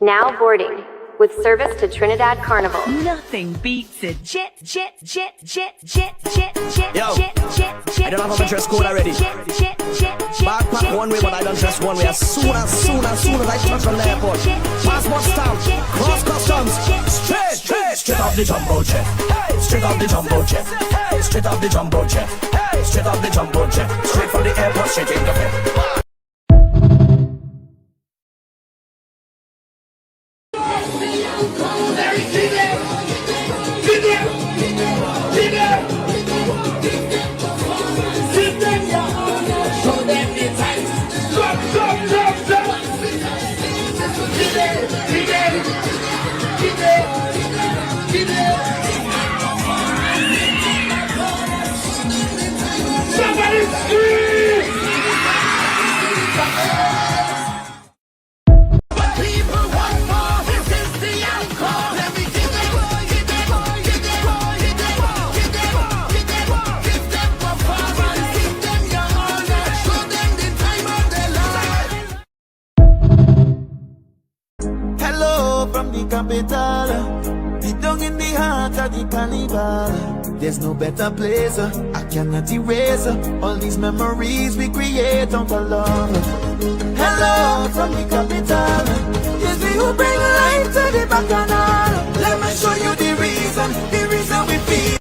Now boarding. With service to Trinidad Carnival. Nothing beats it. Jet. Yo, I don't have my dress code already. Backpack one way, but I don't dress one way. As soon as I touch on the airport. Passport stamp, cross customs. Straight off the jumbo jet. Straight off the jumbo jet. Straight off the jumbo jet. Straight off the jumbo jet. Straight from the airport, straight into bed. Down in the heart of the carnival, there's no better place. I cannot erase all these memories we create out of love. Hello from the capital, it's we who bring life to the bacchanal. Let me show you the reason we feel.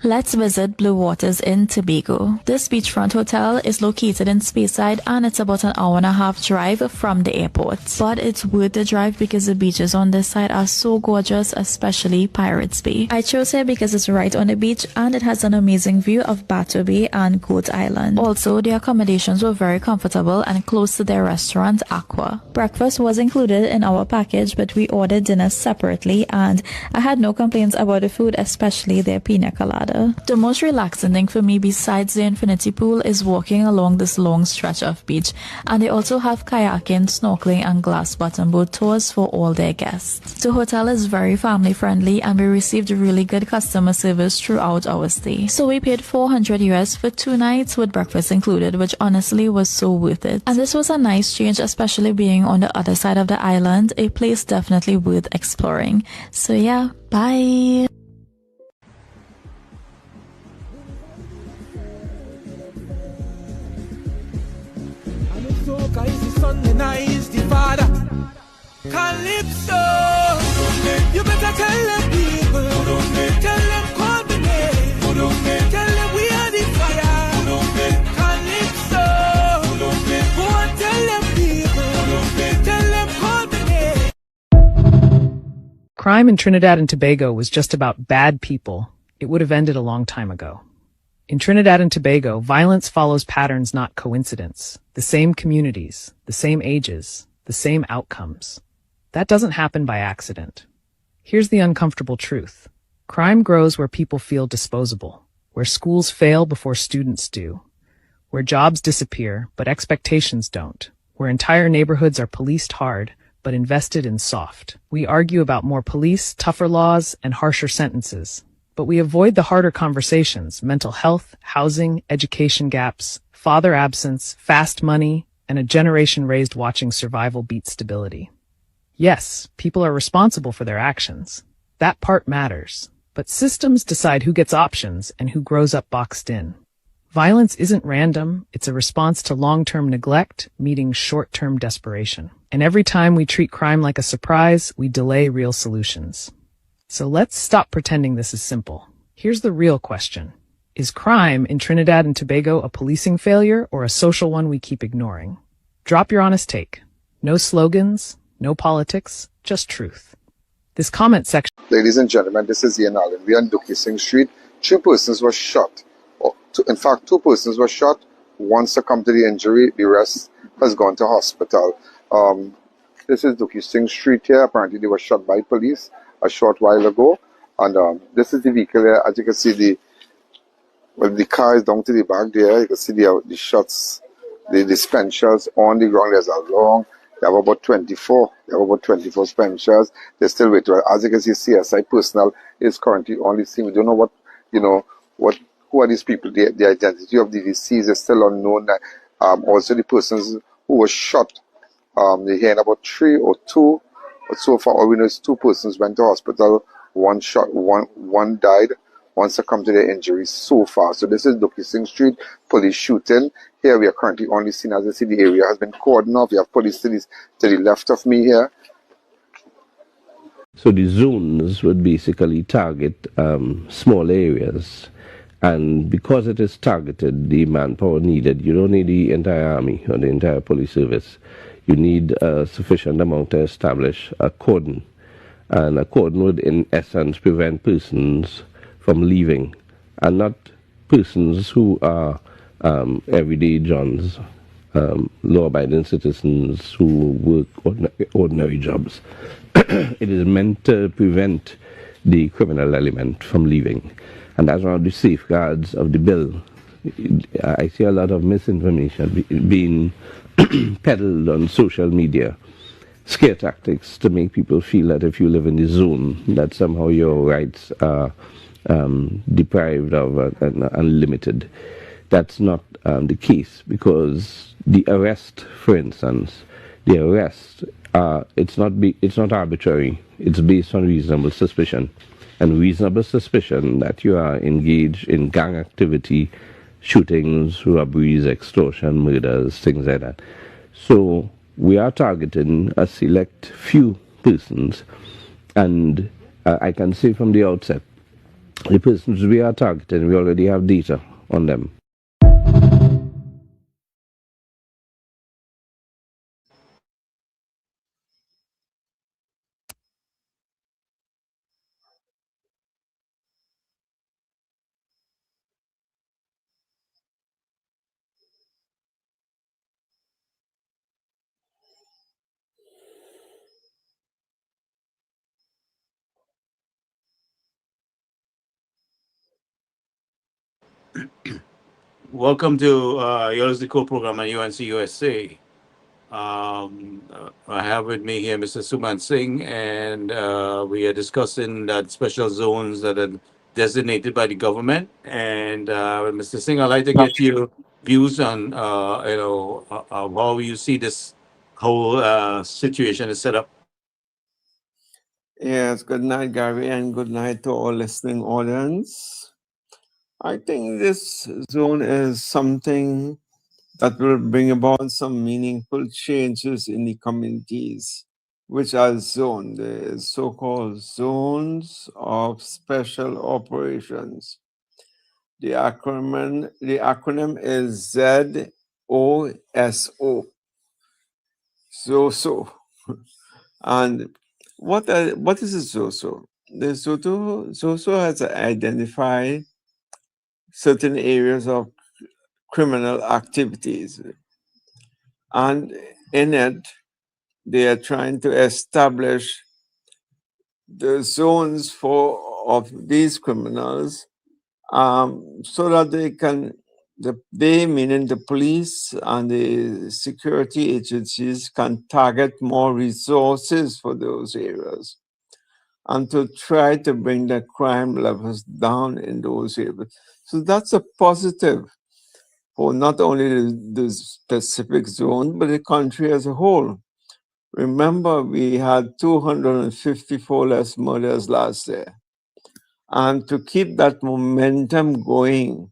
Let's visit Blue Waters in Tobago. This beachfront hotel is located in Speyside and it's about an hour-and-a-half drive from the airport. But it's worth the drive because the beaches on this side are so gorgeous, especially Pirates Bay. I chose here because it's right on the beach and it has an amazing view of Bateau Bay and Goat Island. Also, the accommodations were very comfortable and close to their restaurant, Aqua. Breakfast was included in our package, but we ordered dinner separately and I had no complaints about the food, especially their pina colada. The most relaxing thing for me besides the infinity pool is walking along this long stretch of beach, and they also have kayaking, snorkeling and glass bottom boat tours for all their guests. The hotel is very family friendly and we received really good customer service throughout our stay. So we paid $400 US for 2 nights with breakfast included, which honestly was so worth it. And this was a nice change, especially being on the other side of the island, a place definitely worth exploring. So yeah, bye! Is the son and I is the father. Calypso, you better tell them people, tell them call the name, tell them we are the fire. Calypso, go and tell them people, tell them call the name. Crime in Trinidad and Tobago was just about bad people. It would have ended a long time ago. In Trinidad and Tobago, violence follows patterns, not coincidence. The same communities, the same ages, the same outcomes. That doesn't happen by accident. Here's the uncomfortable truth. Crime grows where people feel disposable, where schools fail before students do, where jobs disappear, but expectations don't, where entire neighborhoods are policed hard, but invested in soft. We argue about more police, tougher laws, and harsher sentences. But we avoid the harder conversations: mental health, housing, education gaps, father absence, fast money, and a generation raised watching survival beat stability. Yes, people are responsible for their actions. That part matters. But systems decide who gets options and who grows up boxed in. Violence isn't random. It's a response to long-term neglect meeting short-term desperation. And every time we treat crime like a surprise, we delay real solutions. So let's stop pretending this is simple. Here's the real question. Is crime in Trinidad and Tobago a policing failure or a social one we keep ignoring? Drop your honest take. No slogans, no politics, just truth. This comment section... Ladies and gentlemen, this is Ian Allen. We are on Dookie Singh Street. 2 persons were shot. In fact, 2 persons were shot. 1 succumbed to the injury. The rest has gone to hospital. This is Dookie Singh Street here. Apparently they were shot by police a short while ago, and this is the vehicle here. As you can see, the car is down to the back there. You can see the shots, the spent shells on the ground. There's a long, they have about 24. They have about 24 spent shells. They're still waiting. As you can see, CSI personnel is currently only seen. We don't know who are these people. The identity of the deceased is still unknown. Also the persons who were shot. They're hearing about 3 or 2, but so far all we know is 2 persons went to hospital. One shot, one died. One succumbed to their injuries so far. So this is Duquesne Singh Street police shooting. Here we are currently only seen, as I see, the area has been cordoned off. We have police to the left of me here. So the zones would basically target small areas. And because it is targeted, the manpower needed, you don't need the entire army or the entire police service. You need a sufficient amount to establish a cordon. And a cordon would, in essence, prevent persons from leaving, and not persons who are everyday Johns, law-abiding citizens who work ordinary jobs. It is meant to prevent the criminal element from leaving. And that's one of the safeguards of the bill. I see a lot of misinformation being peddled on social media, scare tactics to make people feel that if you live in the zone, that somehow your rights are deprived of and unlimited. That's not the case, because the arrest, for instance, the arrest, it's not arbitrary. It's based on reasonable suspicion. And reasonable suspicion that you are engaged in gang activity, shootings, robberies, extortion, murders, things like that. So we are targeting a select few persons, and I can say from the outset, the persons we are targeting, we already have data on them. Welcome to yours the co-program at UNC USA. I have with me here Mr. Suman Singh, and we are discussing that special zones that are designated by the government. And Mr. Singh, I'd like to get your views on how you see this whole situation is set up. Yes, good night, Gary, and good night to all listening audience. I think this zone is something that will bring about some meaningful changes in the communities, which are zoned, the so-called zones of special operations. The acronym is ZOSO. ZOSO. And what is a ZOSO? The ZOSO has identified certain areas of criminal activities, and in it, they are trying to establish the zones of these criminals, so that they, meaning the police and the security agencies, can target more resources for those areas and to try to bring the crime levels down in those areas. So that's a positive for not only the specific zone, but the country as a whole. Remember, we had 254 less murders last year. And to keep that momentum going,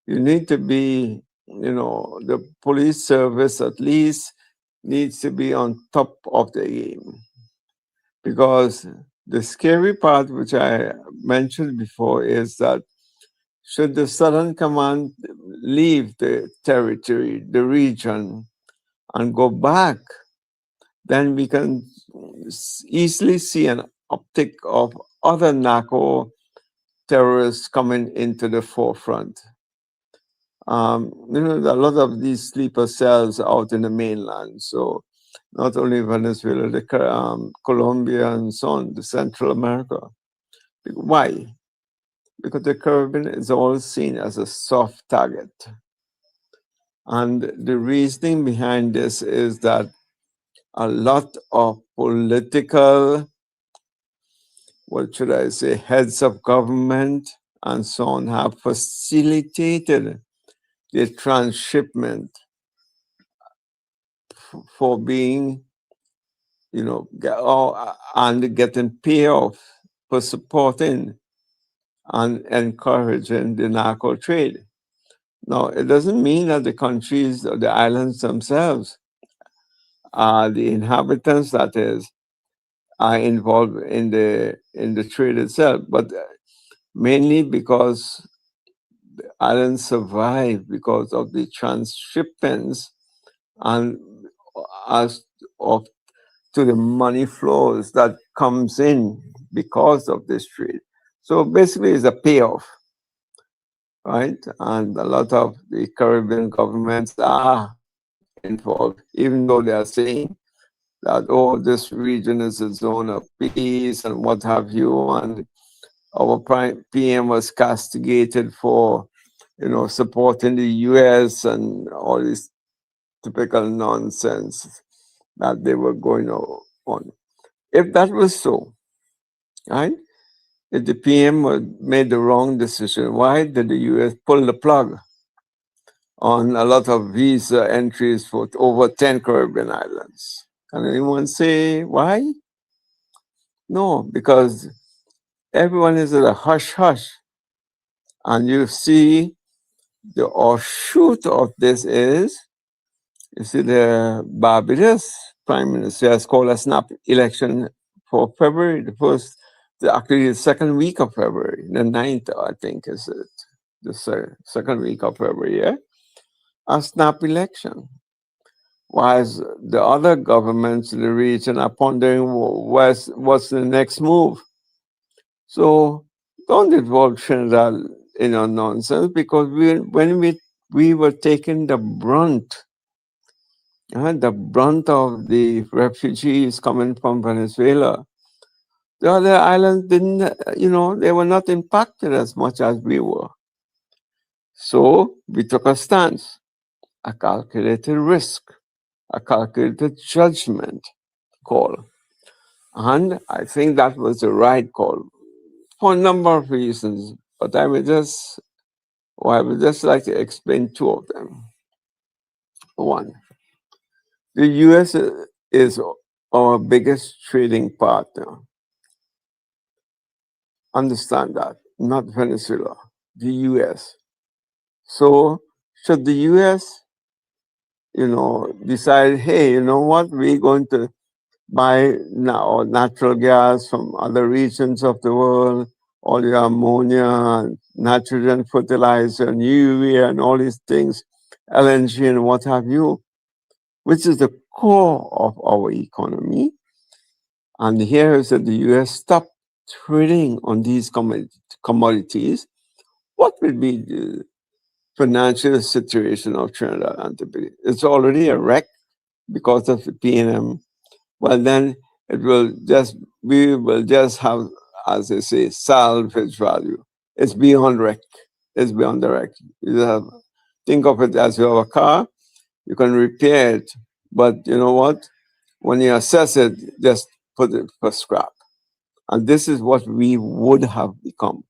you need to be, the police service at least needs to be on top of the game. Because the scary part, which I mentioned before, is that should the Southern Command leave the territory, the region, and go back, then we can easily see an uptick of other narco terrorists coming into the forefront. A lot of these sleeper cells out in the mainland. So not only Venezuela, Colombia, and so on, the Central America. Why? Because the Caribbean is all seen as a soft target. And the reasoning behind this is that a lot of political, heads of government and so on have facilitated the transshipment for being, and getting payoff for supporting and encouraging the narco trade. Now, it doesn't mean that the countries or the islands themselves, the inhabitants, that is, are involved in the trade itself, but mainly because the islands survive because of the transshipments and as of to the money flows that comes in because of this trade. So basically, it's a payoff, right? And a lot of the Caribbean governments are involved, even though they are saying that, oh, this region is a zone of peace and what have you, and our PM was castigated for, supporting the U.S. and all this typical nonsense that they were going on. If that was so, right? If the PM made the wrong decision, why did the U.S. pull the plug on a lot of visa entries for over 10 Caribbean islands? Can anyone say why? No, because everyone is at a hush-hush. And you see the offshoot of this is, you see the Barbados Prime Minister has called a snap election for February, actually the second week of February, the 9th, I think is it, the second week of February, yeah? A snap election. Whilst the other governments in the region are pondering what's the next move. So don't involve Trinidad in nonsense, because when we were taking the brunt of the refugees coming from Venezuela, the other islands didn't, they were not impacted as much as we were. So we took a stance, a calculated risk, a calculated judgment call. And I think that was the right call for a number of reasons, but I would just like to explain two of them. One, the U.S. is our biggest trading partner. Understand that, not Venezuela, the U.S. So should the U.S., decide, hey, you know what, we're going to buy now natural gas from other regions of the world, all your ammonia, nitrogen fertilizer, and urea, and all these things, LNG and what have you, which is the core of our economy. And here is that the U.S. stopped trading on these commodities. What will be the financial situation of Trinidad and Tobago? It's already a wreck because of the PNM. Well, then we will just have, as they say, salvage value. It's beyond wreck. It's beyond the wreck. Think of it as you have a car, you can repair it, but you know what? When you assess it, just put it for scrap. And this is what we would have become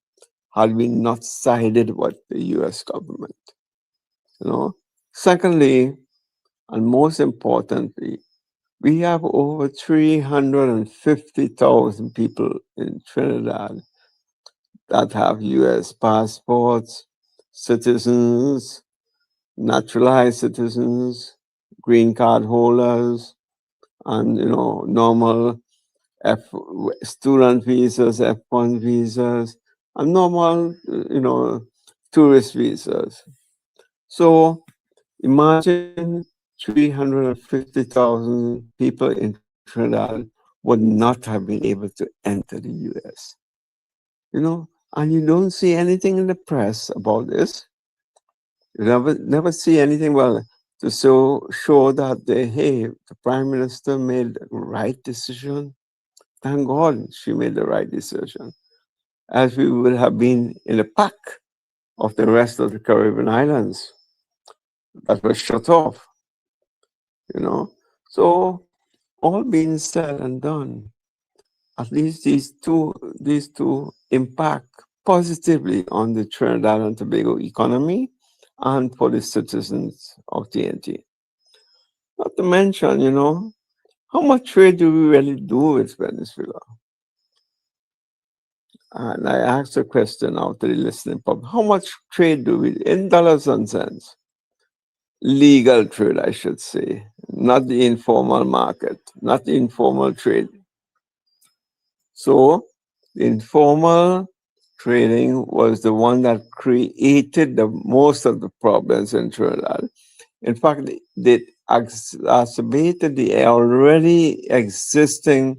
had we not sided with the U.S. government. Secondly, and most importantly, we have over 350,000 people in Trinidad that have U.S. passports, citizens, naturalized citizens, green card holders, and normal student visas, F1 visas, and normal tourist visas. So imagine 350,000 people in Trinidad would not have been able to enter the U.S. And you don't see anything in the press about this. You never see anything, to show that the Prime Minister made the right decision. Thank God she made the right decision, as we would have been in the pack of the rest of the Caribbean islands that were shut off. So all being said and done, at least these two impact positively on the Trinidad and Tobago economy and for the citizens of TNT. Not to mention, how much trade do we really do with Venezuela? And I asked a question out to the listening public. How much trade do we, in dollars and cents? Legal trade, I should say, not the informal market, not the informal trade. So the informal trading was the one that created the most of the problems in Trinidad. In fact, they exacerbated the already existing,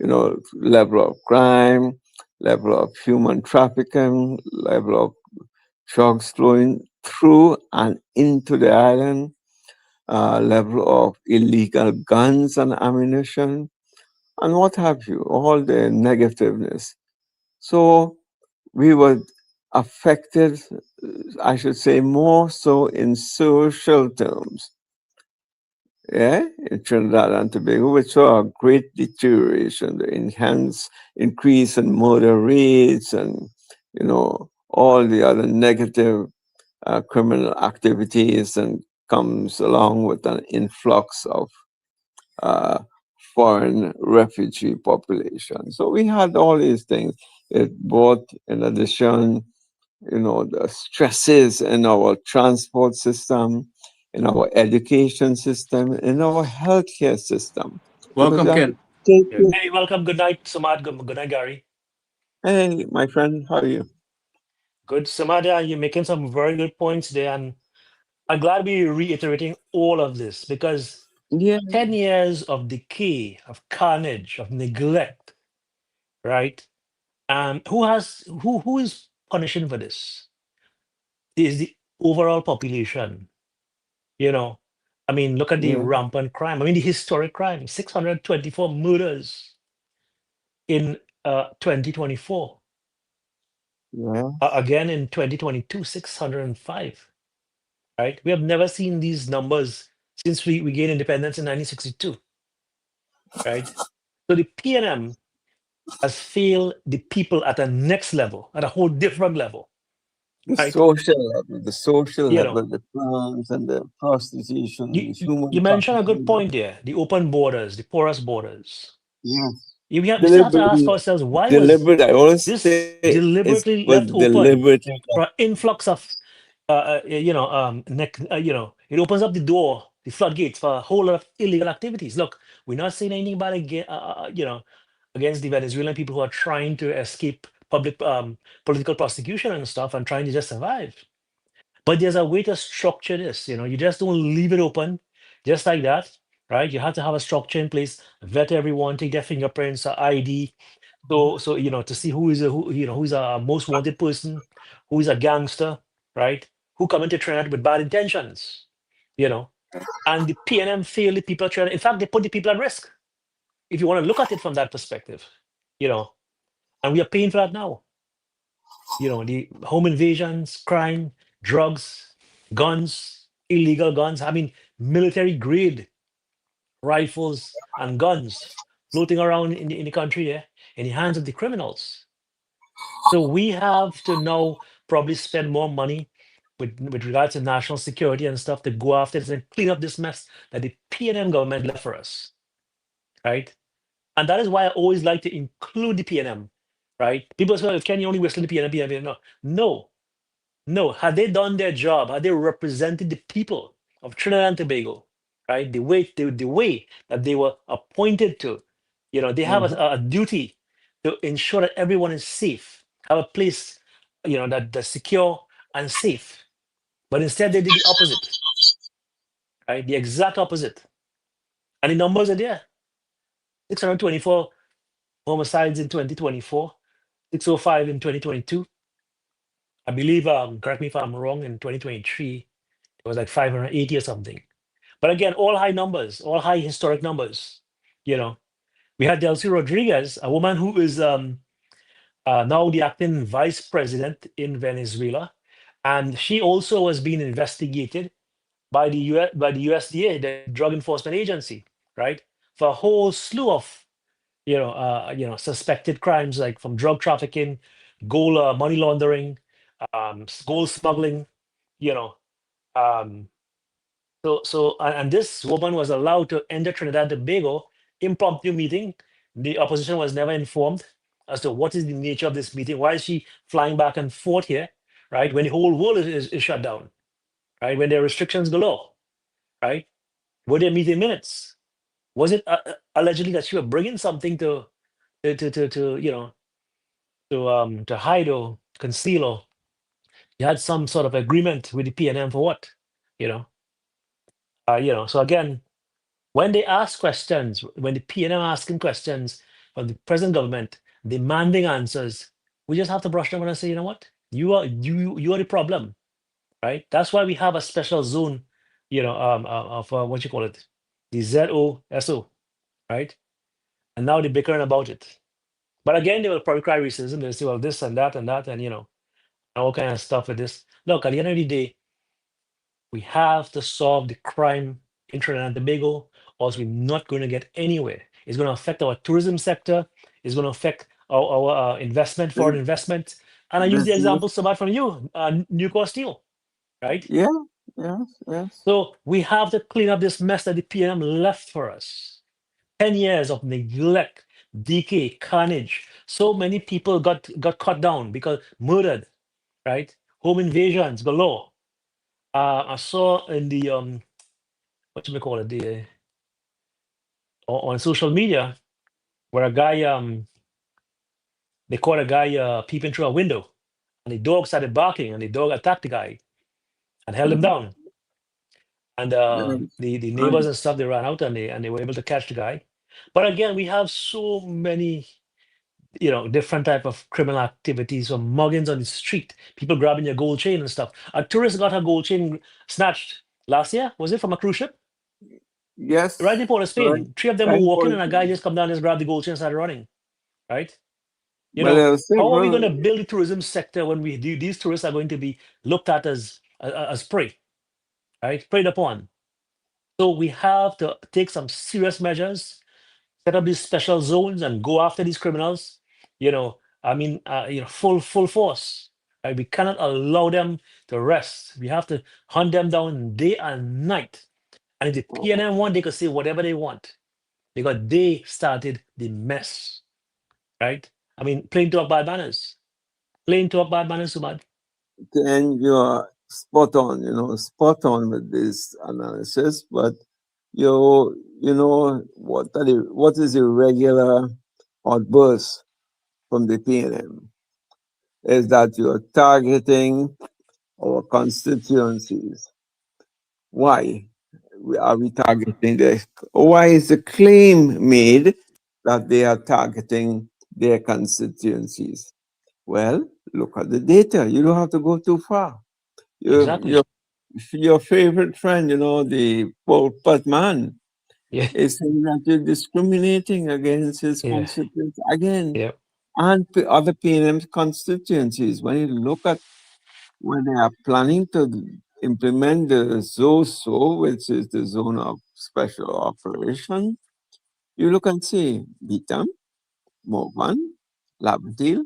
level of crime, level of human trafficking, level of drugs flowing through and into the island, level of illegal guns and ammunition, and what have you, all the negativeness. So we were affected, I should say, more so in social terms. Yeah, in Trinidad and Tobago, we saw a great deterioration, the increase in murder rates and, all the other negative criminal activities, and comes along with an influx of foreign refugee population. So we had all these things. It brought, in addition, the stresses in our transport system, in our education system, in our healthcare system. Because Welcome, you have Ken. to take Yeah. it. Hey, welcome. Good night, Samad. Good night, Gary. Hey, my friend, how are you? Good, Samad. You're making some very good points there, and I'm glad we're reiterating all of this because Yeah, 10 years of decay, of carnage, of neglect, right? Who is punishing for this? Is the overall population. You know, I mean, look at the yeah, rampant crime. I mean, the historic crime, 624 murders in 2024. yeah. Again in 2022, 605. Right? We have never seen these numbers since we gained independence in 1962. Right? So the PNM has failed the people at a next level, at a whole different level. Right? The social You know, level, the crimes and the prostitution, you, the you human you mentioned a good trafficking. point there, the open borders, the porous borders. Yeah, We still have to ask deliberately, ourselves, why was deliberate. I always this say it deliberately was left open deliberately. for an influx of it opens up the door, the floodgates for a whole lot of illegal activities. Look, we're not saying anything bad against the Venezuelan people who are trying to escape public political prosecution and stuff and trying to just survive. But there's a way to structure this. You just don't leave it open just like that, right? You have to have a structure in place, vet everyone, take their fingerprints, ID, so to see who's a most wanted person, who is a gangster, right? Who come into Trinidad with bad intentions, you know. And the PNM fail the people of Trinidad. In fact, they put the people at risk. If you want to look at it from that perspective, you know, and we are paying for that now. The home invasions, crime, drugs, guns, illegal guns. I mean, military grade rifles and guns floating around in the country, yeah, in the hands of the criminals. So we have to now probably spend more money with regards to national security and stuff to go after this and clean up this mess that the PNM government left for us, right? And that is why I always like to include the PNM, right? People say, "Well, can you only whistle the PNM, PNM?" No, no, no. Had they done their job, had they represented the people of Trinidad and Tobago, right? The way that they were appointed to, they have Mhm. a duty to ensure that everyone is safe, have a place, that's secure and safe. But instead, they did the opposite, right? The exact opposite. And the numbers are there: 624 homicides in 2024, 605 in 2022. I believe, correct me if I'm wrong, in 2023, it was like 580 or something. But again, all high numbers, all high historic numbers. You know, we had Delcy Rodriguez, a woman who is now the acting vice president in Venezuela, and she also was being investigated by the USDA, the Drug Enforcement Agency, right, for a whole slew of suspected crimes like from drug trafficking, gold money laundering, gold smuggling, you know, um, And this woman was allowed to enter Trinidad and Tobago, impromptu meeting. The opposition was never informed as to what is the nature of this meeting. Why is she flying back and forth here, right? When the whole world is shut down, right? When there are restrictions galore, right? Were there meeting minutes? Was it allegedly that she was bringing something to you know to hide or conceal, or you had some sort of agreement with the PNM for what, you know? So again, when they ask questions, when the PNM asking questions from the present government, demanding answers, we just have to brush them and say, you know what, you are the problem, right? That's why we have a special zone, of what you call it, the ZOSO, right? And now they're bickering about it. But again, they will probably cry racism. They'll say, well, this and that and that, and all kind of stuff with this. Look, at the end of the day, we have to solve the crime in Trinidad and Tobago, or else we're not going to get anywhere. It's going to affect our tourism sector. It's going to affect our investment, foreign investment. And I use the example so much from you, Nucor Steel, right? Yeah, yes. So we have to clean up this mess that the PNM left for us. 10 years of neglect, decay, carnage. So many people got cut down because murdered, right? Home invasions galore. I saw in the what you may call it, the on social media, where a guy they caught a guy peeping through a window, and the dog started barking, and the dog attacked the guy and held him down. And the neighbors and stuff, they ran out and they were able to catch the guy. But again, we have so many different type of criminal activities, or muggings on the street, people grabbing your gold chain and stuff. A tourist got her gold chain snatched last year. Was it from a cruise ship? Yes. Right in Port of Spain. Right. 3 of them Right. were walking, and a guy just come down and just grabbed the gold chain and started running. Right? Well, How are we going to build the tourism sector when these tourists are going to be looked at as prey, right? Preyed upon. So we have to take some serious measures, set up these special zones, and go after these criminals. Full force. Right? We cannot allow them to rest. We have to hunt them down day and night. And if the PNM want, they could say whatever they want, because they started the mess, right? Plain talk, bad manners. Plain talk, bad manners, Sumad. And you're spot on with this analysis. But what is the regular outburst from the PNM is that you're targeting our constituencies. Why are we targeting this? Why is the claim made that they are targeting their constituencies? Well, look at the data. You don't have to go too far. Exactly. Your favorite friend, the Paul Putman, is saying that you're discriminating against his constituents again. Yeah. And other PNM constituencies. When you look at when they are planning to implement the ZOSO, which is the Zone of Special Operation, you look and see Bitam, Morvan, Labadil,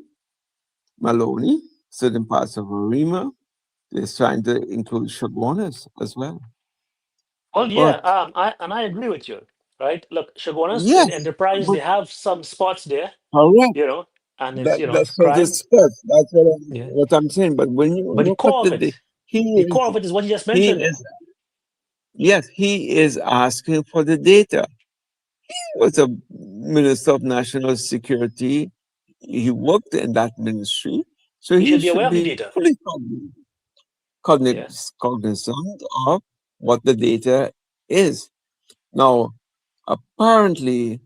Maloney, certain parts of Arima. They're trying to include Chaguanas as well. Well, yeah, I agree with you, right? Look, Chaguanas in Enterprise, they have some spots there, correct. And it's, that's crime. That's what I'm saying. But when you the look core at of it, the core of it is what you just mentioned. He is asking for the data. He was a Minister of National Security. He worked in that ministry, so he should be fully cognizant of what the data is. Now, apparently,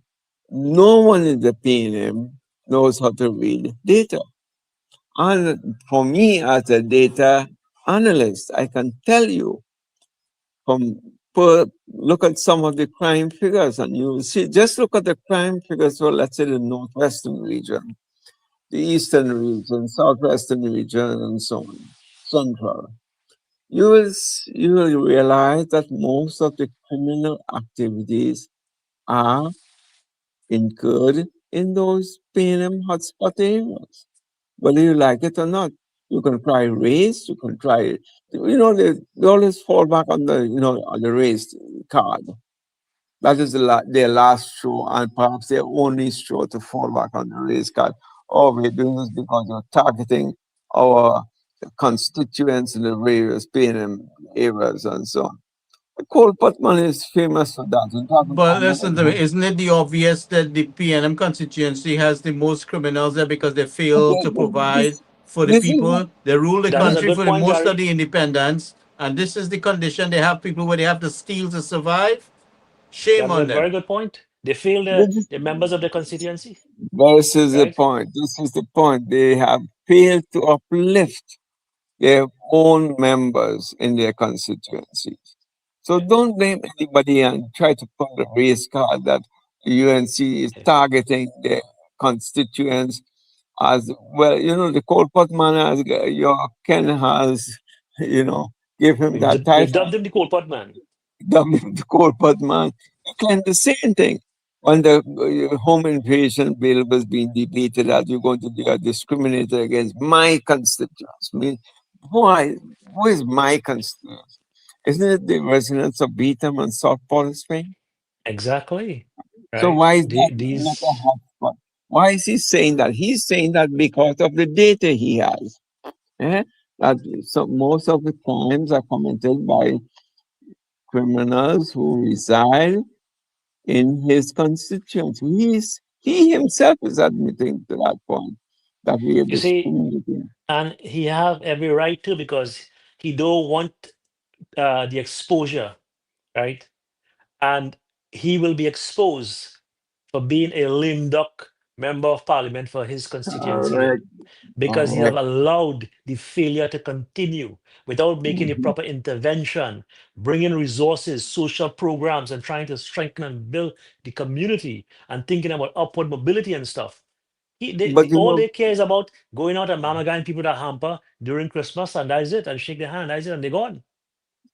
no one in the PNM knows how to read data. And for me, as a data analyst, I can tell you look at some of the crime figures, and you will see, just look at the crime figures for, let's say, the northwestern region, the eastern region, southwestern region, and so on, central. You will realize that most of the criminal activities are incurred in those PNM hotspot areas, whether you like it or not. You can try race. You can try, they always fall back on on the race card. That is their last straw, and perhaps their only straw to fall back on the race card. Oh, we're doing this because you're targeting our constituents in the various PNM areas and so on. Cole Putman is famous for that. In fact, But listen to me, isn't it the obvious that the PNM constituency has the most criminals there because they fail to provide for the this is people? They rule the That is a country good for the point, most of Gary. the independence, and this is the condition they have people where they have to steal to survive. Shame That is a on very them. good point. They fail this is the members of the constituency, this is the right? point. This is the point. They have failed to uplift their own members in their constituencies. So don't blame anybody and try to put a race card that the UNC is targeting their constituents as well. The Cole Putman has your Ken has, give him that They've title. dubbed him the Coal Pot Man. The Cole Putman. He claimed the same thing when the home invasion bill was being debated, that you're going to be a discriminator against my constituents. I mean, why? Who is my constituents? Isn't it the residents of Beetham and South Porter Spring? Exactly. So Right. why is that not a These hotspot? Why is he saying that? He's saying that because of the data he has. That most of the crimes are committed by criminals who reside in his constituency. He himself is admitting to that point that we are you see, discriminating. and he have every right to, because he don't want the exposure, right? And he will be exposed for being a lame duck member of parliament for his constituency there, Correct. because he have Correct. allowed the failure to continue without making a proper intervention, bringing resources, social programs, and trying to strengthen and build the community and thinking about upward mobility and stuff. But All they care is about going out and mamagaing people that hamper during Christmas, and that is it, and shake their hand, that is it, and they're gone.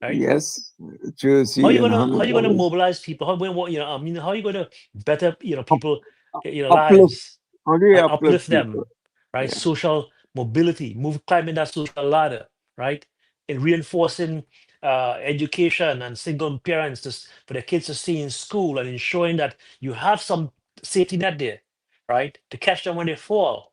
Right? yes, Jersey and How you gonna Hamilton mobilize people? How how are you gonna better people uplift. lives How do you and uplift uplift them, people? right? Yeah. Social mobility, climbing that social ladder, right? In reinforcing education and single parents for their kids to stay in school, and ensuring that you have some safety net there, right? To catch them when they fall.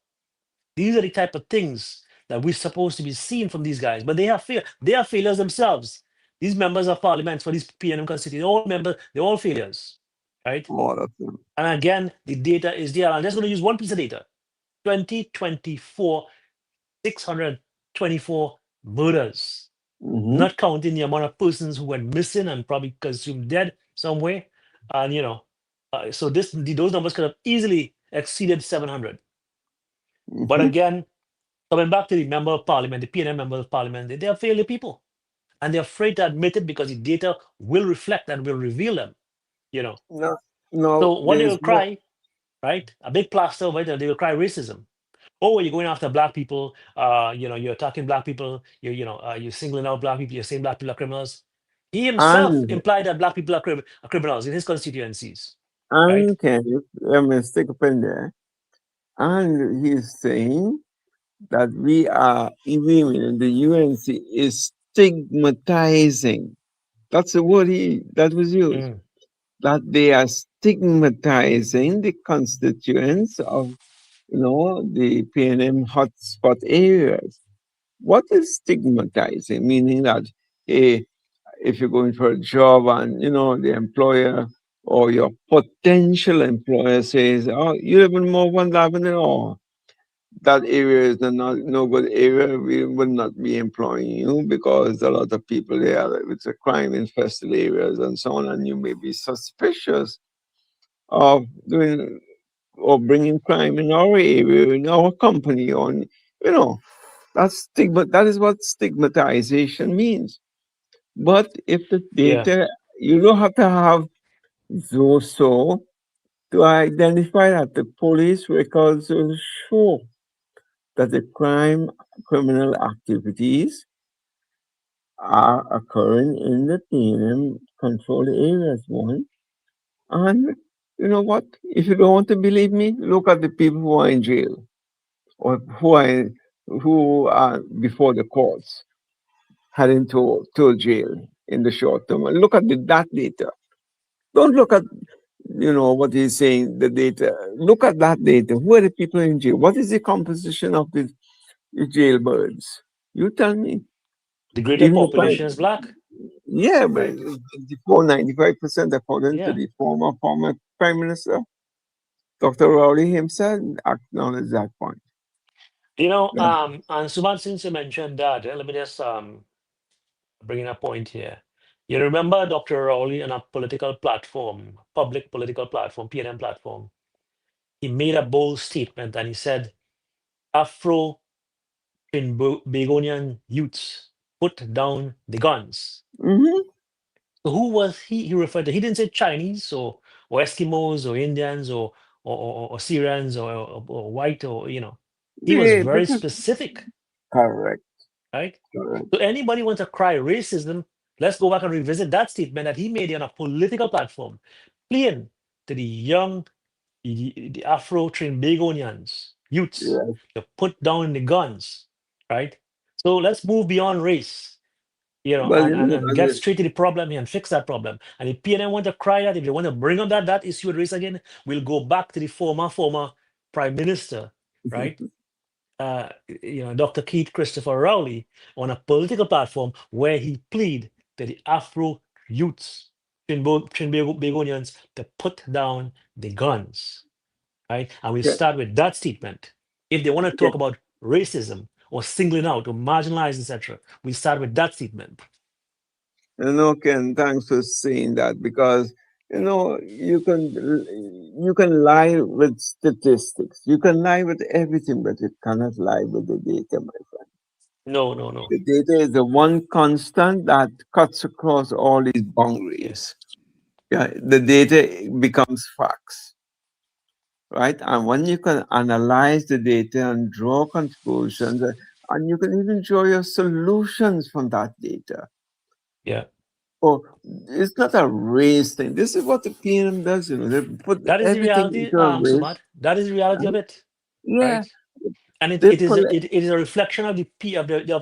These are the type of things that we're supposed to be seeing from these guys, but they are failures themselves. These members of parliament for these PNM constituencies, they're all failures, right? All of them. And again, the data is there. I'm just going to use one piece of data. 2024, 624 murders, not counting the amount of persons who went missing and probably consumed dead somewhere. And so those numbers could have easily exceeded 700. But again, coming back to the member of parliament, the PNM member of parliament, they are failure people. And they're afraid to admit it because the data will reflect and will reveal them. No, So what they there's will cry, right? A big plaster over it, and they will cry racism. Oh, you're going after black people. You're attacking black people. You're singling out black people. You're saying black people are criminals. He himself and implied that black people are criminals in his constituencies, right? and can you let me stick up in there? And he's saying that we are even the UNC is stigmatizing. That's the word that was used. Mm. That they are stigmatizing the constituents of the PNM hotspot areas. What is stigmatizing? Meaning that if you're going for a job and the employer or your potential employer says, "Oh, you live in Morgan Avenue, or that area is no good area. We will not be employing you because a lot of people there. It's a crime infested areas and so on, and you may be suspicious of doing or bringing crime in our area, in our company, that's stigma. That is what stigmatization means. But if the Yeah. data, you don't have to have ZOSO to identify that. The police records will show that the criminal activities are occurring in the PNM controlled areas, one. And you know what? If you don't want to believe me, look at the people who are in jail or who are who are before the courts, heading to jail in the short term. And look at that data. Don't look at what he's saying, the data. Look at that data. Who are the people in jail? What is the composition of the jailbirds? You tell me. The greater Even the population is black. Yeah, but Right. 95% according to Yeah. the former Prime Minister, Dr. Rowley himself acknowledged that point. Yeah. And Suman, since you mentioned that, let me just bring in a point here. You remember Dr. Rowley on a political platform, public political platform, PNM platform, he made a bold statement and he said, Afro Begonian youths put down the guns. Mm-hmm. So who was he? He referred to, he didn't say Chinese or Eskimos or Indians or Syrians or white or, he was very specific, Correct. right? Correct. So anybody wants to cry racism, let's go back and revisit that statement that he made on a political platform, playing to the young, the Afro Trinbagonians, youths, Yes. to put down the guns, right? So let's move beyond race, Well, and get straight to the problem here and fix that problem. And if PNM want to cry that, if they want to bring up that issue with race again, we'll go back to the former prime minister, right? Dr. Keith Christopher Rowley on a political platform where he plead to the Afro youths, Trinbagonians, to put down the guns, right? And we Yeah. start with that statement. If they want to Yeah. talk about racism or singling out or marginalized, etc., we start with that statement. Ken, thanks for saying that, because you can lie with statistics, you can lie with everything, but you cannot lie with the data, my friend. No. The data is the one constant that cuts across all these boundaries. Yeah, the data becomes facts, right? And when you can analyze the data and draw conclusions, and you can even draw your solutions from that data. Yeah. Oh, it's not a race thing. This is what the PNM does, They put That is the everything reality, into a race. Sumat. That is the reality of it. Yeah. Right? And it They is pull it is a reflection of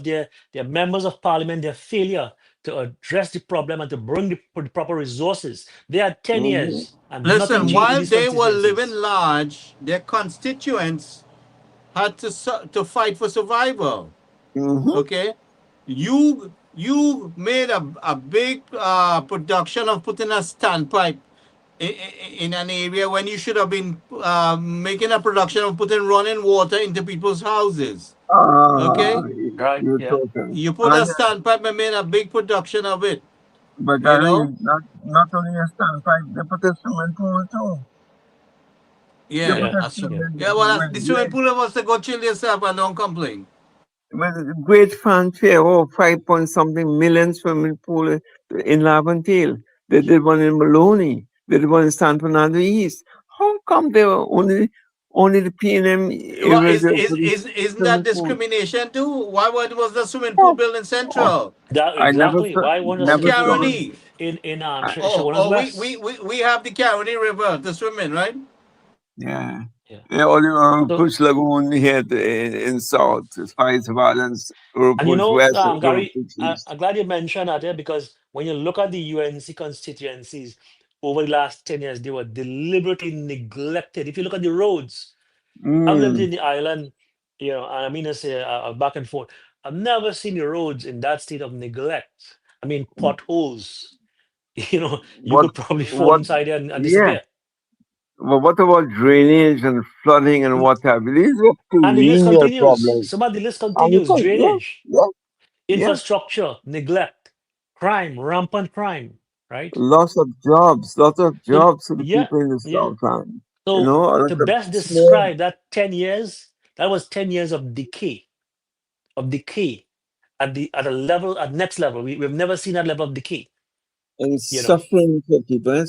their members of parliament, their failure to address the problem and to bring the proper resources. They had 10 years and nothing Listen, changed in while these they were living constituencies. large, their constituents had to fight for survival. Okay, you made a big production of putting a standpipe in an area when you should have been making a production of putting running water into people's houses. Okay, Right? Yeah. you put a standpipe and made a big production of it. But You know? not only a standpipe, they put a swimming pool too. Yeah, well, the swimming pool was to go chill yourself and don't complain. With great fanfare, 5 point something million swimming pool in Laventille. They did one in Maloney. They did one in San Fernando East. How come they were only the PNM Well, areas? isn't that discrimination too? Why was the swimming pool built in Central? Exactly. Why one Or of the Caroni? in Shona's West? We have the Caroni River to swim in, right? Yeah. Only Push Lagoon here in South, Spice Valence, And West. Gary, I'm glad you mentioned that because when you look at the UNC constituencies over the last 10 years, they were deliberately neglected. If you look at the roads, I've lived in the island, and I mean to say back and forth. I've never seen the roads in that state of neglect. I mean, potholes. You could probably fall inside there and disappear. Well, what about drainage and flooding and what have you? These are And the list perennial continues. problems. The list continues. Drainage, Yeah. infrastructure, neglect, crime, rampant crime, right? Lots of jobs for the people in the Southland. So to best describe that 10 years, that was 10 years of decay at a level, at next level. We've never seen that level of decay. And suffering for people.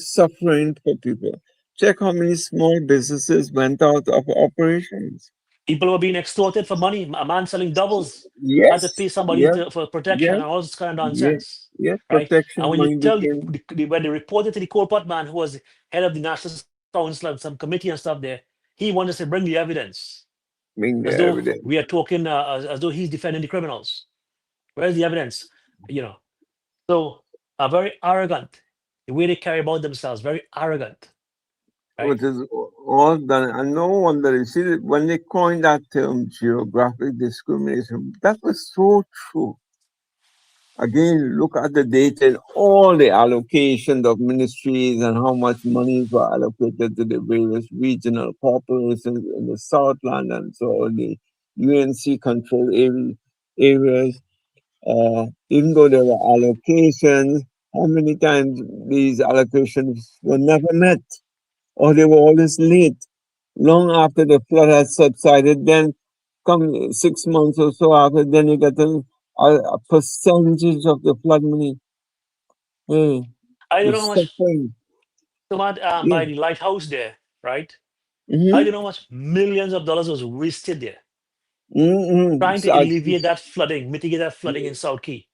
Check how many small businesses went out of operations. People were being extorted for money. A man selling doubles had to pay somebody for protection and all this kind of nonsense. Yes, right? protection. And when you tell when they reported to the Coal Pot man, who was head of the National Council and some committee and stuff there, he wanted to bring the evidence. being as there though every day. we are talking as though he's defending the criminals. Where's the evidence? You know, so are very arrogant. The way they carry about themselves, very arrogant. Right? Which is all done, and no wonder you see that when they coined that term geographic discrimination, that was so true. Again, look at the data and all the allocations of ministries and how much monies were allocated to the various regional corporations in the Southland and so on, the UNC controlled areas. Even though there were allocations, how many times these allocations were never met, or they were always late, long after the flood had subsided. Then, come 6 months or so after, then you get a percentage of the flood money. Hey, I don't the know how much suffering. by the lighthouse there, right? I don't know how much millions of dollars was wasted there trying to alleviate that flooding, mitigate that flooding in South Key.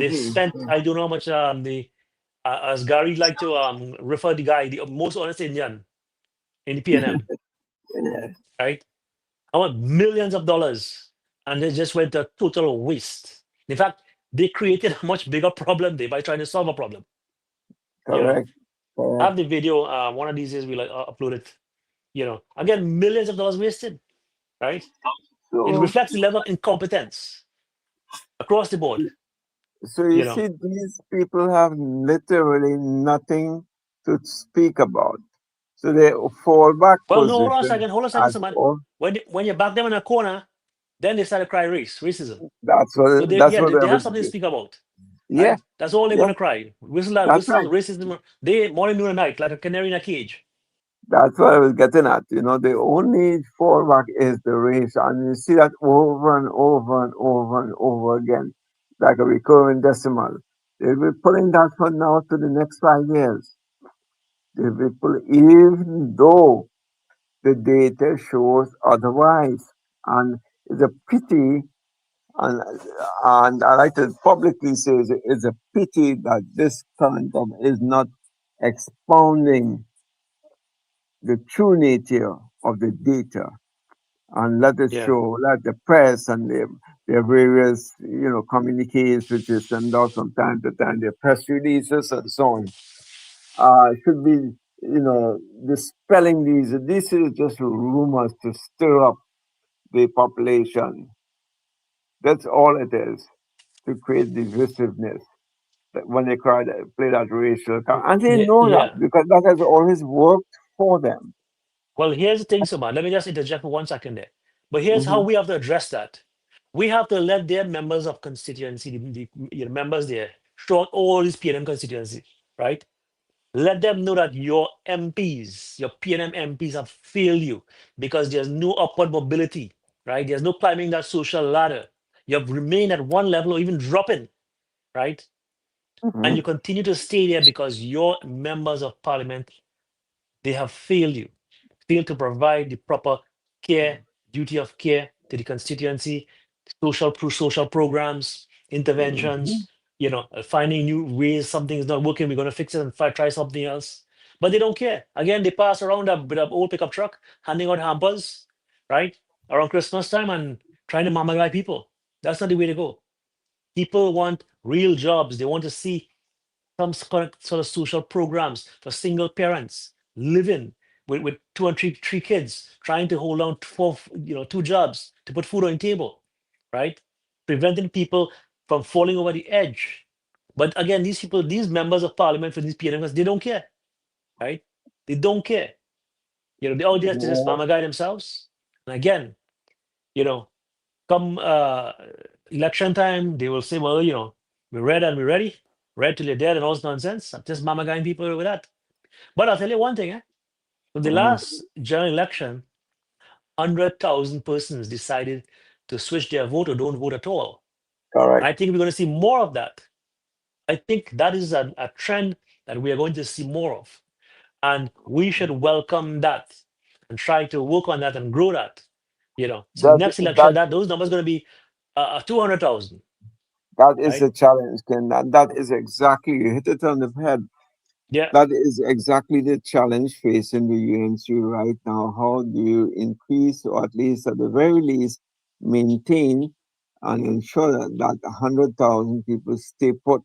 They spent, I don't know how much as Gary liked to refer the guy, the most honest Indian in the PNM, right? I want millions of dollars, and they just went to total waste. In fact, they created a much bigger problem there by trying to solve a problem. Correct. I have the video. One of these days we'll upload it. Again, millions of dollars wasted, right? It reflects the level of incompetence across the board. So you see, these people have literally nothing to speak about. So they fall back. Well, no, hold on a second, someone. When you back them in a corner, then they start to cry racism. That's what. So they have something to speak about. Yeah, right? That's all they're gonna cry. Whistle racism. They morning, noon, and night, like a canary in a cage. That's what I was getting at. The only fallback is the race, and you see that over and over and over and over again, like a recurring decimal. They'll be pulling that for now to the next 5 years. They'll be pulling, even though the data shows otherwise, and it's a pity. And I like to publicly say it's a pity that this current government is not expounding the true nature of the data and let it show, let the press and their various communiques which is sent out from time to time, their press releases and so on, should be dispelling these. This is just rumors to stir up the population. That's all it is, to create divisiveness. When they play that racial card, and they know that because that has always worked for them. Well, here's the thing, Suman. Let me just interject for 1 second there. But here's how we have to address that. We have to let their members of constituency, the members there, throughout all these PNM constituency, right? Let them know that your MPs, your PNM MPs have failed you because there's no upward mobility, right? There's no climbing that social ladder. You have remained at one level or even dropping, right? And you continue to stay there because your members of parliament, they have failed you, failed to provide the proper care, duty of care to the constituency, social programs, interventions, finding new ways, something is not working, we're going to fix it and try something else. But they don't care. Again, they pass around with an old pickup truck, handing out hampers, right, around Christmas time and trying to mama guy people. That's not the way to go. People want real jobs. They want to see some sort of social programs for single parents living with 2 and 3 kids, trying to hold on for 2 jobs to put food on the table, right? Preventing people from falling over the edge. But again, these members of parliament for these PNMs, they don't care, right? They don't care. They all just mama guy themselves. And again, come election time, they will say, well, we're ready and we're ready. Ready till you're dead and all this nonsense. I'm just mama guying people over that. But I'll tell you one thing, in the last general election, 100,000 persons decided to switch their vote or don't vote at all. Correct. I think we're going to see more of that. I think that is a trend that we are going to see more of. And we should welcome that and try to work on that and grow that. So next election, those numbers are going to be 200,000. That is the challenge, Ken. And that is exactly, you hit it on the head. Yeah. That is exactly the challenge facing the UNC right now. How do you increase, or at least at the very least, maintain and ensure that 100,000 people stay put,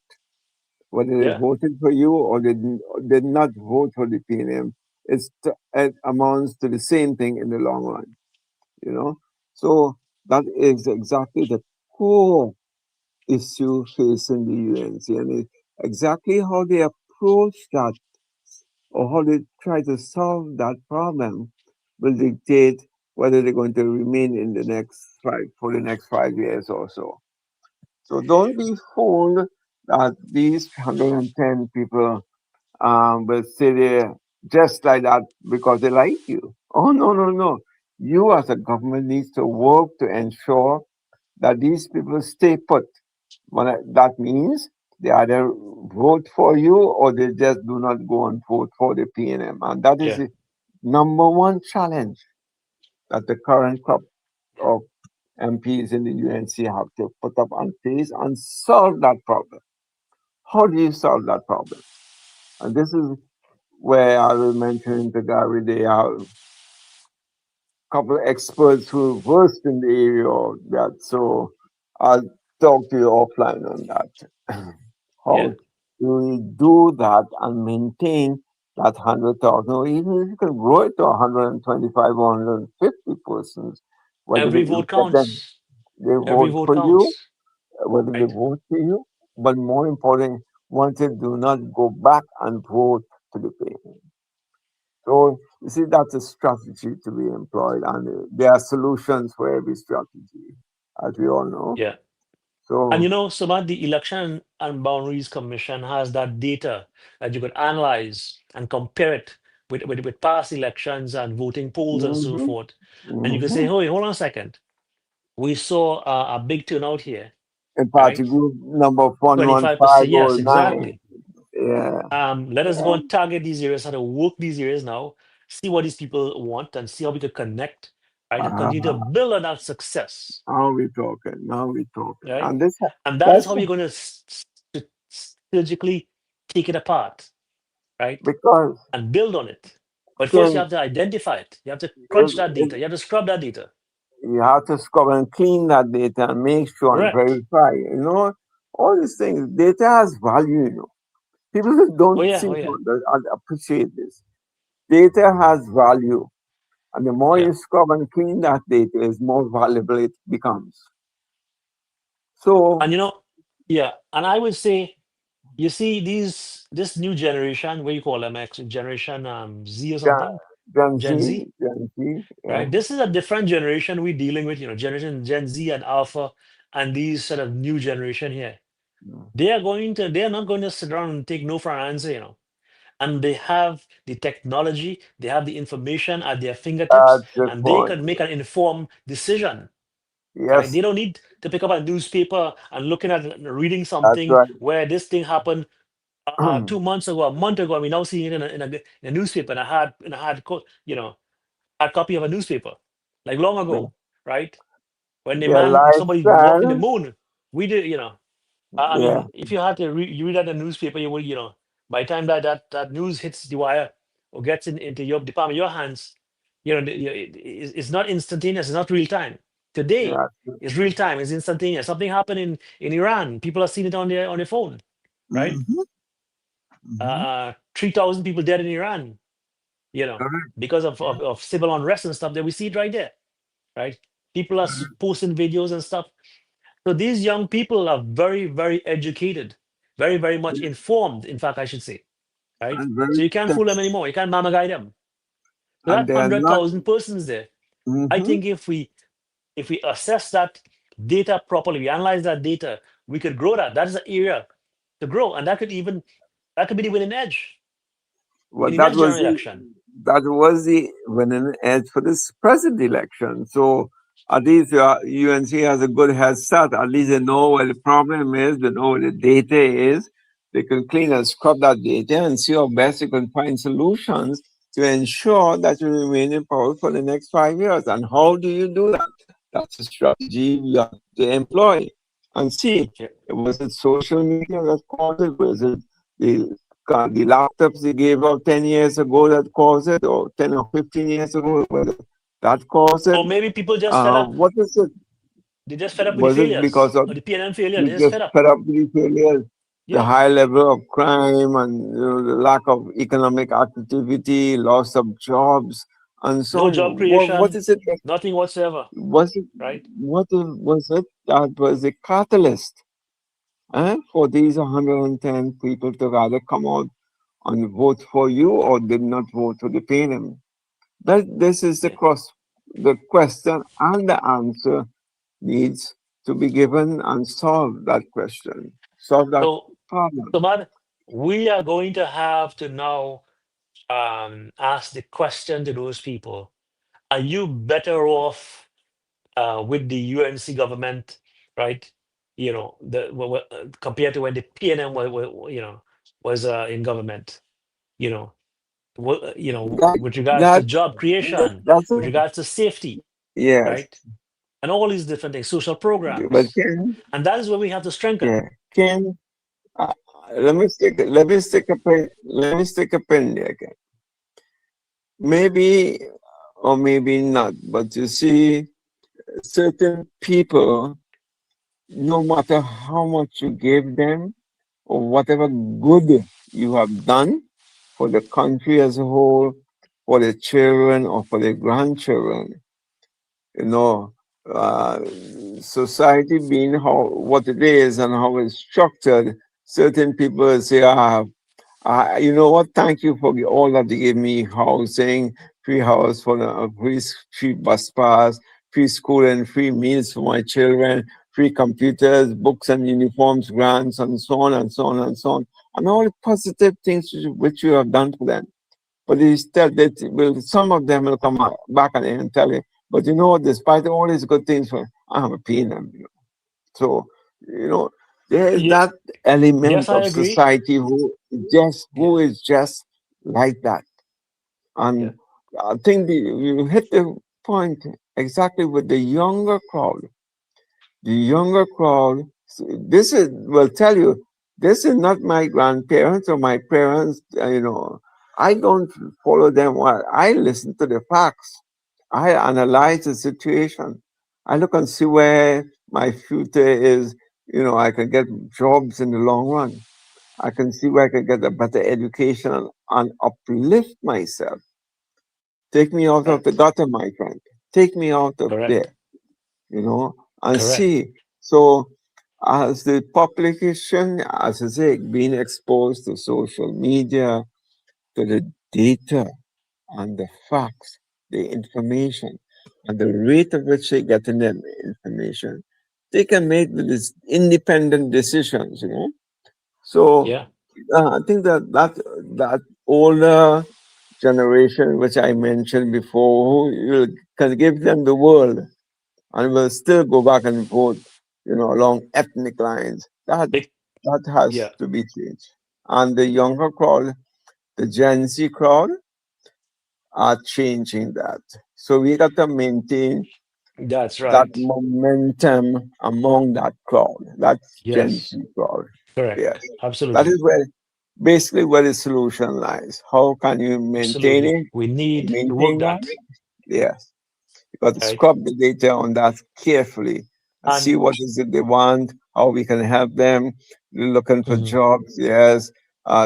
whether they Yeah. voted for you or did not vote for the PNM? It amounts to the same thing in the long run, you know. So that is exactly the core issue facing the UNC, and exactly how they approach that or how they try to solve that problem will dictate whether they're going to remain in the next 5 years or so. So don't be fooled that these 110 people will stay there just like that because they like you. Oh, no, no, no. You as a government needs to work to ensure that these people stay put. That means they either vote for you or they just do not go and vote for the PNM. And that is Yeah. the number one challenge that the current crop of MPs in the UNC have to put up and face and solve that problem. How do you solve that problem? And this is where I was mentioning to Gary, they have a couple of experts who are versed in the area of that. So I'll talk to you offline on that. How Yeah. do we do that and maintain that 100,000, or even if you can grow it to 125 or 150 persons, whether Every you vote get them, counts. they Every vote vote for you, counts. whether they Right. vote for you, but more important, once they do not go back and vote to the payment. So you see, that's a strategy to be employed, and there are solutions for every strategy, as we all know. Yeah. And So Samad, the Election and Boundaries Commission has that data that you could analyze and compare it with past elections and voting polls and so mhm, forth. And you can say, mhm. hey, hold on a second. We saw a big turnout here, In right? party group number 25%. Yes, 11509. exactly. Yeah. Let us go Yeah. and target these areas, how to work these areas now, see what these people want, and see how we could connect, right? And continue to Uh-huh. build on that success, Now we talking. Now we talking. right? And this And that is that's how we're going to strategically take it apart, right? because And build on it. But first, you again, have to identify it. You have to crunch that if data. You have to scrub that data. you have to scrub and clean that data and make sure and Correct. verify. All these things. Data has value. People Oh don't yeah. seem Oh yeah. to appreciate this. Data has value, and the more Yeah. you scrub and clean that data, is more valuable it becomes. So And yeah. And I would say, you see, this new generation, what you call them, generation Z or Gen, something, Gen Gen Z, Z, Gen Z, yeah. right? This is a different generation we're dealing with, generation Gen Z and Alpha, and these sort of new generation here. They are not going to sit around and take no for an answer, and they have the technology, they have the information at their fingertips, That's the and they point. can make an informed decision, right? Yes, They don't need to pick up a newspaper and looking at reading that's something right. where this thing happened 2 months ago, a month ago, and we now seeing it in a newspaper, and hard copy of a newspaper, like long ago, right? When the Their man, somebody walked in the lifestyle, moon, we did, I yeah, mean, if you had to you read that in the newspaper, you will, by the time that news hits the wire or gets into your department, your hands, it's not instantaneous, it's not real time. Today, yeah. it's real time, it's instantaneous. Something happened in Iran, people are seeing it on their phone, right? Mm-hmm, mm-hmm. 3,000 people dead in Iran, Correct. because of civil unrest and stuff. That we see it right there, right? People are posting videos and stuff. So these young people are very, very educated, very, very much informed, in fact, I should say, right? And So very you can't tech, fool them anymore. You can't mama guide them. So and that they are not. 100,000 persons there, I Mm-hmm. think if we assess that data properly, we analyze that data, we could grow that. That is an area to grow. And that could be the winning edge Well, in the that next was general the election. that was the winning edge for this present election. So at least UNC has a good head start. At least they know where the problem is. They know where the data is. They can clean and scrub that data and see how best they can find solutions to ensure that you remain in power for the next 5 years. And how do you do that? That's a strategy you have to employ and see. Yeah. Was it social media that caused it? Was it the the laptops they gave out 10 years ago that caused it, or 10 or 15 years ago that caused it? Or maybe people just fed up. What is it? They just fed up with Was the it failures because of or the PNM failure. you They just just fed up. fed up with the failures, the Yeah. high level of crime, and the lack of economic activity, loss of jobs, and so No on? job What creation, is it? nothing whatsoever. Was it Right? was it that was the catalyst for these 110 people to rather come out and vote for you or did not vote for the PNM? This is the question, and the answer needs to be given and solve that question, solve that So, problem. Samad, we are going to have to now ask the question to those people: are you better off with the UNC government, right? You know, compared to when the PNM was in government, you know, with regards to That job creation, that's with regards to safety, yes, right, and all these different things, social but programs, Ken, and that is where we have to strengthen. yeah, Ken, let me stick a pin there, Ken. Maybe or maybe not, but you see, certain people, no matter how much you give them or whatever good you have done for the country as a whole, for the children or for the grandchildren, you know, society being what it is and how it's structured, certain people say, you know what, thank you for all that they gave me: housing, free house for the free bus pass, free school and free meals for my children, free computers, books and uniforms, grants, and so on and so on and so on, and all the positive things which you have done for them. But instead, some of them will come back and tell you, but you know, despite all these good things, I have a PNM. So, there is that element Yes, I of agree. society who is just like that. And I think you hit the point exactly with the younger crowd. The younger crowd, will tell you, this is not my grandparents or my parents, I don't follow them. I listen to the facts. I analyze the situation. I look and see where my future is. I can get jobs in the long run. I can see where I can get a better education and uplift myself. Take me out of the gutter, my friend. Take me out of there, and Correct. see. So, as the population, as I say, being exposed to social media, to the data and the facts, the information, and the rate at which they get in the information, they can make these independent decisions, So Yeah. I think that older generation, which I mentioned before, who can give them the world and will still go back and vote, along ethnic lines. That has to be changed. And the younger crowd, the Gen Z crowd, are changing that. So we got to maintain That's that right. momentum among that crowd, that Gen Yes. Z crowd. Correct. Yes. Absolutely. That is basically where the solution lies. How can you maintain Absolutely. it? We need to Maintain work that? that. Yes. You got to Right. scrub the data on that carefully and see what is it they want, how we can help them. Looking for jobs, yes.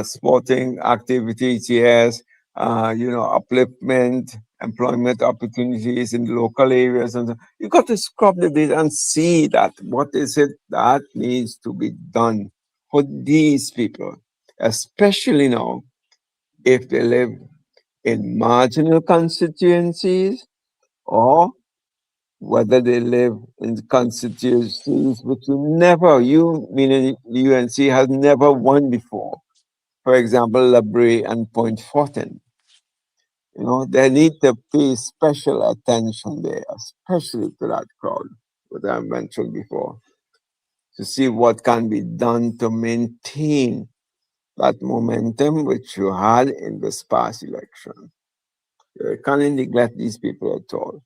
Sporting activities, yes. Upliftment, employment opportunities in local areas, and so. You got to scrub the data and see that what is it that needs to be done for these people, especially now if they live in marginal constituencies or whether they live in constituencies which meaning UNC, has never won before. For example, Labrie and Point Fortin. They need to pay special attention there, especially to that crowd, what I mentioned before, to see what can be done to maintain that momentum which you had in this past election. You can't neglect these people at all.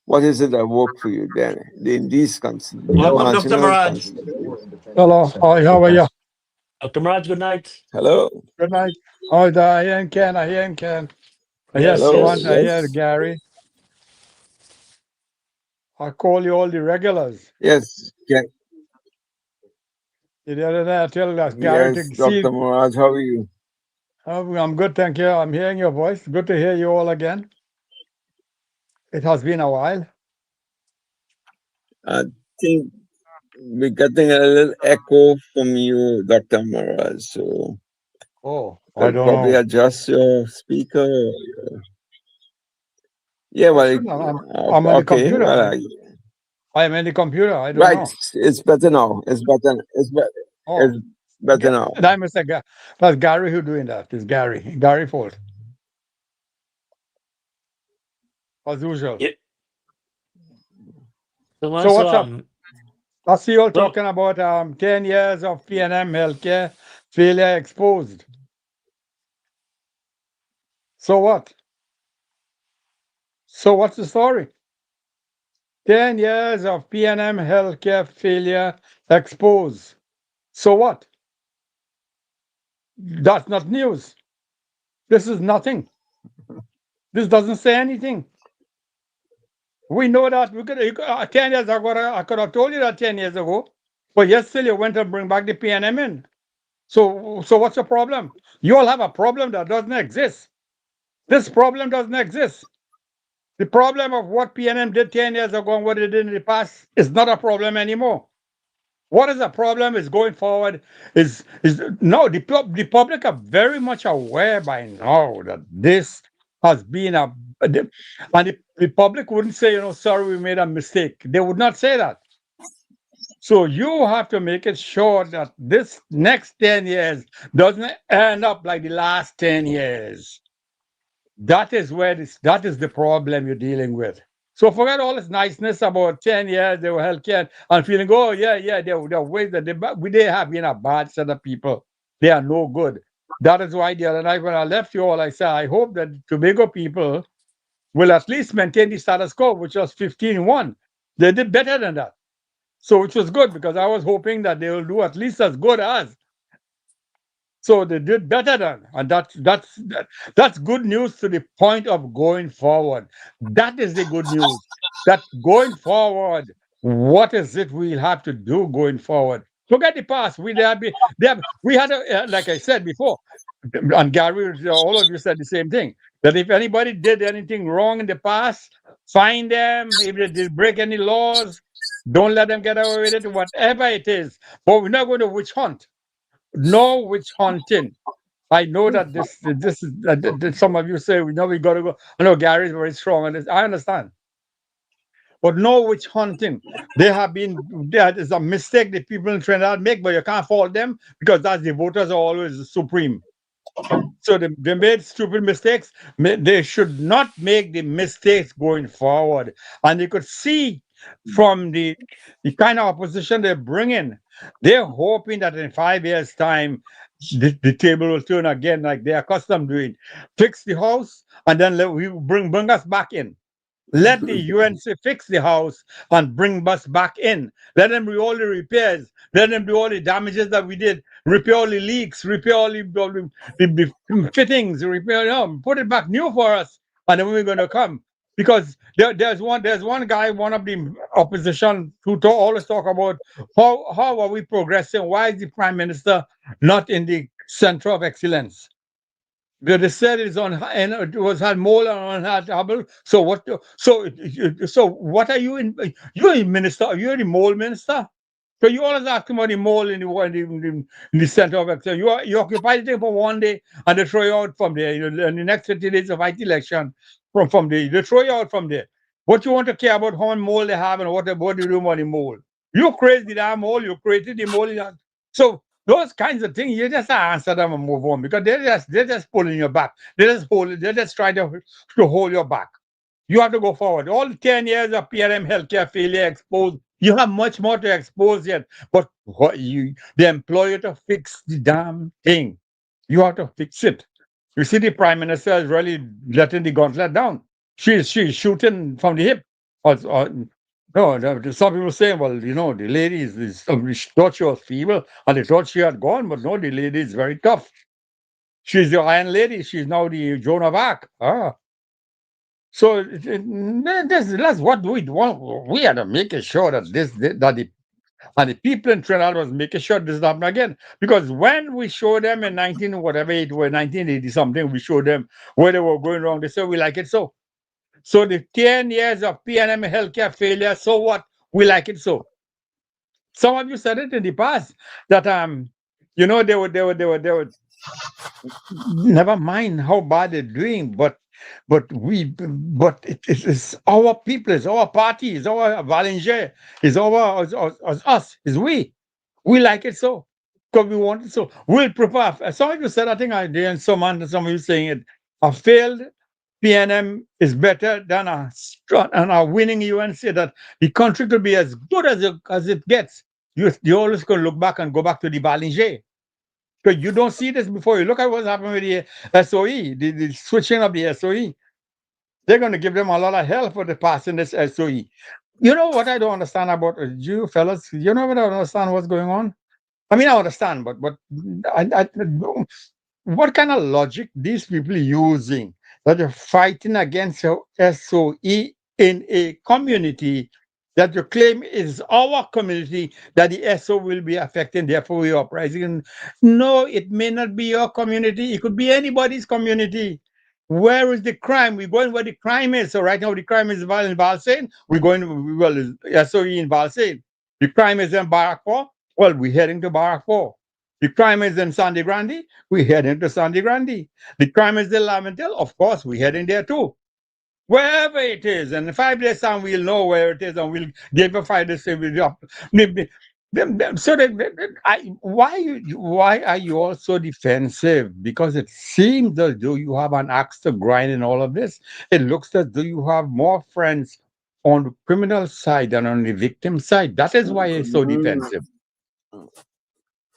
What is it that worked for you then in these Welcome, Dr. marginal Maraj. constituencies? Hello, hi, how are you? Dr. Miraj, good night. Hello. Good night. Oh, I hear him, Ken. I hear him, Ken. I hear Yes, Hello. Suman. yes. I hear Yes. Gary. I call you all the regulars. Yes. The other day I tell us Gary Yes, to see. Dr. Miraj, how are you? I'm good, thank you. I'm hearing your voice. Good to hear you all again. It has been a while. I think we're getting a little echo from you, Dr. Miraj. So Oh, I could don't probably know. adjust your speaker. Yeah, I well, shouldn't have. I'm on the okay. computer. Well, I'm in the computer. I don't right. know. It's better now. It's better. Oh, It's better now. and I must say, that's Gary who doing that. It's Gary. Gary fault. As usual. Yeah. So, So what's up? um, I see you all well, talking about 10 years of PNM healthcare failure exposed. So what? So what's the story? 10 years of PNM healthcare failure exposed. So what? That's not news. This is nothing. This doesn't say anything. We know that. 10 years ago, I could have told you that 10 years ago. But yet still you went and bring back the PNM in. So what's the problem? You all have a problem that doesn't exist. This problem doesn't exist. The problem of what PNM did 10 years ago and what it did in the past is not a problem anymore. What is a problem is going forward is no, the public are very much aware by now that this has been and the public wouldn't say, sorry, we made a mistake. They would not say that. So you have to make it sure that this next 10 years doesn't end up like the last 10 years. That is the problem you're dealing with. So forget all this niceness about 10 years they were healthcare and feeling, oh, yeah, they're ways that they have been a bad set of people. They are no good. That is why the other night when I left you all, I said, I hope that Tobago people will at least maintain the status quo, which was 15-1. They did better than that. So which was good because I was hoping that they will do at least as good as. So they did better than, and that's good news to the point of going forward. That is the good news. That going forward, what is it we'll have to do going forward? Forget the past. We had, like I said before, and Gary, all of you said the same thing. That if anybody did anything wrong in the past, find them. If they did break any laws, don't let them get away with it. Whatever it is, but we're not going to witch hunt. No witch hunting. I know that this is that some of you say we know we got to go. I know Gary's very strong on this. I understand, but no witch hunting. That is a mistake that people in Trinidad make, but you can't fault them because that's the voters are always supreme. So they made stupid mistakes. They should not make the mistakes going forward. And you could see from the kind of opposition they're bringing, they're hoping that in 5 years' time, the table will turn again like they're accustomed to it. Fix the house, and then we bring us back in. Let the UNC fix the house and bring us back in. Let them do all the repairs. Let them do all the damages that we did. Repair all the leaks. Repair all the fittings. Put it back new for us. And then we're going to come. Because there's one guy, one of the opposition, who always talk about how are we progressing? Why is the prime minister not in the center of excellence? They said it's on, and it was had mole on had Hubble. So what? So what are you in? You're a minister. You're the mole minister. So you always ask about the mole in the center of excellence. You occupy the thing for one day, and they throw you out from there. In the next 50 days of IT election, from there, they throw you out from there. What you want to care about how many mole they have and what do you do about the mole? You created the damn mole. You created the mole. So those kinds of things, you just answer them and move on because they're just pulling your back. They're just trying to hold your back. You have to go forward. All 10 years of PNM healthcare failure exposed. You have much more to expose yet, but the employer to fix the damn thing. You have to fix it. You see, the prime minister is really letting the gauntlet down. She's shooting from the hip. No, some people say, well, you know, the lady she thought she was feeble and they thought she had gone, but no, the lady is very tough. She's the Iron Lady. She's now the Joan of Arc. So that's what we want. We had to make sure that the people in Trinidad was making sure this happened again. Because when we showed them in 1980 something, we showed them where they were going wrong. They said, we like it so. So the 10 years of PNM healthcare failure, so what? We like it so. Some of you said it in the past that you know, they were never mind how bad they're doing, but it's our people, it's our party, it's our Valinger, it's us, it's we. We like it so. Because we want it so. We'll prepare. Some of you said, I think I did, and some of you saying it. A failed PNM is better than a winning UNC, that the country could be as good as it gets. You always can look back and go back to the Ballinger. Because you don't see this before. You look at what's happening with the SOE, the switching of the SOE. They're going to give them a lot of help for the passing this SOE. You know what I don't understand about you fellas? You know what I don't understand what's going on? I mean, I understand, but what kind of logic these people using that you're fighting against SOE in a community that you claim is our community, that the SO will be affecting, therefore we are uprising? No, it may not be your community. It could be anybody's community. Where is the crime? We're going where the crime is. So right now the crime is in Balsain. We're going SOE in Balsain. The crime is in Barrack-4. Well, we're heading to Barrack-4. The crime is in Sandy Grande. We're heading to Sandy Grande. The crime is in Lamantille. Of course, we're heading there too. Wherever it is, and in 5 days' time, we'll know where it is, and we'll give a 5 days. So why are you all so defensive? Because it seems as though you have an axe to grind in all of this. It looks as though you have more friends on the criminal side than on the victim side. That is why it's so defensive.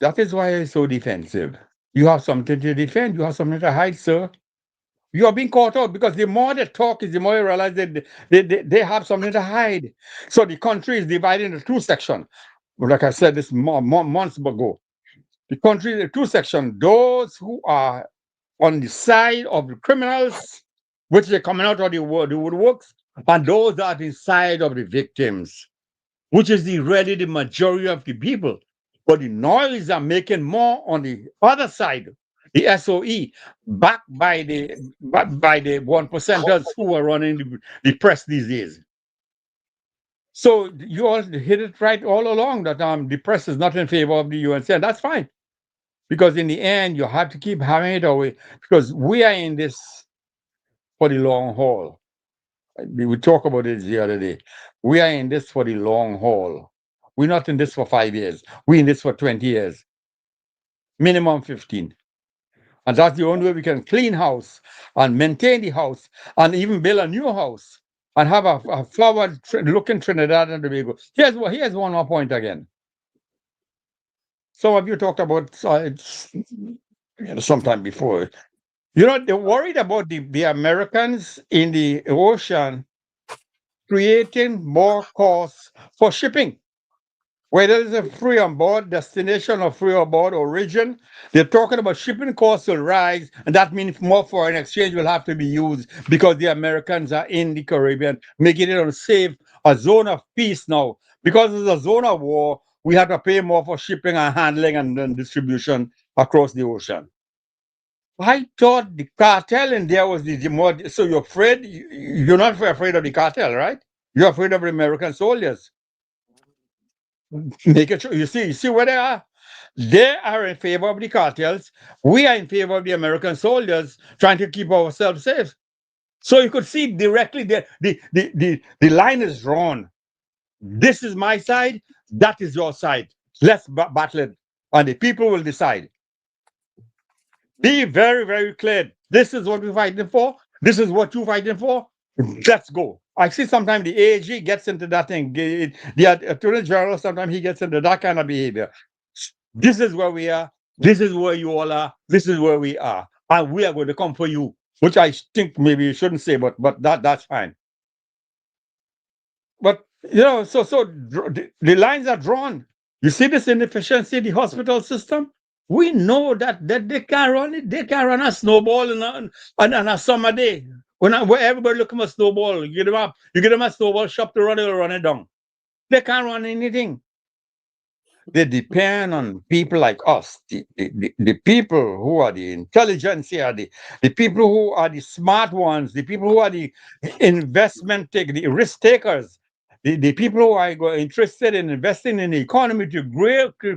That is why it's so defensive. You have something to defend. You have something to hide, sir. You are being caught out because the more they talk, is the more you realize that they have something to hide. So the country is divided into two sections. Like I said this months ago, the country is in two sections. Those who are on the side of the criminals, which are coming out of the woodworks, and those that are on the side of the victims, which is really the majority of the people. But the noise are making more on the other side, the SOE, backed by the 1%ers who are running the press these days. So you all hit it right all along that the press is not in favor of the UNC, and that's fine. Because in the end, you have to keep having it away, because we are in this for the long haul. We talked about it the other day. We are in this for the long haul. We're not in this for 5 years. We're in this for 20 years. Minimum 15. And that's the only way we can clean house and maintain the house and even build a new house and have a forward-looking Trinidad and Tobago. Here's one more point again. Some of you talked about sometime before. You know, they're worried about the Americans in the ocean creating more costs for shipping. Whether it's a free on board destination or free on board origin, they're talking about shipping costs will rise, and that means more foreign exchange will have to be used because the Americans are in the Caribbean, making it unsafe, a zone of peace now. Because it's a zone of war, we have to pay more for shipping and handling and distribution across the ocean. I thought the cartel in there was the more. So you're afraid? You're not afraid of the cartel, right? You're afraid of the American soldiers. Make it. You see where they are. They are in favor of the cartels. We are in favor of the American soldiers trying to keep ourselves safe. So you could see directly the line is drawn. This is my side. That is your side. Let's battle it, and the people will decide. Be very, very clear. This is what we're fighting for. This is what you're fighting for. Let's go. I see sometimes the AG gets into that thing. The Attorney General, sometimes he gets into that kind of behavior. This is where we are. This is where you all are. This is where we are. And we are going to come for you, which I think maybe you shouldn't say, but that's fine. But The lines are drawn. You see this inefficiency in the hospital system? We know that they can't run it. They can't run a snowball on a summer day. Where everybody looking for snowball, you get them a snowball shop to run it or run it down. They can't run anything. They depend on people like us, the people who are the intelligentsia, the people who are the smart ones, the people who are the the risk takers, the people who are interested in investing in the economy to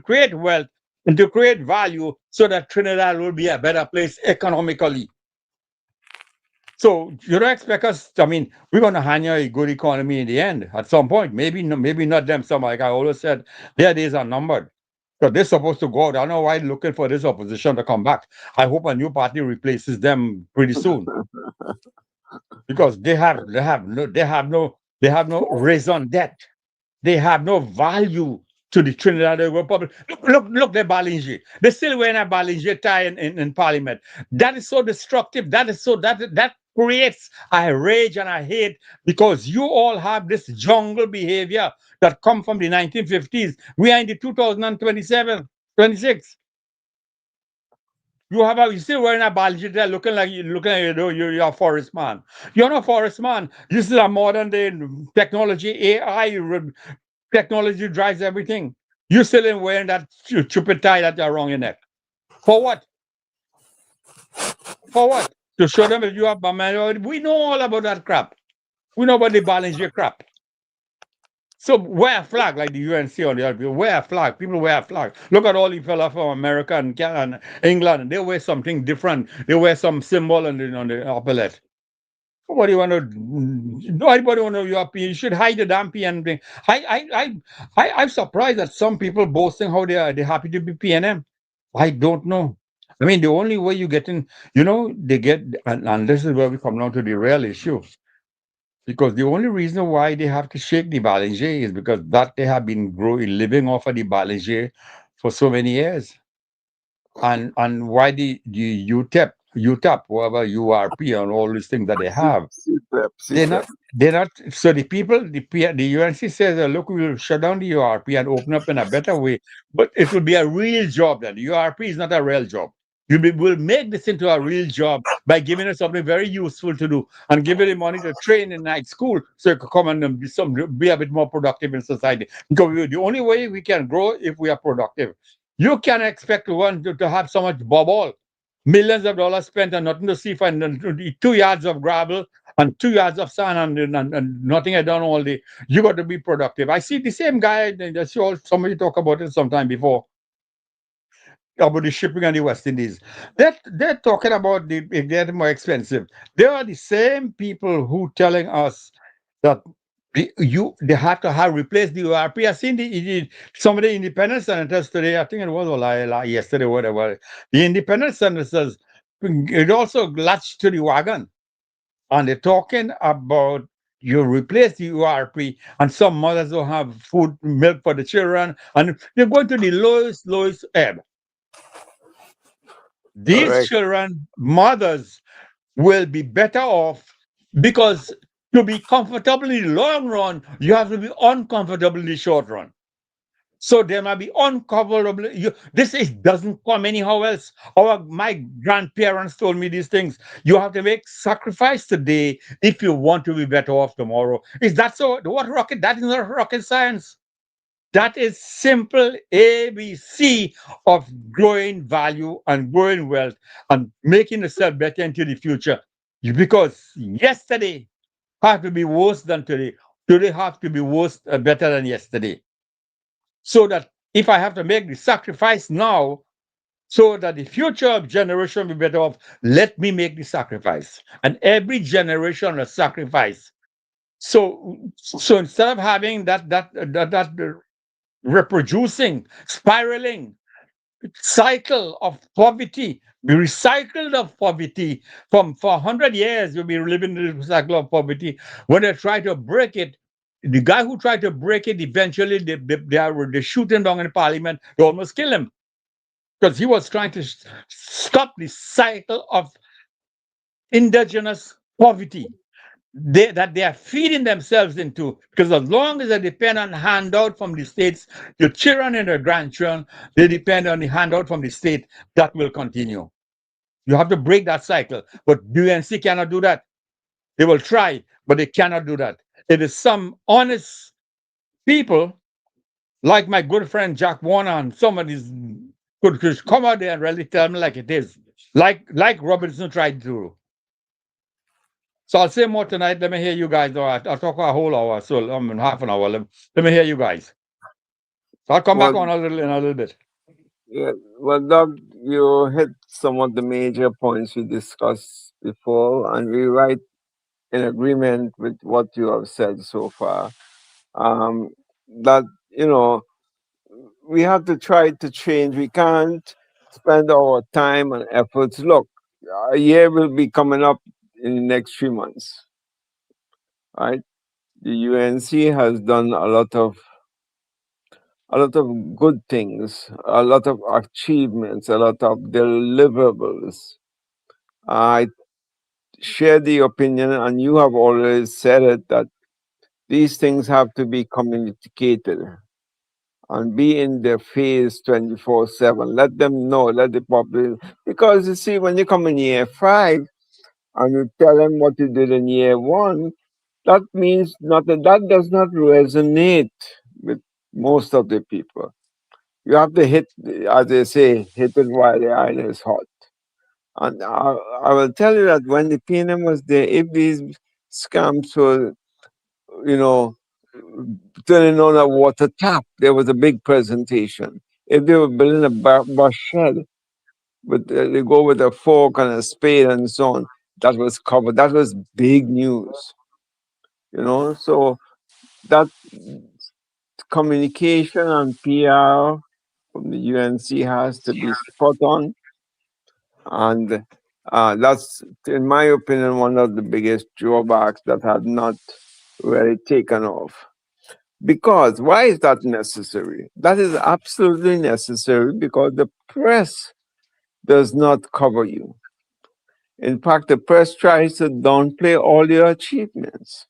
create wealth and to create value so that Trinidad will be a better place economically. So you don't expect us. I mean, we're going to hand you a good economy in the end at some point. Maybe not them. Some, like I always said, their days are numbered. So they're supposed to go out. I don't know why they're looking for this opposition to come back. I hope a new party replaces them pretty soon, because they have no raison d'être. They have no value to the Trinidad Republic. Look, they're Ballinger. They're still wearing a Ballinger tie in Parliament. That is so destructive. That creates a rage and a hate, because you all have this jungle behavior that come from the 1950s. We are in the 2027, 26. You still wearing a Ballinger tie, looking like you're a forest man. You're not a forest man. This is a modern day technology, AI. Technology drives everything. You still ain't wearing that stupid tie that you're around your neck. For what? For what? To show them that you have a man. We know all about that crap. We know about the Ballinger crap. So wear a flag like the UNC on the other people. Wear a flag. People wear a flag. Look at all the fella from America and Canada and England. They wear something different. They wear some symbol on the upper left. Nobody want to know your PN. You should hide the damn PN thing. I'm surprised that some people boasting how they're happy to be PNM. I don't know. I mean, the only way you get in, they get, and this is where we come down to the real issue. Because the only reason why they have to shake the Ballinger is because that they have been living off of the Ballinger for so many years. And why the UTEP, whatever URP, and all these things that they have, they're not. So the people, the UNC says, look, we will shut down the URP and open up in a better way, but it will be a real job. Then the URP is not a real job. We'll make this into a real job by giving us something very useful to do and giving them money to train in night school so it could come and be a bit more productive in society. Because the only way we can grow if we are productive. You can't expect one to have so much bubble, millions of dollars spent and nothing to see for 2 yards of gravel and 2 yards of sand and nothing I done all day. You got to be productive. I see the same guy. Somebody talk about it sometime before, about the shipping and the West Indies. They're talking about if they're more expensive. They are the same people who telling us that they have to replace the URP. I seen some of the independent senators today. I think it was yesterday, whatever. The independent senators, it also latched to the wagon, and they're talking about you replace the URP, and some mothers don't have food, milk for the children, and they're going to the lowest ebb. These children, mothers, will be better off, because to be comfortable in the long run, you have to be uncomfortable in the short run. So they might be uncomfortable. This doesn't come anyhow else. My grandparents told me these things. You have to make sacrifice today if you want to be better off tomorrow. Is that so? That is not rocket science. That is simple ABC of growing value and growing wealth and making yourself better into the future. Because yesterday have to be worse than today. Today have to be better than yesterday. So that if I have to make the sacrifice now, so that the future generation will be better off, let me make the sacrifice. And every generation a sacrifice. So instead of having that reproducing, spiraling cycle of poverty, we recycled of poverty for 100 years. We'll be living in the cycle of poverty. When they try to break it, the guy who tried to break it, eventually they shoot him down in Parliament. They almost kill him because he was trying to stop the cycle of indigenous poverty. that they are feeding themselves into. Because as long as they depend on handout from the states, the children and their grandchildren, they depend on the handout from the state, that will continue. You have to break that cycle. But UNC cannot do that. They will try, but they cannot do that. It is some honest people, like my good friend Jack Warner and some of these could come out there and really tell me like it is. Like Robinson tried to do. So I'll say more tonight. Let me hear you guys. Or I'll talk a whole hour, so half an hour. Let me hear you guys. So I'll come back on in a little bit. Yeah, well, Doug, you hit some of the major points we discussed before, and we're right in agreement with what you have said so far. That, we have to try to change. We can't spend our time and efforts. Look, a year will be coming up in the next 3 months, right? The UNC has done a lot of good things, a lot of achievements, a lot of deliverables. I share the opinion, and you have always said it, that these things have to be communicated and be in their face 24/7. Let them know, let the public, because you see, when you come in year 5 and you tell them what you did in year 1, that means nothing. That does not resonate with most of the people. You have to hit, as they say, hit it while the iron is hot. And I will tell you that when the PNM was there, if these scams were, turning on a water tap, there was a big presentation. If they were building a bus shed, but they go with a fork and a spade and so on, that was covered. That was big news. So that communication and PR from the UNC has to be spot on. And that's, in my opinion, one of the biggest drawbacks that had not really taken off. Because why is that necessary? That is absolutely necessary because the press does not cover you. In fact, the press tries to downplay all your achievements.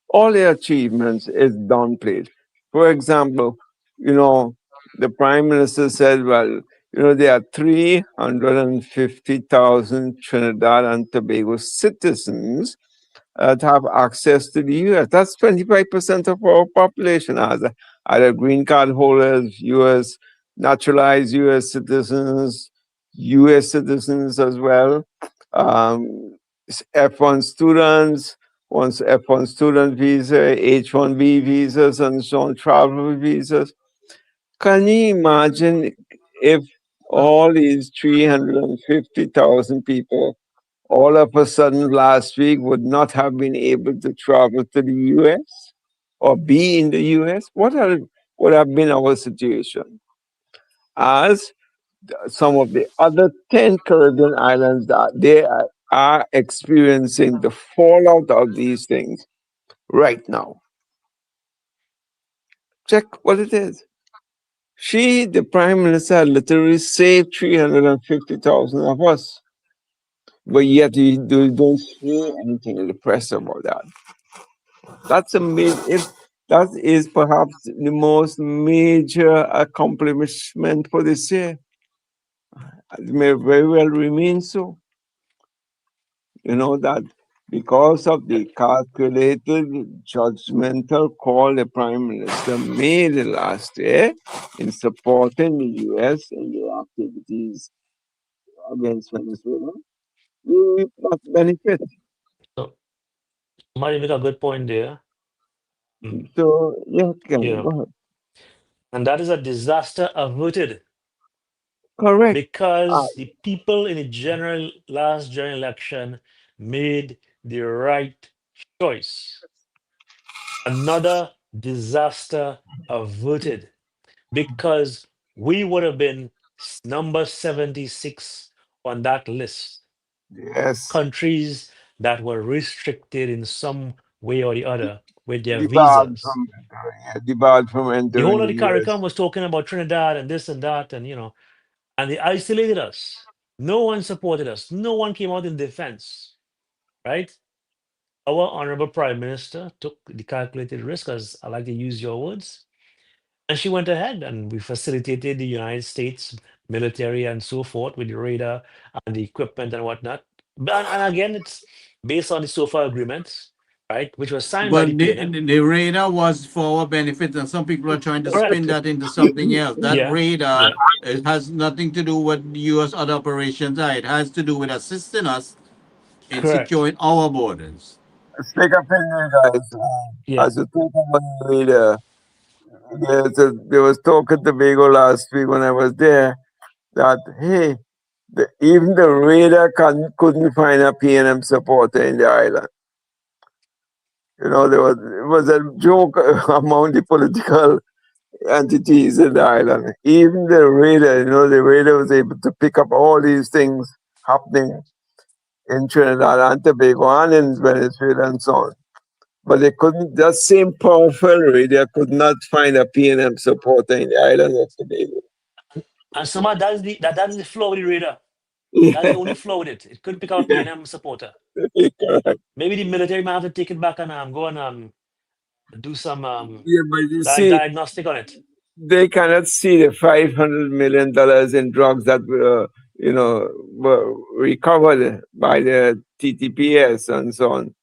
All your achievements is downplayed. For example, the Prime Minister said, well, there are 350,000 Trinidad and Tobago citizens that have access to the U.S. That's 25% of our population, either green card holders, U.S. naturalized U.S. citizens, U.S. citizens as well, F1 students, once F1 student visa, H1B visas, and so on, travel visas. Can you imagine if all these 350,000 people all of a sudden last week would not have been able to travel to the US or be in the US? What would have been our situation? As some of the other 10 Caribbean islands, that they are experiencing the fallout of these things right now. Check what it is. The Prime Minister, literally saved 350,000 of us. But yet you don't hear anything in the press about that. That's amazing. That is perhaps the most major accomplishment for this year. It may very well remain so. That because of the calculated, judgmental call the Prime Minister made last year in supporting the US in their activities against Venezuela, we must benefit. So, Mario make a good point there. So, go ahead. And that is a disaster averted. Correct. Because the people in the last general election made the right choice. Another disaster averted because we would have been number 76 on that list. Yes. Countries that were restricted in some way or the other with their visas. Debarred from entering the whole of the US. CARICOM was talking about Trinidad and this and that, and and they isolated us. No one supported us. No one came out in defense, right? our honorable prime minister took the calculated risk, as I like to use your words, and she went ahead and we facilitated the United States military and so forth with the radar and the equipment and whatnot. And again, it's based on the SOFA agreements, right, which was signed by Well, the PNM. the radar was for our benefit, and some people are trying to Correct. spin that into something else. That Yeah. radar, Yeah. it has nothing to do with U.S. other operations. It has to do with assisting us in Correct. securing our borders. Speak up in there, guys. Yeah. As a talk about radar, there was talk at Tobago last week when I was there that, hey, even the radar couldn't find a PNM supporter in the island. You know, it was a joke among the political entities in the island. Even the radar, you know, the radar was able to pick up all these things happening in Trinidad and Tobago and in Venezuela and so on. But they couldn't, that same powerful radar could not find a PNM supporter in the island of Tobago. And some of that is the flaw with the radar. That's the only flaw with it. It couldn't pick out a PNM supporter. Correct. Maybe the military might have to take it back and go and do some Yeah, but you see, diagnostic on it. they cannot see the $500 million in drugs that were recovered by the TTPS and so on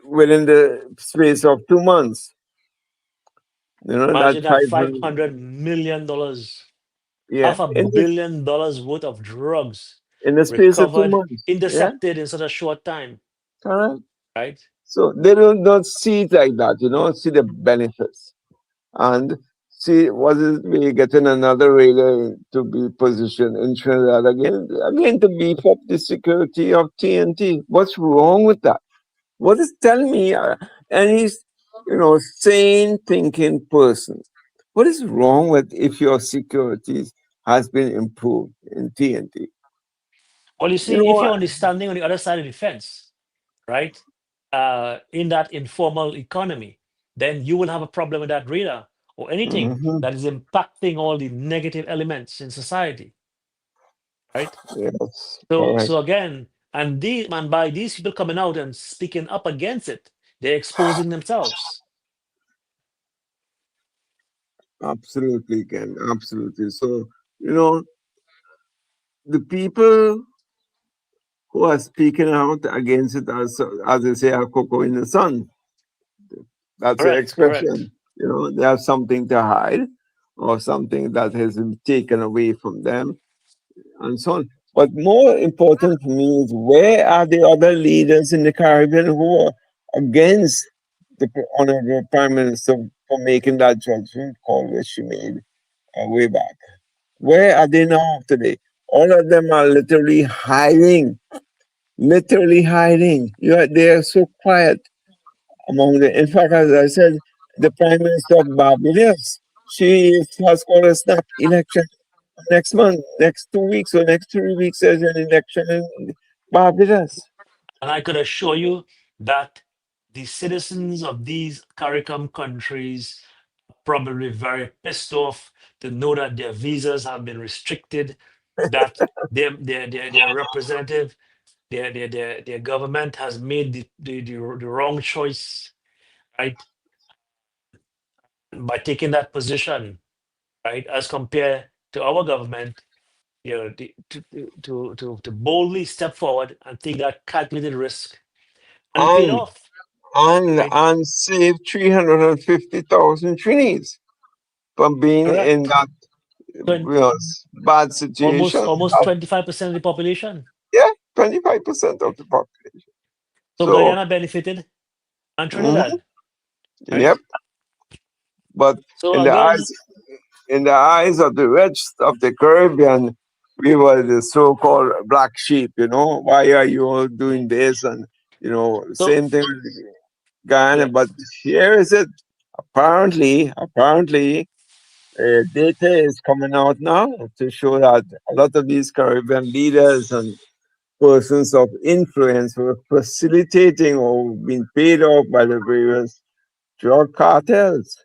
within the space of 2 months. You know, Imagine that that $500 $500 million, yeah, $500 million worth of drugs in the space of 2 recovered, months. intercepted in such a short time. Correct. Right? So they don't see it like that, you know, see the benefits. And see what is we getting another radar to be positioned in Trinidad again to beef up the security of TNT. What's wrong with that? What is telling me any sane thinking person? What is wrong with if your security has been improved in TNT? Well, you see, if you're understanding on the other side of the fence, right, in that informal economy, then you will have a problem with that radar or anything that is impacting all the negative elements in society, right? Yes. So again, and by these people coming out and speaking up against it, they're exposing themselves. Absolutely, Ken. Absolutely. So, the people who are speaking out against it, as they say, are cocoa in the sun. That's the expression. Correct. You know, they have something to hide or something that has been taken away from them and so on. But more important for me is where are the other leaders in the Caribbean who are against the Honorable Prime Minister for making that judgment call which she made way back? Where are they now today? All of them are literally hiding. Literally hiding. They are so quiet among them. In fact, as I said, the Prime Minister of Barbados, she has called a snap election next month, next 2 weeks or next 3 weeks. There's an election in Barbados. And I could assure you that the citizens of these CARICOM countries are probably very pissed off to know that their visas have been restricted, that their representative, their government has made the wrong choice, right? By taking that position, right, as compared to our government, to boldly step forward and take that calculated risk, and it paid off. And save 350,000 Trinis from being in that bad situation. Almost 25% of the population. Yeah, 25% of the population. So Guyana benefited and Trinidad. Right? Yep. But so in the eyes of the rest of the Caribbean, we were the so-called black sheep. You know, why are you all doing this? And same thing with Guyana. But here is it. Apparently, data is coming out now to show that a lot of these Caribbean leaders and persons of influence were facilitating or being paid off by the various drug cartels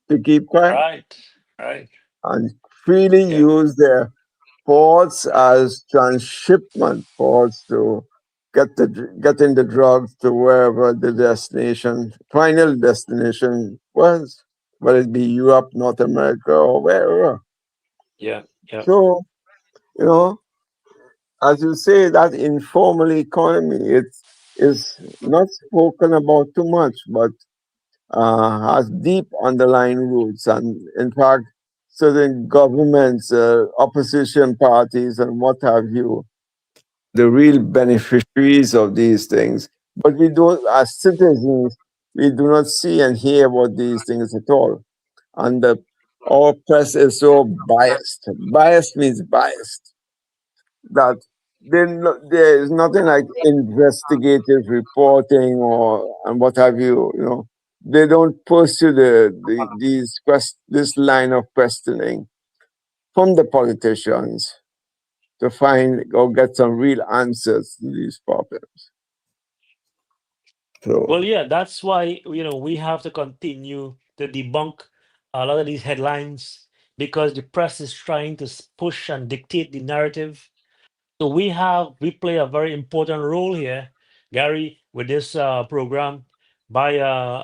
to keep quiet. Right. And freely use their ports as transshipment ports to getting the drugs to wherever the final destination was, whether it be Europe, North America, or wherever. Yeah. So, as you say, that informal economy, it is not spoken about too much, but has deep underlying roots. And in fact, certain governments, opposition parties, and what have you, the real beneficiaries of these things. But we don't, as citizens, we do not see and hear about these things at all. And our press is so biased. Biased means biased. That there is nothing like investigative reporting and what have you. They don't pursue this line of questioning from the politicians to find or get some real answers to these problems. So, Well, yeah, that's why we have to continue to debunk a lot of these headlines because the press is trying to push and dictate the narrative. So we play a very important role here, Gary, with this program by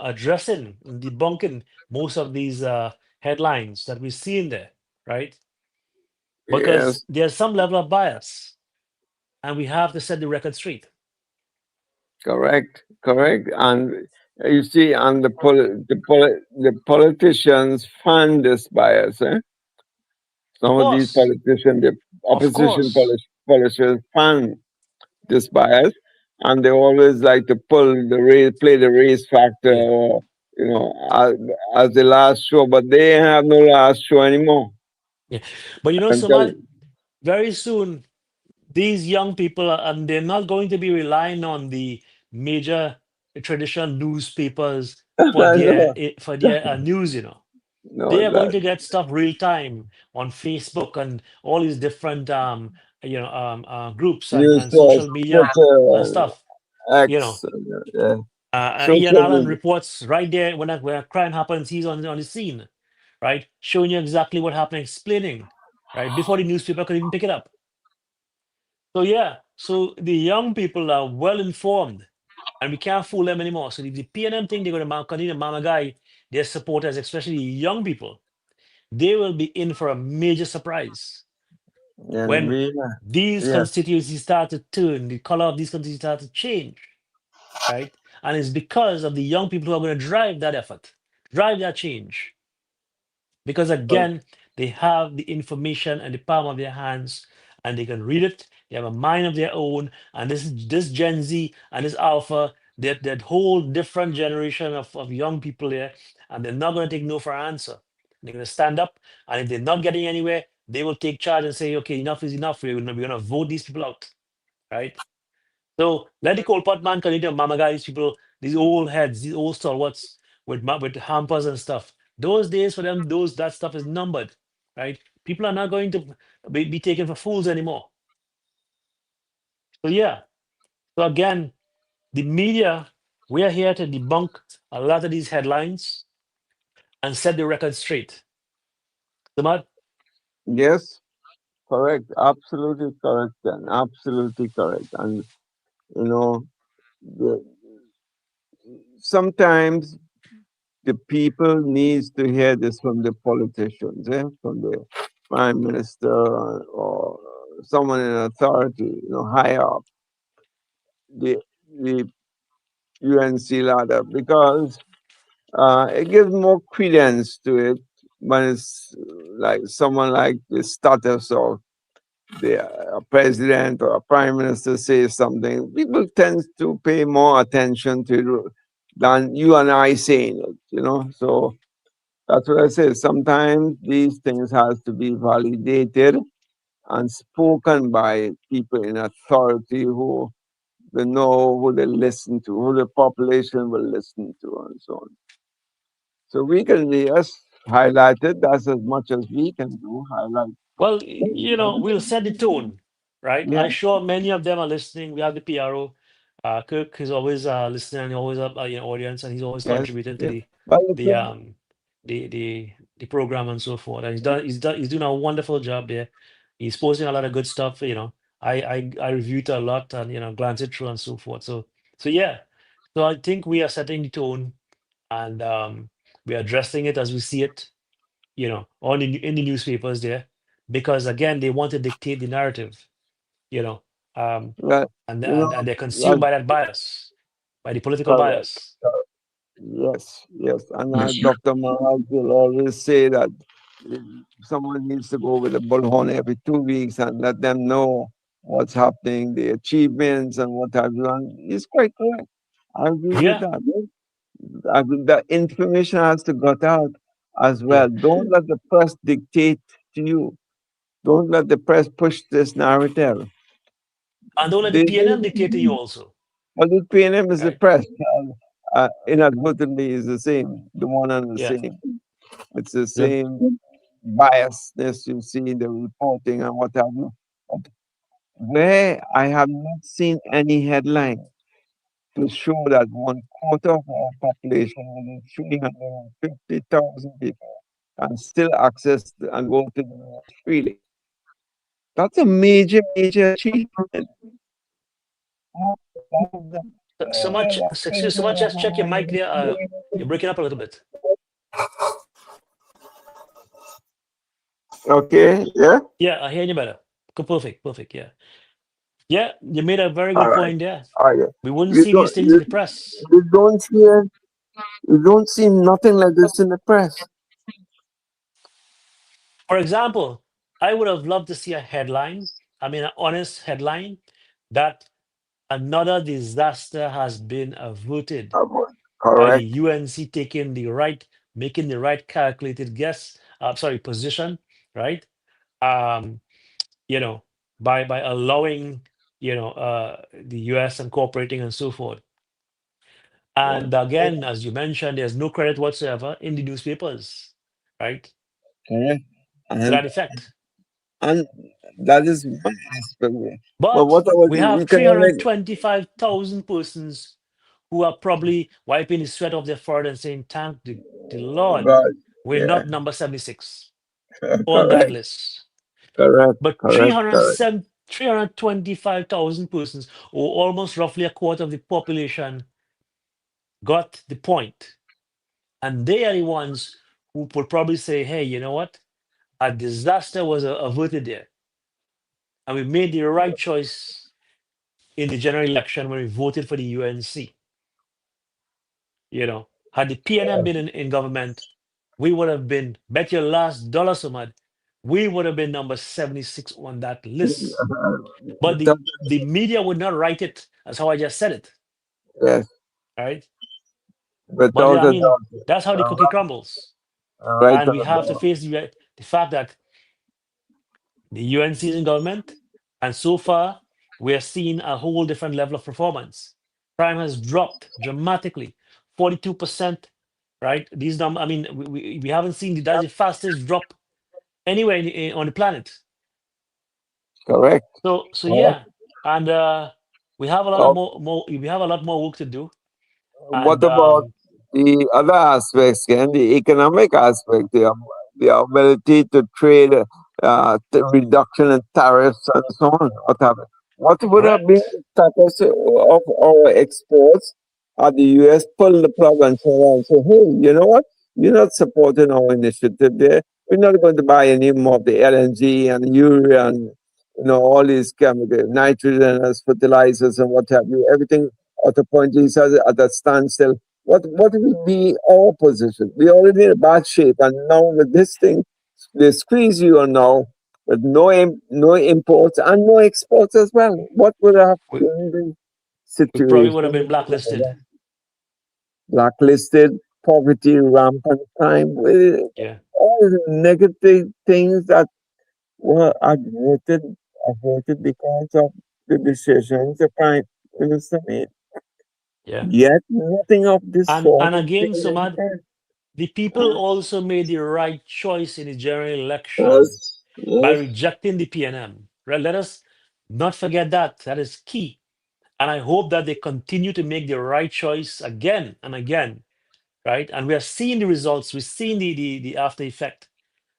addressing and debunking most of these headlines that we see in there, right? Because yes, there's some level of bias, and we have to set the record straight. correct. And you see, and the politicians fund this bias. Some of these Course, politicians, the of opposition course. politicians fund this bias, and they always like to play the race factor, Yeah. or as the last show, but they have no last show anymore. Yeah. But Until, Samad, very soon these young people and they're not going to be relying on the major traditional newspapers for their no, news. no, They are going that to get stuff real time on Facebook and all these different groups news and source, social media Twitter, stuff. You know, X, Ian social Allen media. reports right there when a crime happens. He's on the scene, right, showing you exactly what happened, explaining, right, before the newspaper could even pick it up. So yeah, so the young people are well informed, and we can't fool them anymore. So if the PNM think they're going to continue to mama guy their supporters, especially young people, they will be in for a major surprise And when we, these yes, constituencies start to turn, the color of these constituencies start to change, right? And it's because of the young people who are going to drive that effort, drive that change. Because again, they have the information in the palm of their hands and they can read it. They have a mind of their own. And this Gen Z and this Alpha, that whole different generation of young people here, and they're not going to take no for an answer. They're going to stand up, and if they're not getting anywhere, they will take charge and say, okay, enough is enough. We're going to vote these people out, right? So let the coal pot man continue to mama guy these people, these old heads, these old stalwarts with hampers and stuff. Those days for them, that stuff is numbered, right? People are not going to be taken for fools anymore. So yeah. So again, the media, we are here to debunk a lot of these headlines and set the record straight. Samad? yes, correct, absolutely correct, and absolutely correct. And the, sometimes the people needs to hear this from the politicians, from the prime minister or someone in authority, higher up the the UNC ladder, because it gives more credence to it when it's like someone like the status of the president or a prime minister says something. People tend to pay more attention to it than you and I saying it. So that's what I say. Sometimes these things has to be validated and spoken by people in authority who they know, who they listen to, who the population will listen to, and so on. So we can just highlight it. That's as much as we can do. Highlight. Well, we'll set the tone, right? Yeah. I'm sure many of them are listening. We have the PRO. Kirk is always listening and always up audience, and he's always Yes. contributing to Yeah. Well, the um the program and so forth. And he's doing a wonderful job there. He's posting a lot of good stuff, I reviewed it a lot and glance it through and so forth. So yeah. So I think we are setting the tone, and we are addressing it as we see it, on in the newspapers there, because again they want to dictate the narrative, you know, um, Right. and You know, and they're right, consumed by that bias, by the political correct. bias. Yes, yes. And Dr. Maharaj will always say that someone needs to go with a bullhorn every 2 weeks and let them know what's happening, the achievements and what have you. And he's quite correct. I agree with Yeah, that. The information has to get out as yeah. well. Don't let the press dictate to you. Don't let the press push this narrative. And don't let the They, PNM dictate to you also, well, the PNM is the right? press. Inadvertently is the same, the one and the Yeah, same. It's the yeah. same biasness you see in the reporting and what have you. But where I have not seen any headline to show that 1/4 of our population, within 350,000 people, can still access and go to the news freely. That's a major, major achievement. So much. Just check your mic there. You're breaking up a little bit. Okay, yeah? Yeah, I hear you better. Perfect. Yeah, yeah. You made a very All good right. point there. All right. We wouldn't You see don't, these things in the press. you don't see nothing like this in the press. For example, I would have loved to see a headline, an honest headline, that another disaster has been averted by the Correct. UNC making the right calculated position, right? Um, you know, by allowing, the US and cooperating and so forth. And again, as you mentioned, there's no credit whatsoever in the newspapers, right? Correct. To And that effect. and that is one aspect. But But what about we the have economic? 325,000 persons who are probably wiping the sweat off their forehead and saying, thank the Lord, God, we're yeah, not number 76 on that correct, list. correct, But correct, correct. 325,000 persons, or almost roughly a quarter of the population, got the point. And they are the ones who will probably say, hey, you know what? A disaster was averted there. And we made the right choice in the general election when we voted for the UNC. Had the PNM been in government, we would have been, bet your last dollar, Sumad, we would have been number 76 on that list. But That- the media would not write it as how I just said it. Yes, All right. But without a doubt. that's how the cookie crumbles. Right And we on have to that. face the fact that the UNC is in government, and so far we are seeing a whole different level of performance. Crime has dropped dramatically, 42%. Right? These numbers. We haven't seen that's the fastest drop anywhere on the planet. Correct. So Correct. yeah, and we have a lot of Oh, more. We have a lot more work to do, what and about the other aspects, Ken? The economic aspect, the ability to trade, the reduction in tariffs and so on. What would have been correct. the status of our exports had the US pulled the plug and so on? So, hey, you know what? You're not supporting our initiative there. We're not going to buy any more of the LNG and urea and all these chemicals, nitrogen as fertilizers and what have you. Everything at a point is at a standstill. What will be our position? We're already in a bad shape, and now with this thing, they squeeze you on now with no imports and no exports as well. What would have We, been the we probably would have situation? been blacklisted. Blacklisted, poverty, rampant crime, with Yeah, all the negative things that were averted because of the decisions the Prime Minister made. yeah. Yet nothing of this And sort is again, being Sumad, done. the people also made the right choice in the general election Yes, by yes, rejecting the PNM. Right? Let us not forget that. That is key. And I hope that they continue to make the right choice again and again. Right? And we are seeing the results. We're seeing the after effect.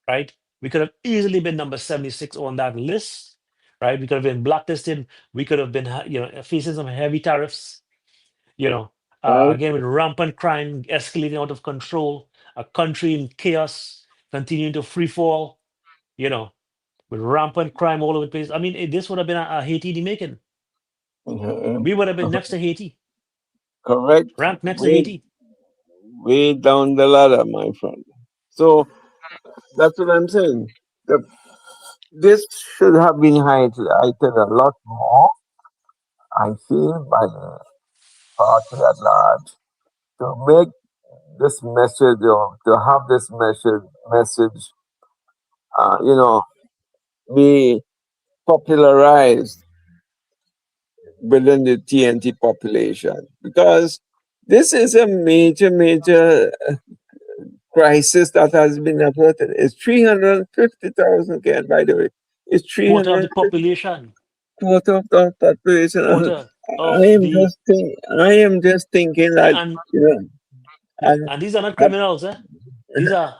Right? We could have easily been number 76 on that list. right? We could have been blacklisted. We could have been, facing some heavy tariffs. Right. Again, with rampant crime escalating out of control, a country in chaos, continuing to free fall. With rampant crime all over the place. I mean, this would have been a Haiti in the making. Mhm. We would have been next to Haiti, Correct. ranked next to Way, Haiti. way down the ladder, my friend. So that's what I'm saying. The, this should have been highlighted a lot more, I feel, by the party at large to make this message or to have this message, you know, be popularized within the TNT population because this is a major crisis that has been averted. It's 350,000 again, by the way. It's Quarter of the 350 population, quarter of the population. And quarter of the I am just thinking that, and you know, and, and these are not and criminals, eh? These are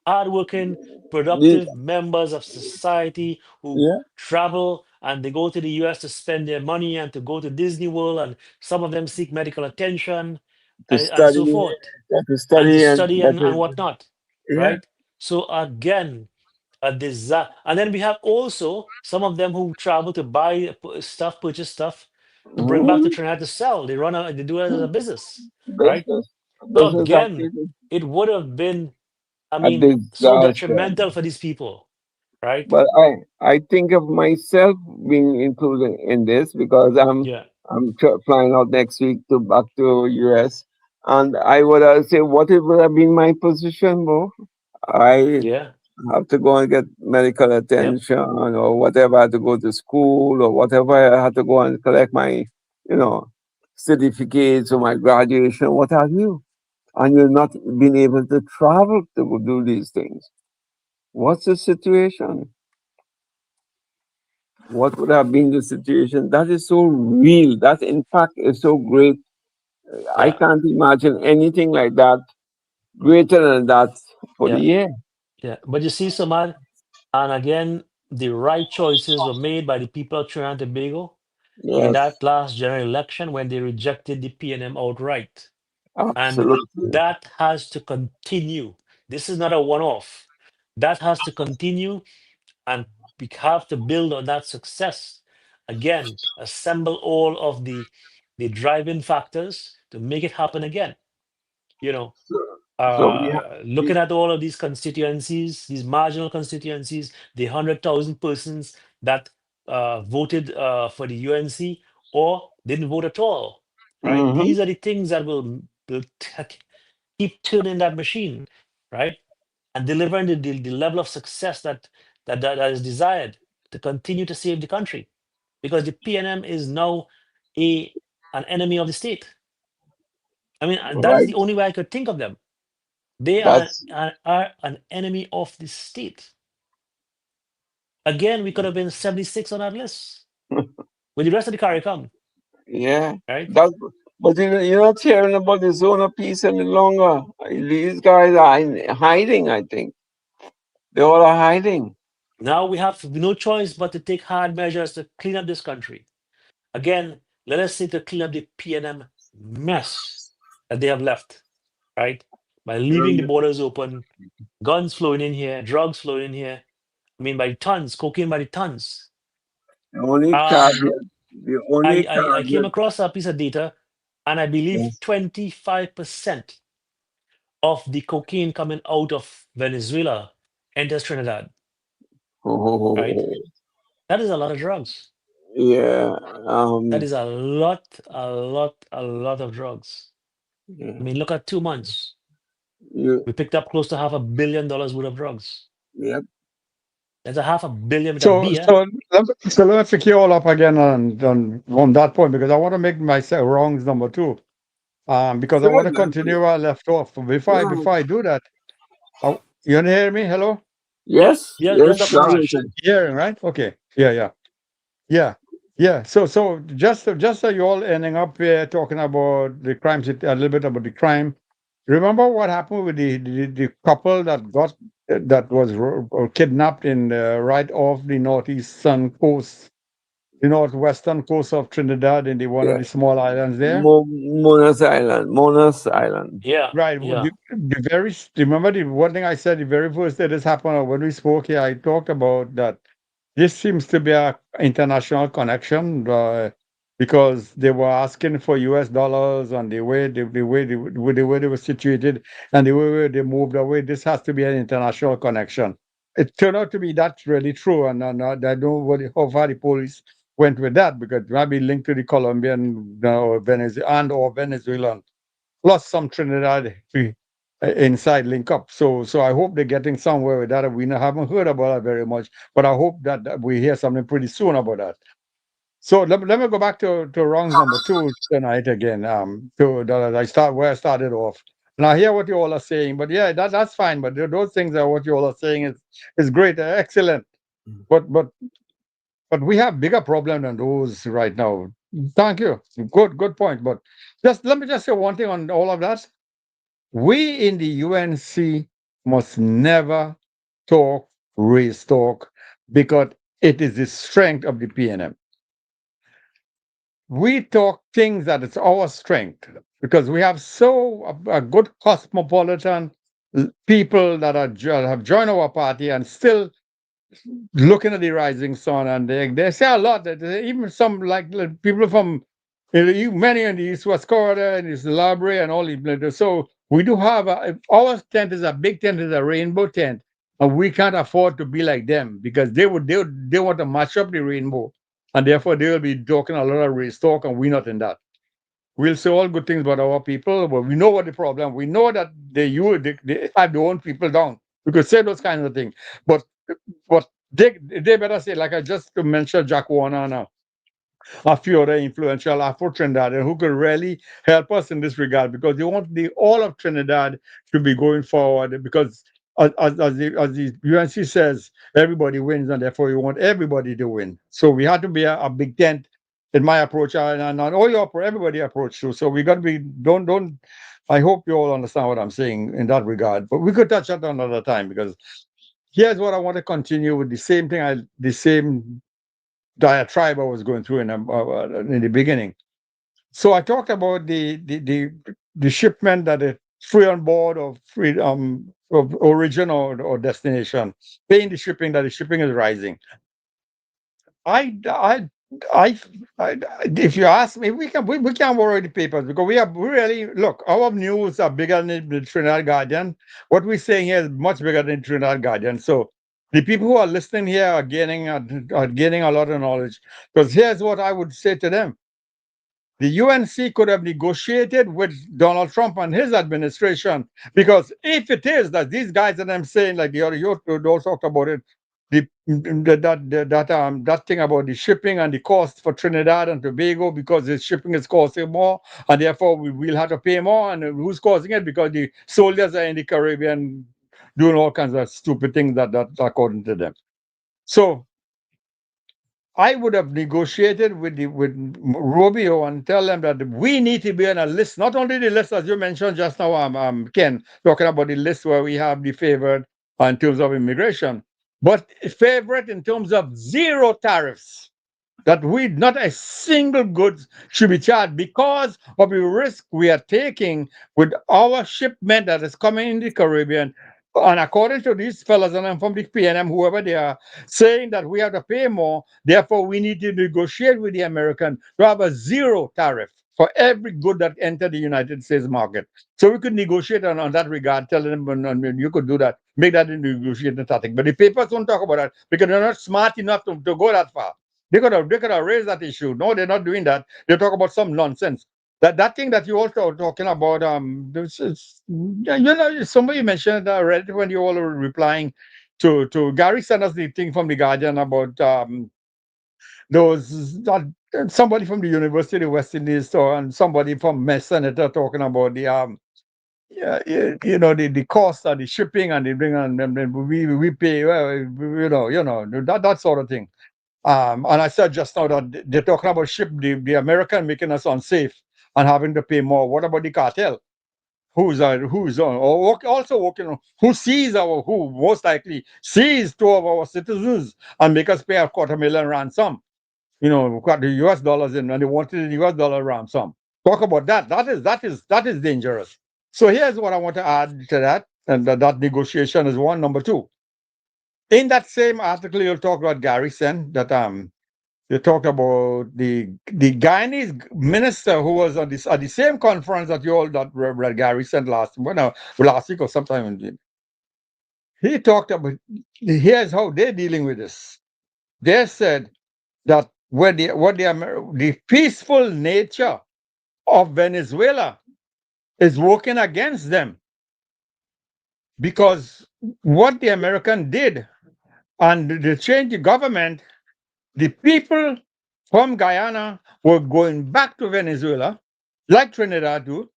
hardworking, the, productive members of society who yeah, travel and they go to the US to spend their money and to go to Disney World, and some of them seek medical attention to and so study, forth, to and to study and study and whatnot, yeah, right? So again, a disaster. And then we have also some of them who travel to buy stuff, purchase stuff to bring back to mhm, Trinidad to sell. They do it as a business, right? business, So business again, activity, it would have been, I a mean, so disaster. detrimental for these people, right? But I think of myself being included in this because Yeah, I'm flying out next week to back to US, and I would say what it would have been my position, bro. I yeah, have to go and get medical yep, attention or whatever. I had to go to school or whatever. I had to go and collect my, you know, certificates or my graduation, what have you. And you're not being able to travel to do these things. What's the situation? What would have been the situation? That is so real. That in fact is so great. I yeah, can't imagine anything like that greater than that for the yeah, year. yeah. But you see, Samad, and again, the right choices were made by the people of Trinidad and Tobago in Yes, that last general election when they rejected the PNM outright. And absolutely. that has to continue. This is not a one off. That has to continue, and we have to build on that success. Again, assemble all of the driving factors to make it happen again. You know, So we have looking at all of these constituencies, these marginal constituencies, the 100,000 persons that voted for the UNC or didn't vote at all, right? mhm, These are the things that will keep turning that machine, right? And delivering the level of success that is desired to continue to save the country. Because the PNM is now an enemy of the state. I mean, that is right. the only way I could think of them. They That's are an enemy of the state. Again, we could have been 76 on that list with the rest of the CARICOM, yeah. right? That but you're not hearing about the zone of peace any longer. These guys are hiding, I think. They all are hiding. Now we have no choice but to take hard measures to clean up this country. Again, let us say to clean up the PNM mess that they have left, right? By leaving the borders open, guns flowing in here, drugs flowing in here. I mean, by tons, cocaine by the tons. The only Um, caveat, the only I came caveat, across a piece of data, and I believe yes. 25% of the cocaine coming out of Venezuela enters Trinidad, right? Oh, That is a lot of drugs. yeah. That is a lot of drugs. Yeah. I mean, look at 2 months. You, We picked up close to $500 million worth of drugs. yep. That's a $500 million with a So, B, eh? let me pick you all up again on that point because I want to make myself wrongs number two. Because I want to continue where I left off. Before I do that, you want to hear me? Hello? Yeah, Yes, yeah, yes, yes, Dr. Raj. Hearing, right? Okay. Yeah. So just so you all ending up here talking about the crime, a little bit about the crime. Remember what happened with the couple that was kidnapped in right off the northeastern coast the northwestern coast of Trinidad in one of Yeah. the small islands there. Monas Island. Monas Island. Yeah, Right. yeah. Remember the one thing I said the very first day this happened, or when we spoke here, I talked about that this seems to be a international connection because they were asking for US dollars and the way they were situated and the way they moved away. This has to be an international connection. It turned out to be that's really true, and I don't know how far the police went with that because it might be linked to the Colombian or Venezuelan plus some Trinidad inside link up. So I hope they're getting somewhere with that. We haven't heard about that very much, but I hope that we hear something pretty soon about that. So let me go back to round number 2 tonight again. To where I started off. And I hear what you all are saying, but yeah, that's fine. But those things are what you all are saying is great, excellent. But we have bigger problem than those right now. Thank you. Good point. But let me just say one thing on all of that. We in the UNC must never talk race talk because it is the strength of the PNM. We talk things that it's our strength because we have a good cosmopolitan people that have joined our party and still looking at the rising sun, and they say a lot that even some like people from many in the East West Corridor and the library and all the so we do have our tent is a big tent, is a rainbow tent, and we can't afford to be like them because they want to match up the rainbow, and therefore they will be talking a lot of race talk, and we're not in that. We'll say all good things about our people, but we know what the problem. We know that they have their own people down. We could say those kinds of things, but they better say, like I just mentioned Jack Warner and a few other influential Afro Trinidadians who could really help us in this regard because they want all of Trinidad to be going forward because as the UNC says, everybody wins and therefore you want everybody to win. So we had to be a big tent in my approach and all your everybody approach too. So we got to be don't. I hope you all understand what I'm saying in that regard. But we could touch that another time because here's what I want to continue with the same diatribe I was going through in the beginning. So I talked about the shipment that is free on board or free of origin or destination, paying the shipping that the shipping is rising. If you ask me, we can borrow the papers because we really look. Our news are bigger than the Trinidad Guardian. What we're saying here is much bigger than Trinidad Guardian. So the people who are listening here are gaining a lot of knowledge. Because here's what I would say to them: the UNC could have negotiated with Donald Trump and his administration because if it is that these guys that I'm saying, like you all talked about it, that thing about the shipping and the cost for Trinidad and Tobago because the shipping is costing more and therefore we will have to pay more, and who's causing it? Because the soldiers are in the Caribbean doing all kinds of stupid things that according to them. So I would have negotiated with Rubio and tell them that we need to be on a list, not only the list as you mentioned just now, Ken, talking about the list where we have the favored in terms of immigration, but favorite in terms of zero tariffs, that not a single goods should be charged because of the risk we are taking with our shipment that is coming in the Caribbean. And according to these fellas, and I'm from the PNM, whoever they are, saying that we have to pay more, therefore we need to negotiate with the American to have a zero tariff for every good that entered the United States market. So we could negotiate on that regard, telling them you could do that, make that a negotiating tactic. But the papers don't talk about that because they're not smart enough to go that far. They could have raised that issue. No, they're not doing that. They talk about some nonsense. That thing that you also talking about, somebody mentioned already when you all were replying to Gary Sanders, the thing from the Guardian about somebody from the University of West Indies and somebody from Mess Senator talking about the the cost of the shipping and the bring and we pay that sort of thing. And I said just now that they're talking about the American making us unsafe and having to pay more. What about the cartel? Who's also working on who most likely sees two of our citizens and make us pay $250,000 ransom? we got the US dollars in and they wanted the US dollar ransom. Talk about that. That is dangerous. So here's what I want to add to that, and that negotiation is one. Number two, in that same article, you'll talk about Garrison, that you talked about the Guyanese minister who was at the same conference that Garrison last week or sometime. He talked about, here's how they're dealing with this. They said that the peaceful nature of Venezuela is working against them, because what the American did and the change the government, the people from Guyana were going back to Venezuela, like Trinidad do.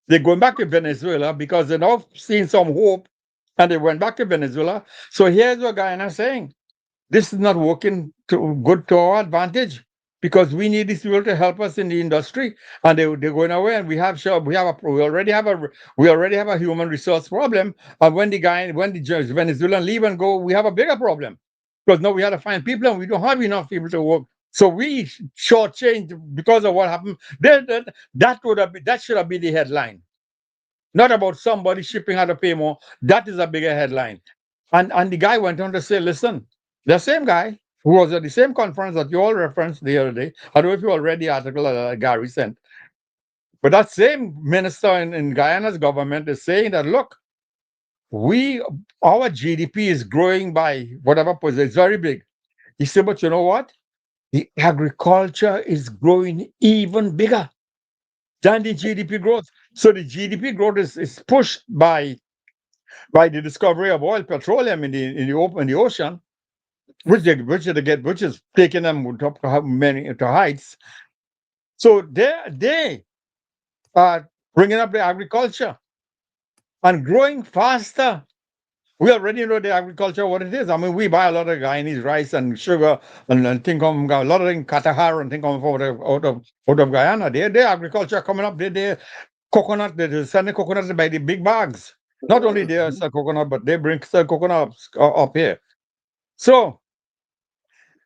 They're going back to Venezuela because they're now seeing some hope, and they went back to Venezuela. So here's what Guyana is saying: this is not working good to our advantage, because we need these people to help us in the industry, and they're going away. And we already have a human resource problem. And when the Venezuelan leave and go, we have a bigger problem, because now we have to find people, and we don't have enough people to work. So we shortchanged because of what happened. That should have been the headline, not about somebody shipping how to pay more. That is a bigger headline. And the guy went on to say, listen, the same guy who was at the same conference that you all referenced the other day, I don't know if you all read the article that Gary sent, but that same minister in Guyana's government is saying that, look, our GDP is growing by whatever percent, it's very big. He said, but you know what? The agriculture is growing even bigger than the GDP growth. So the GDP growth is pushed by the discovery of oil, petroleum in the ocean, which is taking them to heights. So they are bringing up the agriculture and growing faster. We already know the agriculture, what it is. I mean, we buy a lot of Guyanese rice and sugar and think of a lot of things, Katahar and think of out of Guyana. Their agriculture coming up. They coconut. They're sending coconuts by the big bags. Not only they sell coconut, but they sell coconut up here. So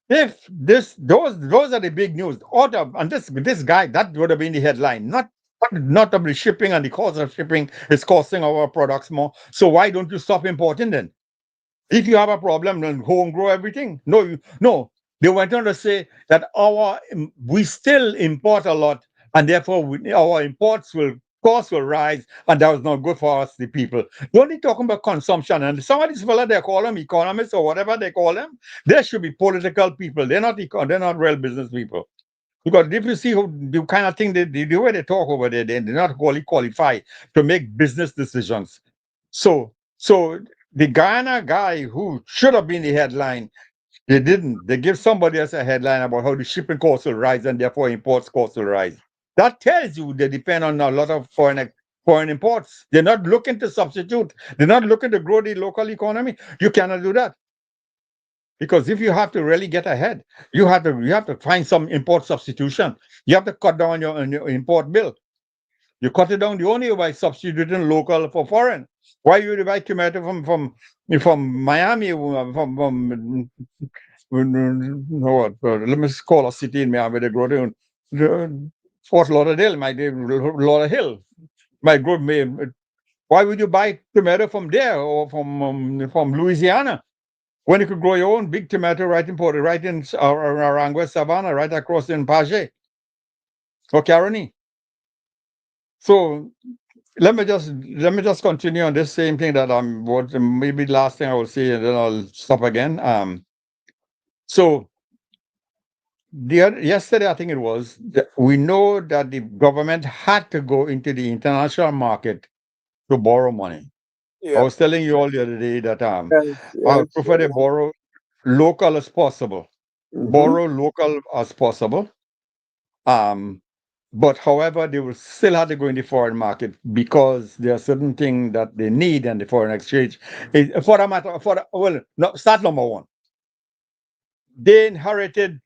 if those are the big news. And this guy, that would have been the headline, not of the shipping, and the cost of shipping is costing our products more. So why don't you stop importing then? If you have a problem, then home grow everything. No. They went on to say that we still import a lot, and therefore our costs will rise, and that was not good for us, the people. They're only talking about consumption, and some of these fellas, they call them economists or whatever they call them, they should be political people. They're not real business people. Because if you see the kind of thing the way they talk over there, they're not wholly qualified to make business decisions. So the Guyana guy who should have been the headline, they didn't. They give somebody else a headline about how the shipping costs will rise and therefore imports costs will rise. That tells you they depend on a lot of foreign imports. They're not looking to substitute. They're not looking to grow the local economy. You cannot do that. Because if you have to really get ahead, you have to find some import substitution. You have to cut down your import bill. You cut it down the only way by substituting local for foreign. Why you buy tomato from Miami, let me call a city in Miami, they grow down Fort Lauderdale, Lauderhill, might grow. Why would you buy tomato from there or from Louisiana, when you could grow your own big tomato right in Arangua Savannah, right across in Paget or Caroni? So let me just continue on this same thing that maybe the last thing I will say, and then I'll stop again. So yesterday, I think it was, we know that the government had to go into the international market to borrow money. I was telling you all the other day that I would prefer to borrow local as possible. Borrow local as possible. But however, they will still have to go in the foreign market, because there are certain things that they need, and the foreign exchange. Start number one. They inherited,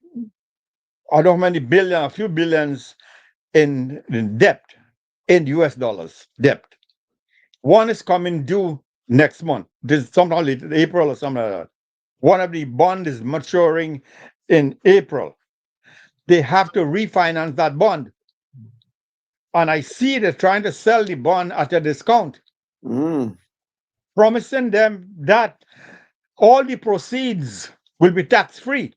I don't know how many billion, a few billions in debt, in US dollars debt. One is coming due next month. This is sometime late April or something like that. One of the bond is maturing in April. they have to refinance that bond. And I see they're trying to sell the bond at a discount, promising them that all the proceeds will be tax-free.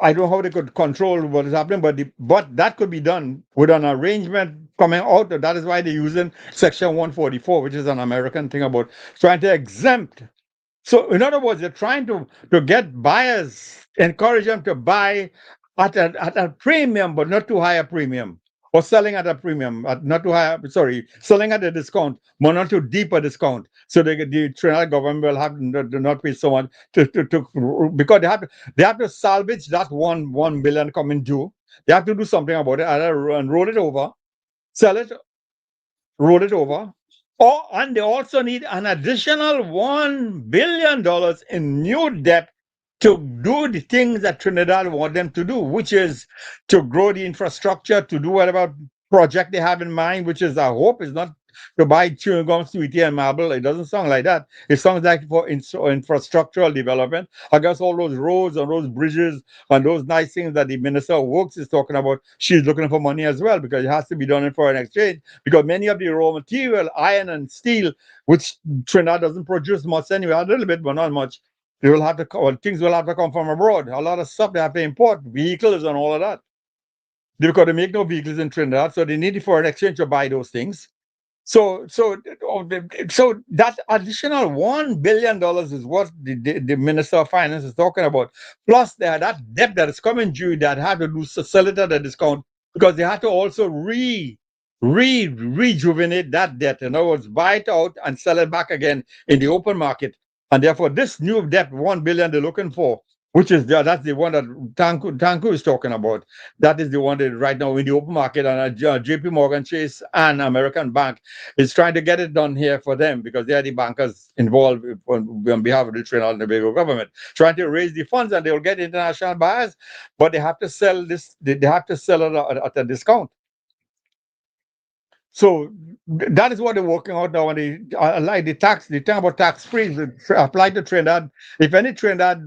I don't know how they could control what is happening, but that could be done with an arrangement coming out. That is why they're using Section 144, which is an American thing about trying to exempt. So, in other words, they're trying to get buyers, encourage them to buy at a premium, but not too high a premium, or selling at a premium, not too high. Sorry, selling at a discount, but not too deep a discount. So the Trinidad government will have to not pay so much to because they have to salvage that $1 billion coming due. They have to do something about it, either roll it over, sell it, roll it over. And they also need an additional $1 billion in new debt to do the things that Trinidad want them to do, which is to grow the infrastructure, to do whatever project they have in mind, which is, I hope, is not to buy chewing gum, sweetie, and marble. It doesn't sound like that. It sounds like for infrastructural development. I guess all those roads and those bridges and those nice things that the Minister of Works is talking about, she's looking for money as well, because it has to be done in foreign exchange, because many of the raw material, iron and steel, which Trinidad doesn't produce much anyway, a little bit, but not much, they will have to, things will have to come from abroad. A lot of stuff they have to import, vehicles and all of that. Because they make no vehicles in Trinidad, so they need the foreign exchange to buy those things. So that additional $1 billion is what the Minister of Finance is talking about. Plus, that debt that is coming due that have to do sell it at a discount, because they have to also rejuvenate that debt. In other words, buy it out and sell it back again in the open market. And therefore, this new debt, $1 billion they're looking for, which is that's the one that Tanku is talking about. That is the one that right now in the open market, and JP Morgan Chase and American Bank is trying to get it done here for them, because they are the bankers involved on behalf of the Trinidad and Tobago government, trying to raise the funds, and they will get international buyers, but they have to sell this. They have to sell it at a discount. So that is what they're working out now. And like the thing about tax free apply to Trinidad. If any Trinidad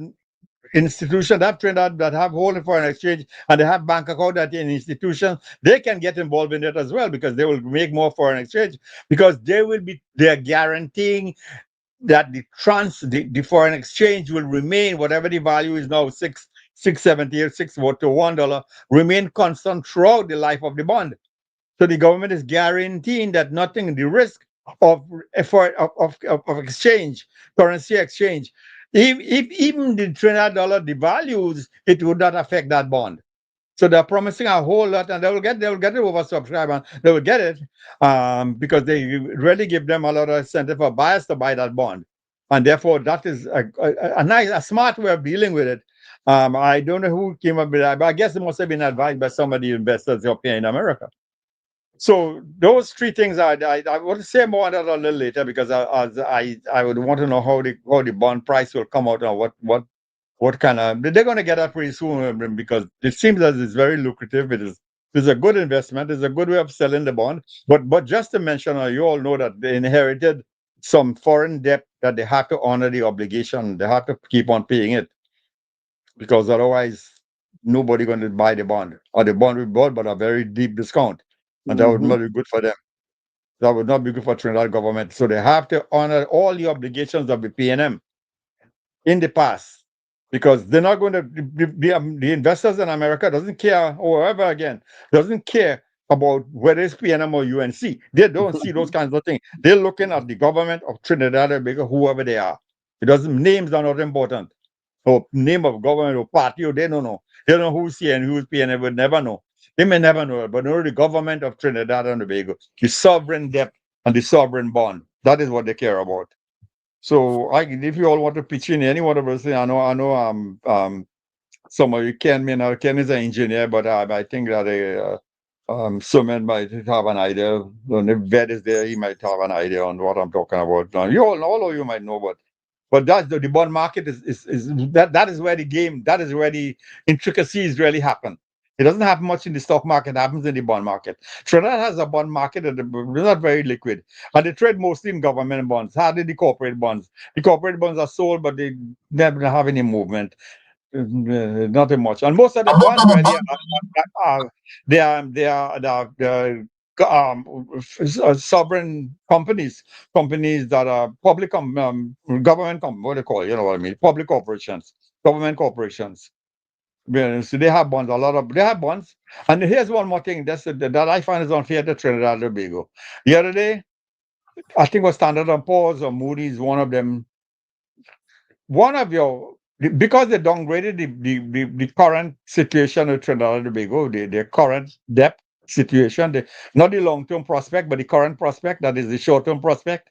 institution that Trinidad that have holding foreign exchange and they have bank account at an institution, they can get involved in it as well, because they will make more foreign exchange, because they're guaranteeing that the foreign exchange will remain, whatever the value is now, 6.70 or 6 to $1, remain constant throughout the life of the bond. So the government is guaranteeing that nothing, the risk of exchange, currency exchange, if even the Trinidad dollar devalues, it would not affect that bond. So they're promising a whole lot, and they will get it oversubscribed, and they will get it because they really give them a lot of incentive for buyers to buy that bond, and therefore that is a smart way of dealing with it. I don't know who came up with that, but I guess it must have been advised by some of the investors up here in America. So those three things, I want to say more on that a little later, because I would want to know how the bond price will come out, and what kind of, they're going to get that pretty soon, because it seems as it's very lucrative. It's a good investment. It's a good way of selling the bond. But just to mention, you all know that they inherited some foreign debt that they have to honor the obligation. They have to keep on paying it, because otherwise nobody going to buy the bond, or the bond will be bought but a very deep discount. And that would not be good for them. That would not be good for Trinidad government. So they have to honor all the obligations of the PNM in the past, because they're not going to, the investors in America doesn't care, or whoever again, doesn't care about whether it's PNM or UNC. They don't see those kinds of things. They're looking at the government of Trinidad and Tobago, whoever they are. Names are not important. Or name of government or party, or they don't know. They don't know who's here and who's PNM, would never know. They may never know it, but know the government of Trinidad and Tobago, the sovereign debt and the sovereign bond. That is what they care about. So, if you all want to pitch in any one of us, I know, some of you, Ken is an engineer, but I think that Suman might have an idea. If Ved is there, he might have an idea on what I'm talking about. Now, all of you might know, but that's the bond market is that is where the game, that is where the intricacies really happen. It doesn't happen much in the stock market, it happens in the bond market. Trinidad has a bond market that is not very liquid. And they trade mostly in government bonds, hardly the corporate bonds. The corporate bonds are sold, but they never have any movement. Nothing much. And most of the bonds really are sovereign companies, companies that are public, government, what they call it, you know what I mean, public corporations, government corporations. Yeah, so they have bonds, they have bonds. And here's one more thing that I find is unfair to Trinidad and Tobago. The other day, I think it was Standard & Poor's or Moody's, one of them, because they downgraded the current situation of Trinidad and Tobago, the current debt situation, not the long-term prospect, but the current prospect, that is the short-term prospect.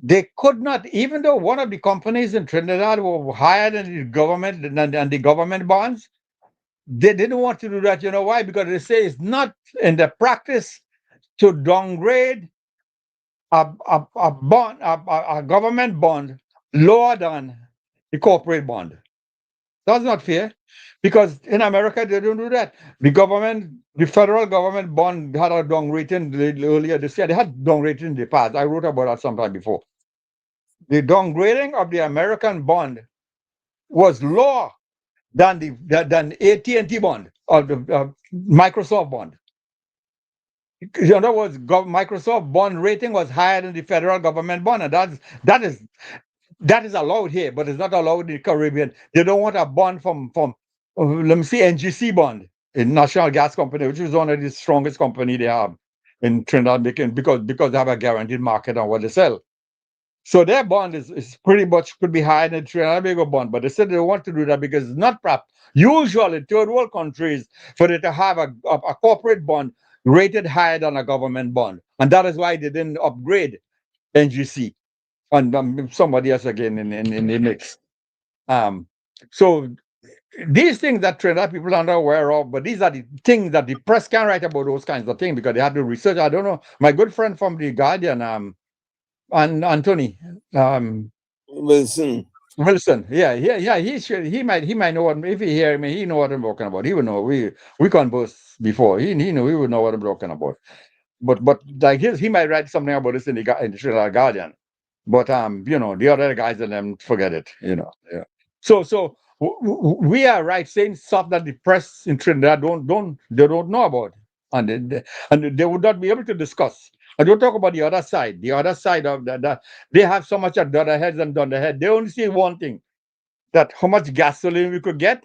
They could not, even though one of the companies in Trinidad were higher than the government and the government bonds, they didn't want to do that. You know why? Because they say it's not in the practice to downgrade a bond, a government bond lower than the corporate bond. That's not fair, because in America they don't do that. The federal government bond had a downgrading earlier this year. They had downgrading in the past. I wrote about that sometime before. The downgrading of the American bond was lower than the AT&T bond or the Microsoft bond. In other words, Microsoft bond rating was higher than the federal government bond, and that is allowed here, but it's not allowed in the Caribbean. They don't want a bond from let me see, NGC bond, a National Gas Company, which is one of the strongest company they have in Trinidad, because they have a guaranteed market on what they sell. So their bond is pretty much could be higher than Trinidad and Tobago bond, but they said they want to do that because it's not proper. Usually, third world countries, for them to have a corporate bond rated higher than a government bond, and that is why they didn't upgrade NGC and somebody else again in the mix. So these things that Trinidad people are not aware of, but these are the things that the press can write about, those kinds of things, because they had to research. I don't know. My good friend from the Guardian, and Anthony Wilson. Yeah. He might know what, if he hear me, he know what I'm talking about. He would know. We conversed before. He know, he would know what I'm talking about. But like he might write something about this in the Trinidad Guardian. But the other guys and them forget it. Yeah. So we are right saying stuff that the press in Trinidad don't know about, and they would not be able to discuss. I don't talk about the other side. The other side of that, they have so much at the other heads and on the head. They only see one thing: that how much gasoline we could get,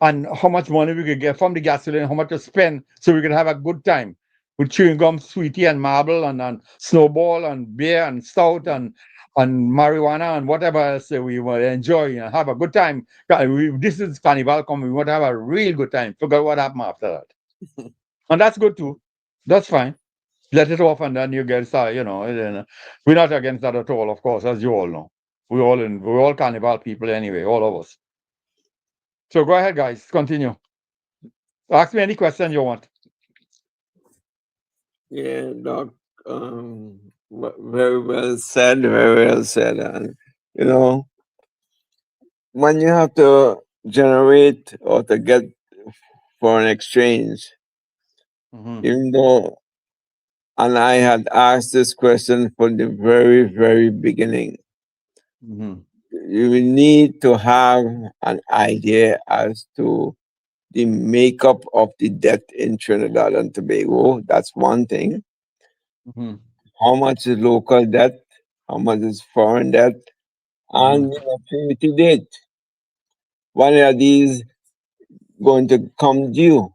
and how much money we could get from the gasoline, how much to spend, so we could have a good time with chewing gum, sweetie, and marble, and snowball, and beer, and stout, and marijuana, and whatever else we will enjoy and have a good time. This is Carnival coming. We want to have a real good time. Forget what happened after that. And that's good too. That's fine. Let it off, and then you get started, we're not against that at all, of course, as you all know. We're all Carnival people anyway, all of us. So go ahead, guys, continue. Ask me any question you want. Yeah, Doc, very well said, very well said. And, when you have to generate or to get foreign exchange, even though, and I had asked this question from the very, very beginning, you will need to have an idea as to the makeup of the debt in Trinidad and Tobago. That's one thing. How much is local debt? How much is foreign debt? And the maturity date. When are these going to come due?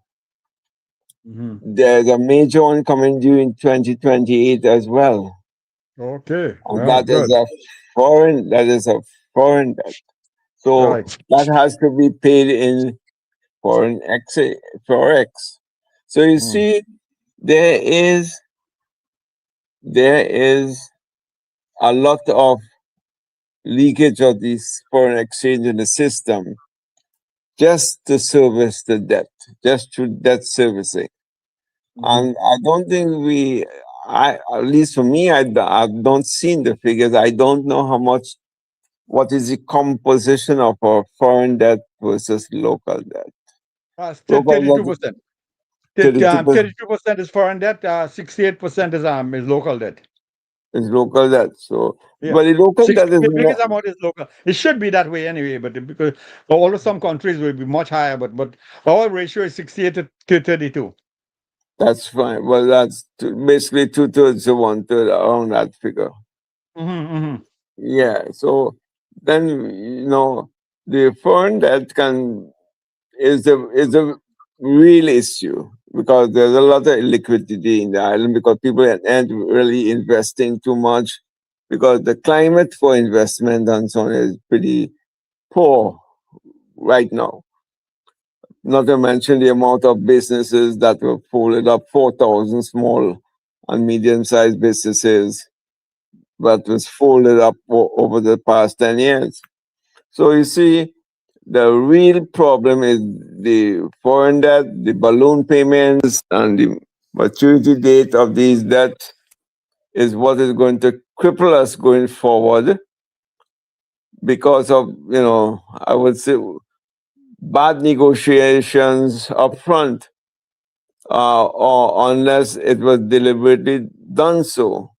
There's a major one coming due in 2028 as well. Okay. And that is a foreign debt. So that has to be paid in forex. So you see, there is a lot of leakage of this foreign exchange in the system just to service the debt, just through debt servicing. And I don't think at least for me, I don't see the figures. I don't know what is the composition of our foreign debt versus local debt. 32%. 32% is foreign debt, 68% is local debt. It's local debt. So, Yeah. but the local debt is The more, biggest amount is local. It should be that way anyway, but because although some countries will be much higher, but our ratio is 68 to 32. that's fine. Well, that's basically 2/3 to 1/3 around that figure. Yeah. So then, the foreign debt is a real issue because there's a lot of liquidity in the island because people aren't really investing too much because the climate for investment and so on is pretty poor right now. Not to mention the amount of businesses that were folded up, 4,000 small and medium-sized businesses that was folded up over the past 10 years. So you see, the real problem is the foreign debt, the balloon payments, and the maturity date of these debts is what is going to cripple us going forward because of, I would say, bad negotiations up front, or unless it was deliberately done so.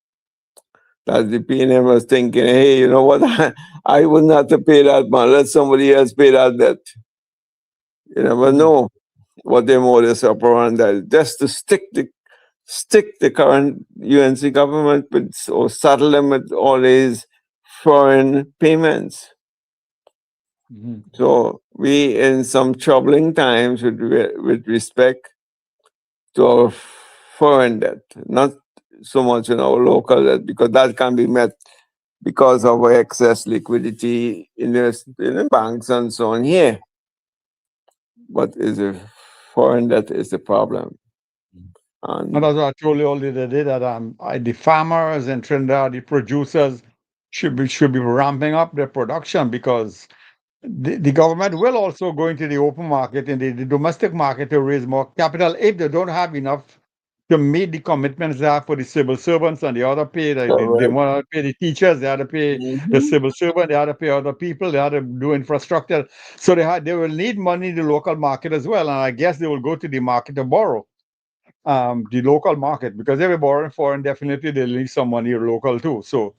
That the PNM was thinking, hey, you know what, I wouldn't have to pay that man, let somebody else pay that debt. You never know what their modus operandi is. Just to stick the current UNC government with, or saddle them with all these foreign payments. So we in some troubling times with respect to our foreign debt, not so much in our local debt, because that can be met because of our excess liquidity in the banks and so on here. But is a foreign debt is the problem. And as I told you already today, that the farmers in Trinidad, the producers should be ramping up their production because the government will also go into the open market and the domestic market to raise more capital if they don't have enough to meet the commitments they have for the civil servants and the other pay. They want to pay the teachers, they have to pay the civil servant, they have to pay other people, they have to do infrastructure. So they will need money in the local market as well. And I guess they will go to the market to borrow. The local market, because they were borrowing foreign, definitely they'll need some money local too. So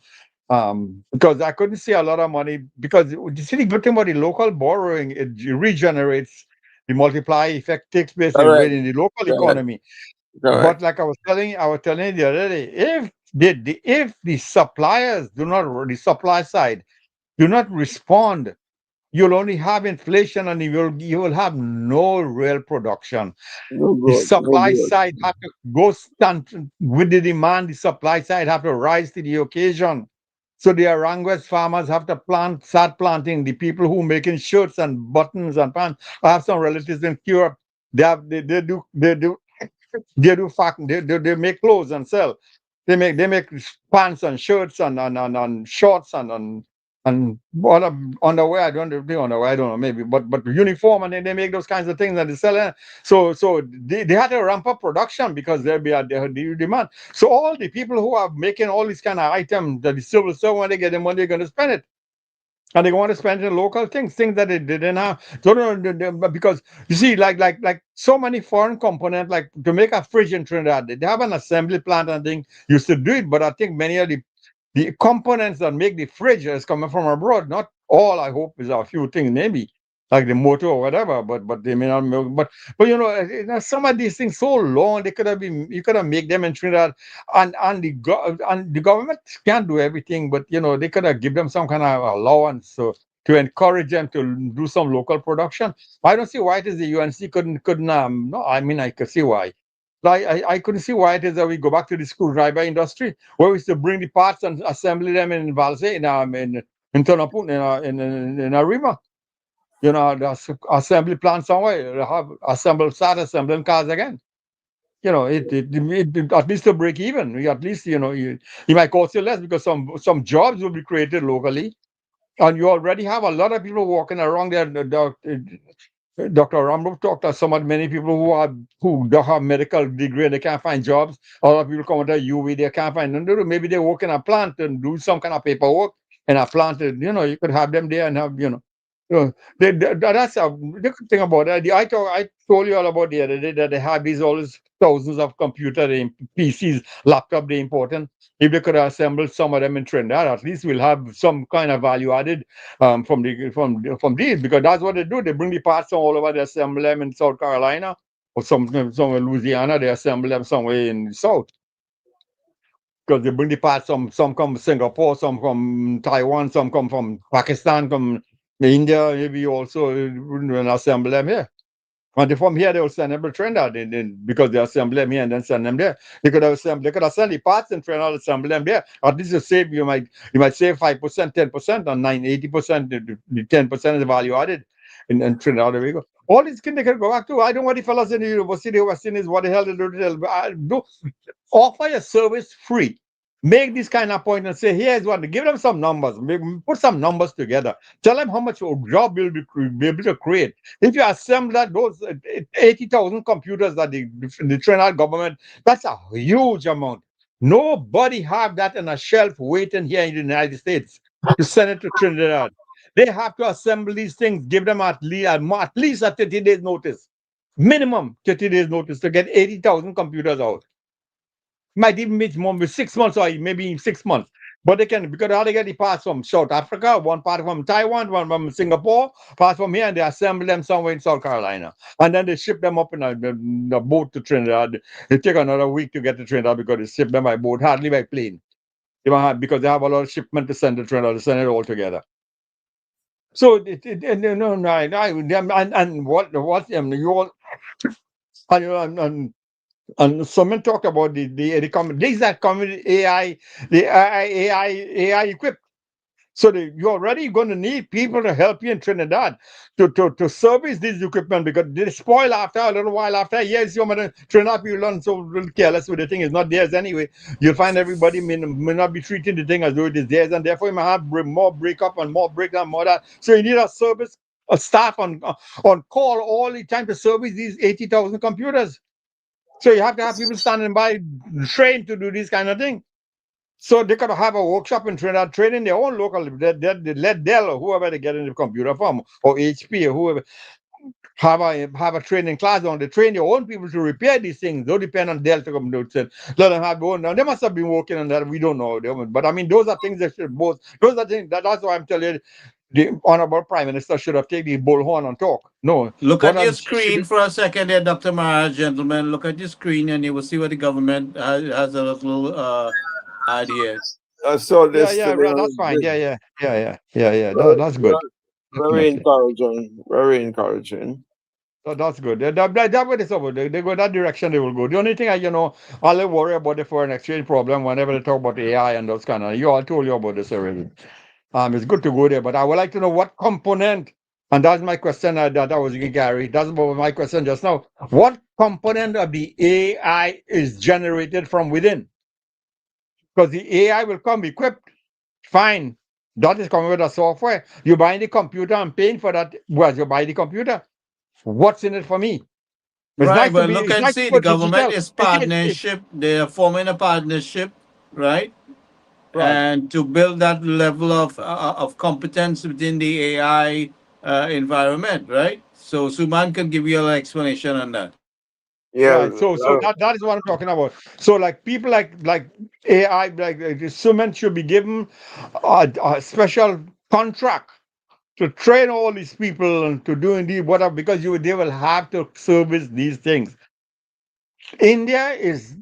because I couldn't see a lot of money, because you see the good thing about the local borrowing, it regenerates, the multiply effect takes place in the local economy. But like I was telling you the other day, if the suppliers the supply side do not respond, you'll only have inflation and you will have no real production. The supply side have to go stand with the demand. The supply side have to rise to the occasion. So the Aranguez farmers have to start planting. The people who making shirts and buttons and pants. I have some relatives in Europe. They make clothes and sell. They make pants and shirts and shorts and other underwear. I don't know, maybe, but uniform, and then they make those kinds of things and they sell it. So they had to ramp up production because there be a demand. So all the people who are making all these kind of items that the civil servant, when they get the money, they're going to spend it. And they want to spend it in local things that they didn't have. So because you see, like so many foreign components, like to make a fridge in Trinidad, they have an assembly plant and thing used to do it, but I think many of the components that make the fridge is coming from abroad. Not all, I hope, is a few things maybe, like the motor or whatever, but they may not make, but some of these things so long, you could have made them in Trinidad, and the government can't do everything, but they could have give them some kind of allowance to encourage them to do some local production. I don't see why it is the UNC couldn't no, I mean, I could see why. I couldn't see why it is that we go back to the screwdriver industry, where we used to bring the parts and assemble them in Valse, in Tonoput, in Arima. The assembly plant somewhere, they have start assembling cars again. It at least to break even. At least, it might cost you less because some jobs will be created locally. And you already have a lot of people walking around there. Dr. Rambo talked to many people who don't have medical degree and they can't find jobs. A lot of people come to UV, they can't find them. Maybe they work in a plant and do some kind of paperwork in a plant. You could have them there and have, That's the good thing about it. I told you all about the other day that they have all these thousands of computers, PCs, laptop they important. If they could assemble some of them in Trinidad, at least we'll have some kind of value added from these, because that's what they do. They bring the parts from all over, they assemble them in South Carolina or somewhere in Louisiana. They assemble them somewhere in the South. Because they bring the parts, some come from Singapore, some from Taiwan, some come from Pakistan, from India, maybe also and assemble them here. And from here, they will send them to Trinidad because they assemble them here and then send them there. They could send the parts in Trinidad, assemble them there. At least you might save 5%, 10% on 80%, the 10% is the value added in Trinidad. There we go. All these things they can go back to. I don't want the fellas in the university who are saying is what the hell they do. Offer your service free. Make this kind of point and say, here's what, give them some numbers, put some numbers together. Tell them how much job you'll be able to create. If you assemble that, those 80,000 computers that the Trinidad government, that's a huge amount. Nobody have that on a shelf waiting here in the United States to send it to Trinidad. They have to assemble these things, give them at least a 30 days notice. Minimum 30 days notice to get 80,000 computers out. Might even make more with 6 months or maybe 6 months. But they can, because how they get the parts from South Africa, one part from Taiwan, one from Singapore, parts from here, and they assemble them somewhere in South Carolina. And then they ship them up in a boat to Trinidad. It take another week to get to Trinidad because they ship them by boat, hardly by plane. Because they have a lot of shipment to send to Trinidad, to send it all together. So, and someone talked about these are community AI, the AI equipped. So you're already going to need people to help you in Trinidad to service this equipment, because they spoil after a little while. After years, Trinidad people learn so careless with the thing. It's not theirs anyway. You'll find everybody may not be treating the thing as though it is theirs, and therefore you might have more breakup and more breakdown, more that. So you need a service, a staff on call all the time to service these 80,000 computers. So you have to have people standing by, trained to do this kind of thing. So they could have a workshop in Trinidad, training their own local, let Dell or whoever they get in the computer from, or HP or whoever, have a training class on. They train their own people to repair these things. Don't depend on Dell to come do it. Let them have their own. Now they must have been working on that. We don't know. But I mean, those are things that should both. Those are things that's why I'm telling you. The Honorable Prime Minister should have taken the bullhorn and talk. No. Look at your screen for a second there, Dr. Maharaj, gentlemen. Look at your screen and you will see what the government has a little idea. I saw this. Yeah, that's fine. Yeah. That's good. Very encouraging. Very encouraging. So that's good. That way it's over. They go that direction, they will go. The only thing I'll worry about the foreign exchange problem whenever they talk about AI and those kind of. You all told you about this already. It's good to go there, but I would like to know what component, and that's my question that I was giving Gary. That's my question just now. What component of the AI is generated from within? Because the AI will come equipped, fine. That is coming with the software. You buy the computer and paying for that. Well, you buy the computer. What's in it for me? It's right, but look and see, the government is partnership. They are forming a partnership, right? Right. And to build that level of competence within the AI environment, right? So Suman can give you an explanation on that. Yeah. Right. So that is what I'm talking about. So like people like AI, like Suman should be given a special contract to train all these people and to do indeed whatever, because they will have to service these things. India is.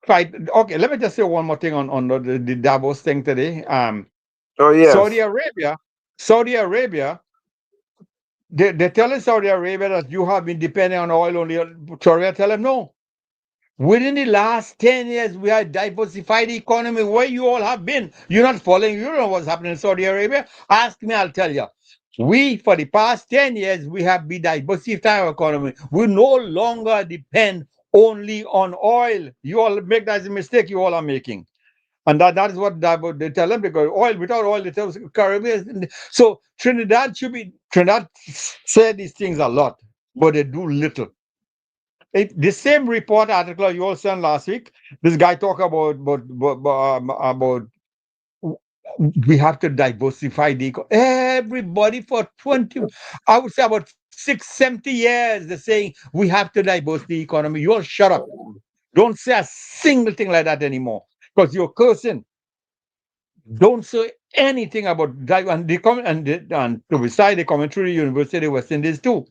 Right. Okay, let me just say one more thing on the Davos thing today. Yes. Saudi Arabia, they're telling Saudi Arabia that you have been depending on oil only. Saudi Arabia tell them no. Within the last 10 years, we have diversified the economy. Where you all have been, you're not following. You don't know what's happening in Saudi Arabia. Ask me, I'll tell you. We, for the past 10 years, we have been diversifying our economy. We no longer depend only on oil. You all make that as a mistake you all are making. And that is what they tell them, because without oil, they tell Caribbean. So Trinidad said these things a lot, but they do little. The same report article you all sent last week, this guy talked about we have to diversify the everybody for 20, I would say about 70 years, they're saying we have to diversify the economy. You all shut up. Don't say a single thing like that anymore because you're cursing. Don't say anything about and to beside the commentary University of West Indies too.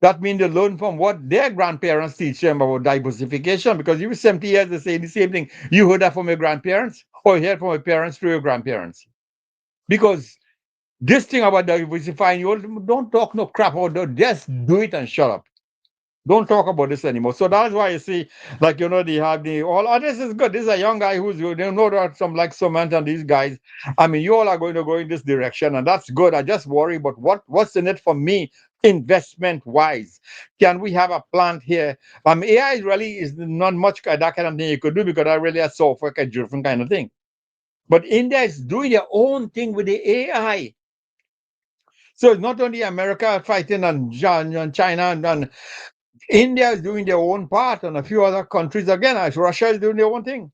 That means they learn from what their grandparents teach them about diversification, because you 70 years they say the same thing. You heard that from your grandparents or you heard from your parents to your grandparents. Because this thing about diversifying, you all don't talk no crap about that. Just do it and shut up. Don't talk about this anymore. So that's why you see, like, they have this is good. This is a young guy who's, they know that some like Sumant and these guys. I mean, you all are going to go in this direction, and that's good. I just worry about what's in it for me, investment wise. Can we have a plant here? AI really is not much that kind of thing you could do, because I really a software driven kind of thing. But India is doing their own thing with the AI. So it's not only America fighting and China and India is doing their own part, and a few other countries again, as Russia is doing their own thing.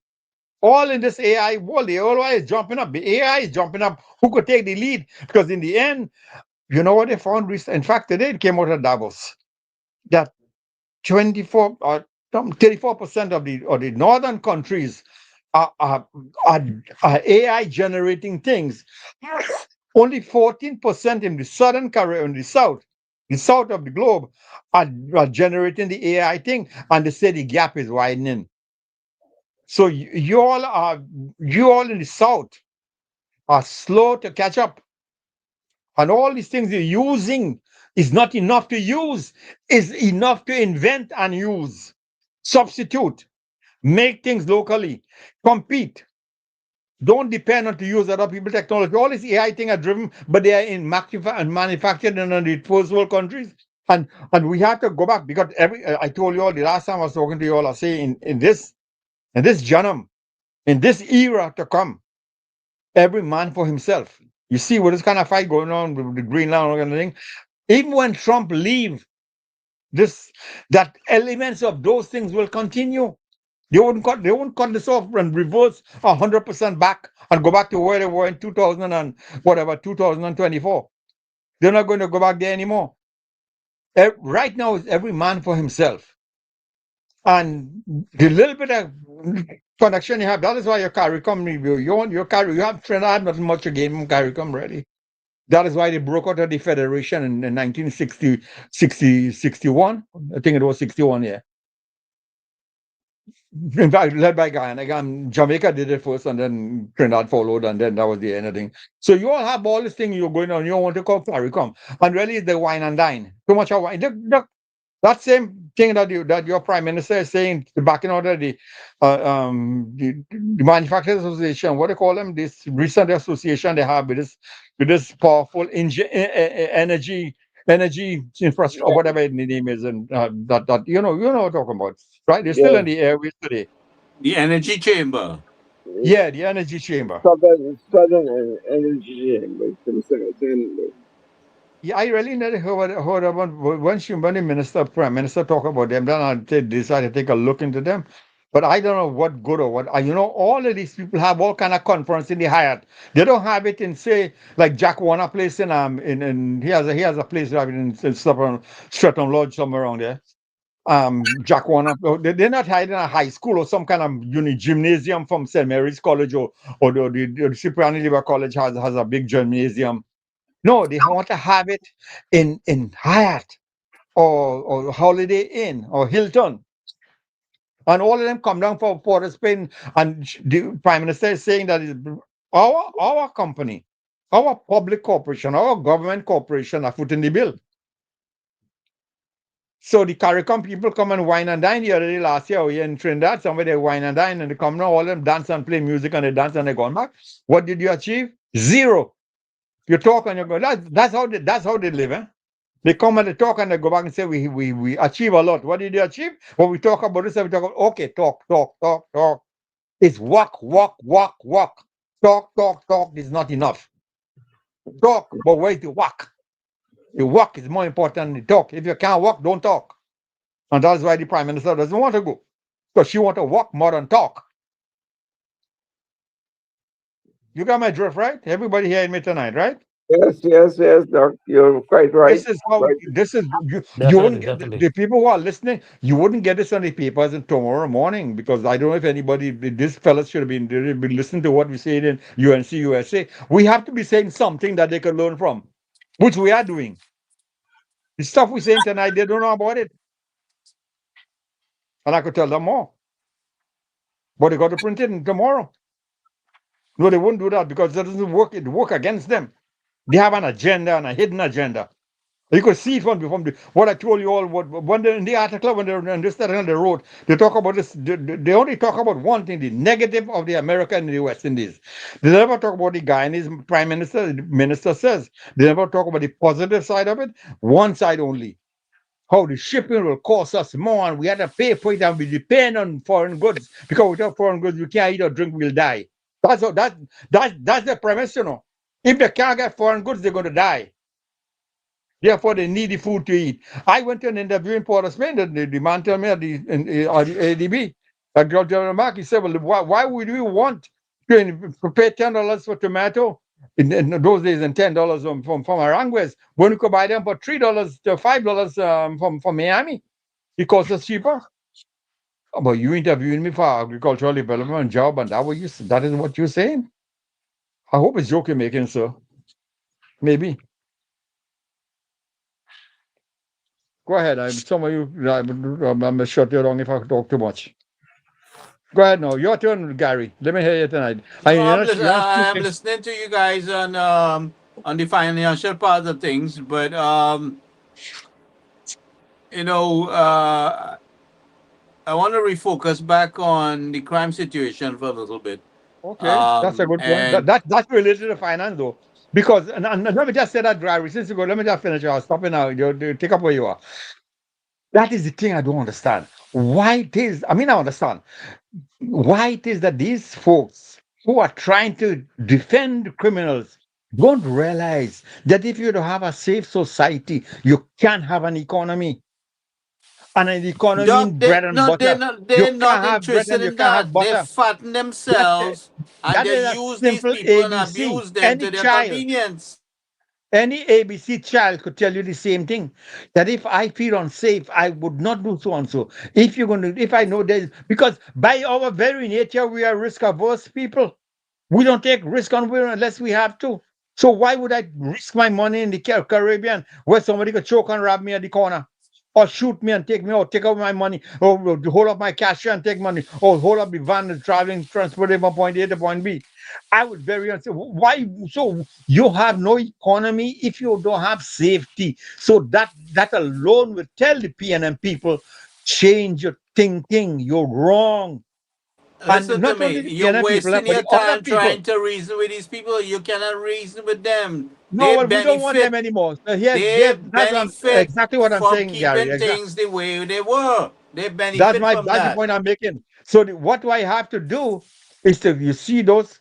All in this AI world, the AI is jumping up. The AI is jumping up. Who could take the lead? Because in the end, you know what they found? In fact, today it came out of Davos that 24 or 34% of the northern countries are AI generating things. Only 14% in the southern Korea, in the south of the globe, are generating the AI thing, and they say the gap is widening. So you all in the south are slow to catch up, and all these things you're using is not enough to use. Is enough to invent and use, substitute, make things locally, compete. Don't depend on to use other people's technology. All this AI thing are driven, but they are in manufactured in the first world countries. And we have to go back, because I told you all the last time I was talking to you all, I say in this janam, in this era to come, every man for himself. You see what this kind of fight going on with the Greenland kind of thing. Even when Trump leave, that elements of those things will continue. They won't cut this off and reverse 100% back and go back to where they were in 2024. They're not going to go back there anymore. Right now, it's every man for himself. And the little bit of connection you have, that is why your CARICOM, you have Trinidad, not much to gain from CARICOM, really. That is why they broke out of the Federation in 1961. I think it was 61, yeah. In fact, led by Guyana. Jamaica did it first, and then Trinidad followed, and then that was the end of the thing. So you all have all this thing you're going on. You want to call CARICOM, and really the wine and dine. Too much of wine. That same thing that your prime minister is saying, backing out of the Manufacturers Association. What do you call them? This recent association they have with this powerful energy infrastructure, or whatever the name is, and that you know what I'm talking about, right? They're still in the airways today. The energy chamber. Yeah, the energy chamber. Southern Energy Chamber. Yeah, I really never heard about once you when the prime minister talk about them, then I decided to take a look into them. But I don't know what good or what. All of these people have all kind of conference in the Hyatt. They don't have it in, say, like Jack Warner place in he has a place right in Streatham Lodge somewhere around there. Jack Warner, they're not hiding a high school or some kind of gymnasium from St. Mary's College or the Cipriani Liber College has a big gymnasium. No, they want to have it in Hyatt or Holiday Inn or Hilton. And all of them come down for Port of Spain, and the Prime Minister is saying that our company, our public corporation, our government corporation are footing the bill. So the CARICOM people come and wine and dine the other day last year here in Trinidad. Somewhere they wine and dine, and they come now, all of them dance and play music, and they dance and they gone back. What did you achieve? Zero. You talk and you go. That's how they live, eh? They come and they talk and they go back and say we achieve a lot. What did you achieve? When we talk about this, we talk about okay, talk. It's walk. Talk is not enough. Talk, but where's the walk? The walk is more important than the talk. If you can't walk, don't talk. And that's why the Prime Minister doesn't want to go. Because she wants to walk more than talk. You got my drift, right? Everybody hearing me tonight, right? Yes, Doc. You're quite right. This is how. Right. This is you Definitely, wouldn't get definitely. the people who are listening. You wouldn't get this on the papers in tomorrow morning because I don't know if anybody. This fellas should have been listening to what we say in UNC USA. We have to be saying something that they could learn from, which we are doing. The stuff we're saying tonight, they don't know about it, and I could tell them more. But they got to print it in tomorrow. No, they won't do that because that doesn't work. It work against them. They have an agenda and a hidden agenda. You could see it from what I told you all. In the article when they wrote, they talk about this. They only talk about one thing: the negative of the America and the West Indies. They never talk about the Guyanese prime minister. The minister says they never talk about the positive side of it. One side only. How the shipping will cost us more, and we had to pay for it, and we depend on foreign goods because without foreign goods, we can't eat or drink, we'll die. That's the premise, you know. If they can't get foreign goods, they're going to die. Therefore, they need the food to eat. I went to an interview in Port of Spain. The man told me at the ADB, General Mark, he said, well, why would we want to pay $10 for tomato in those days and $10 from Aranguez when we could buy them for $3 to $5 from Miami? Because it's cheaper. But you interviewing me for agricultural development job, and that is what you're saying? I hope it's joke you're making, sir. Maybe. Go ahead. Some of you, I'm shut you wrong if I talk too much. Go ahead now. Your turn, Gary. Let me hear you tonight. I'm listening to you guys on the financial part of things, but I want to refocus back on the crime situation for a little bit. Okay, that's a good point. That's related to finance, though. Because, and let me just say that, Gary, since you go, let me just finish. I'll stop it now. You take up where you are. That is the thing I don't understand. Why it is, I understand why it is that these folks who are trying to defend criminals don't realize that if you don't have a safe society, you can't have an economy. And an economy means bread and butter. They're not interested in that. They fatten themselves and they use these people and abuse them to their convenience. Any ABC child could tell you the same thing. That if I feel unsafe, I would not do so and so. If I know there's because by our very nature, we are risk averse people. We don't take risk on will unless we have to. So why would I risk my money in the Caribbean where somebody could choke and rob me at the corner? Or shoot me and take me out, take out my money, or hold up my cash and take money, or hold up the van that's traveling, transporting from point A to point B. I would very say, why? So you have no economy if you don't have safety. So that alone will tell the PNM people, change your thinking. You're wrong. Listen to me. You're wasting your time trying to reason with these people. You cannot reason with them. No, well, we don't want them anymore. So they benefit exactly what I'm saying, Gary. Keeping things the way they were. They benefit that's the point I'm making. So what do I have to do is you see those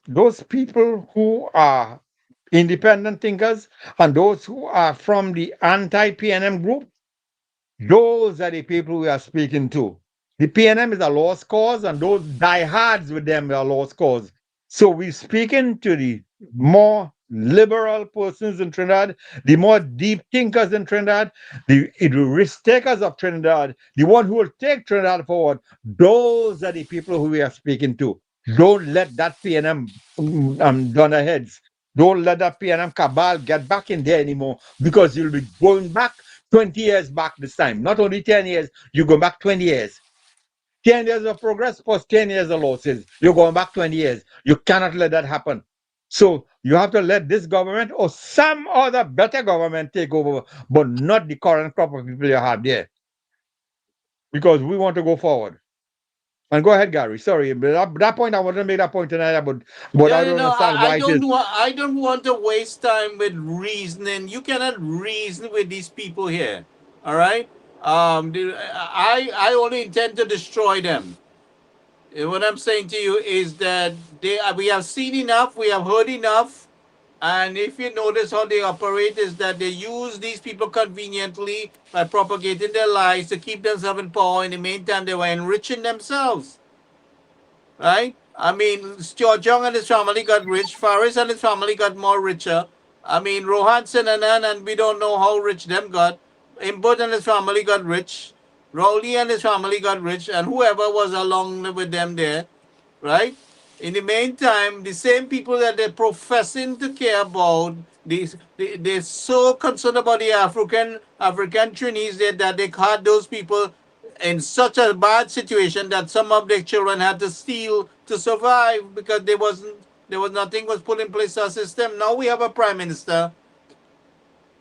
people who are independent thinkers and those who are from the anti-PNM group, those are the people we are speaking to. The PNM is a lost cause, and those diehards with them are a lost cause. So we're speaking to the more liberal persons in Trinidad, the more deep thinkers in Trinidad, the risk takers of Trinidad, the one who will take Trinidad forward. Those are the people who we are speaking to. Don't let that PNM dunderheads, don't let that PNM cabal get back in there anymore, because you'll be going back 20 years back this time. Not only 10 years, you go back 20 years. 10 years of progress plus 10 years of losses. You're going back 20 years. You cannot let that happen. So you have to let this government or some other better government take over, but not the current crop of people you have there. Because we want to go forward. And go ahead, Gary. Sorry, but that point I want to make that point tonight, but I don't understand why I don't want to waste time with reasoning. You cannot reason with these people here. All right? I only intend to destroy them. What I'm saying to you is that we have seen enough, we have heard enough, and if you notice how they operate is that they use these people conveniently by propagating their lies to keep themselves in power. In the meantime, they were enriching themselves, right? I mean, Stuart Young and his family got rich. Faris and his family got more richer. I mean, Rohan Sinanan, and we don't know how rich them got. Imbut and his family got rich. Rowley and his family got rich, and whoever was along with them there, right? In the meantime, the same people that they're professing to care about, they're so concerned about the African Chinese that they caught those people in such a bad situation that some of their children had to steal to survive because there was nothing was put in place our system. Now we have a prime minister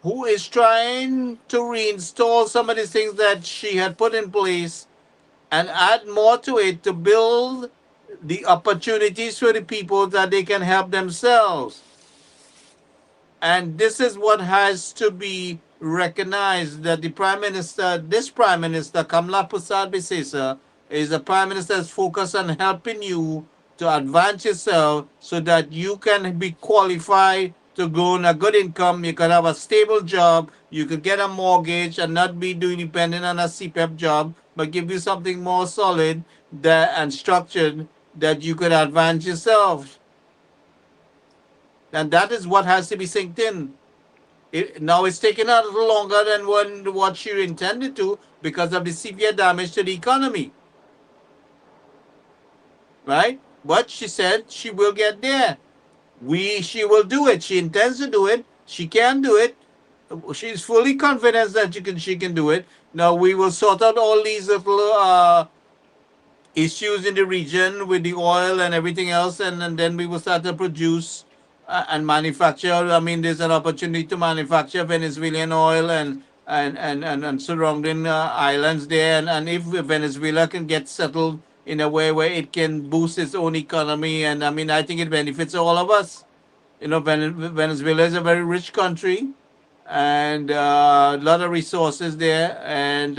who is trying to reinstall some of the things that she had put in place and add more to it to build the opportunities for the people that they can help themselves. And this is what has to be recognized, that the Prime Minister, this Prime Minister, Kamala Prasad Bisesa, is a Prime Minister that's focused on helping you to advance yourself so that you can be qualified to go on a good income, you can have a stable job, you could get a mortgage and not be doing dependent on a CPEP job, but give you something more solid and structured that you could advance yourself. And that is what has to be synced in. Now it's taken a little longer than what she intended to because of the severe damage to the economy. Right? But she said she will get there. She will do it. She intends to do it. She can do it. She's fully confident that she can do it. Now we will sort out all these little issues in the region with the oil and everything else, and then we will start to produce and manufacture. I mean, there's an opportunity to manufacture Venezuelan oil and surrounding islands there, and if Venezuela can get settled in a way where it can boost its own economy, and I mean, I think it benefits all of us. You know, Venezuela is a very rich country, and a lot of resources there, and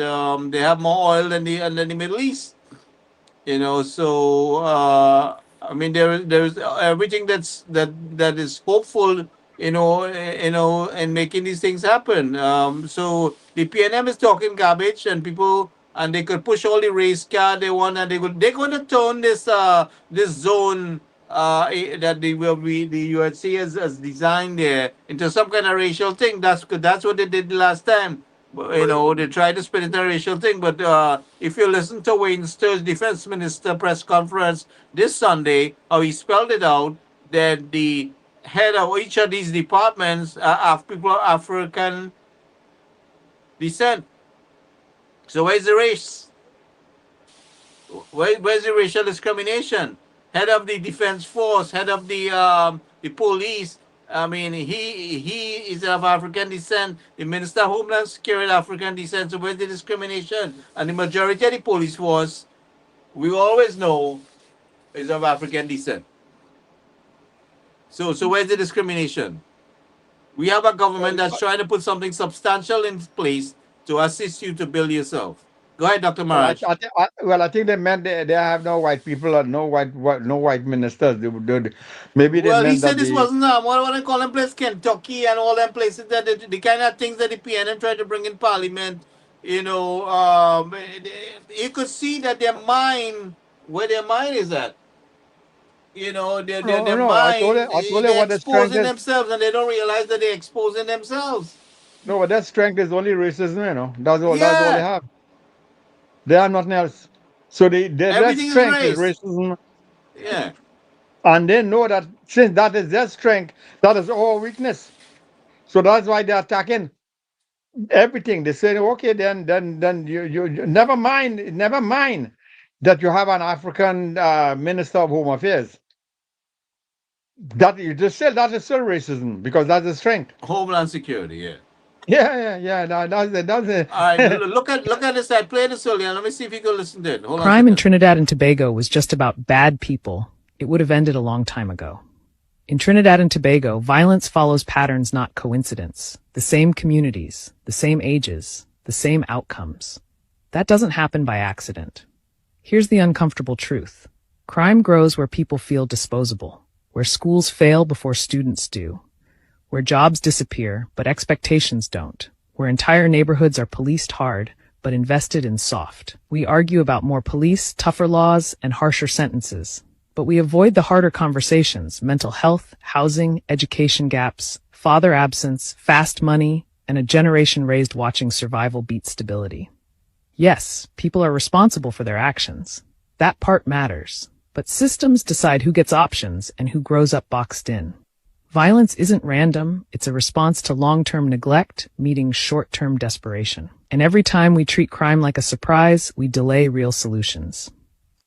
they have more oil than the Middle East. You know, so I mean, there's everything that is hopeful. You know, in making these things happen. So the PNM is talking garbage, and people. And they could push all the race card they want, and they're going to turn this zone that the UHC has designed there into some kind of racial thing. That's what they did last time. You know, they tried to spin it a racial thing. But if you listen to Wayne Stur's defense minister press conference this Sunday, how he spelled it out, that the head of each of these departments are people of African descent. So where's the race? Where's the racial discrimination? Head of the defense force, head of the police. I mean, he is of African descent. The Minister of Homeland Security, African descent. So where's the discrimination? And the majority of the police force, we always know, is of African descent. So where's the discrimination? We have a government that's trying to put something substantial in place to assist you to build yourself. Go ahead, Dr. Maharaj. I think they meant they have no white people or no white ministers. Maybe they meant he said that this wasn't what I call them place, Kentucky and all them places that the kind of things that the PNM tried to bring in Parliament. You know, you could see that where their mind is at. You know, their mind they're exposing themselves, and they don't realize that they're exposing themselves. No, but that strength is only racism, you know. That's all they have. They have nothing else. So their strength is racism. Yeah. And they know that since that is their strength, that is our weakness. So that's why they're attacking everything. They say, okay, then you never mind that you have an African Minister of Home Affairs. That you just said that is still racism because that's the strength. Homeland Security, yeah. Yeah. That's it. All right, look at this side. Play this earlier. Let me see if you can listen to it. Hold Crime on. in Trinidad and Tobago was just about bad people. It would have ended a long time ago. In Trinidad and Tobago, violence follows patterns, not coincidence. The same communities, the same ages, the same outcomes. That doesn't happen by accident. Here's the uncomfortable truth. Crime grows where people feel disposable, where schools fail before students do, where jobs disappear, but expectations don't, where entire neighborhoods are policed hard, but invested in soft. We argue about more police, tougher laws, and harsher sentences. But we avoid the harder conversations: mental health, housing, education gaps, father absence, fast money, and a generation raised watching survival beat stability. Yes, people are responsible for their actions. That part matters. But systems decide who gets options and who grows up boxed in. Violence isn't random. It's a response to long-term neglect meeting short-term desperation. And every time we treat crime like a surprise, we delay real solutions.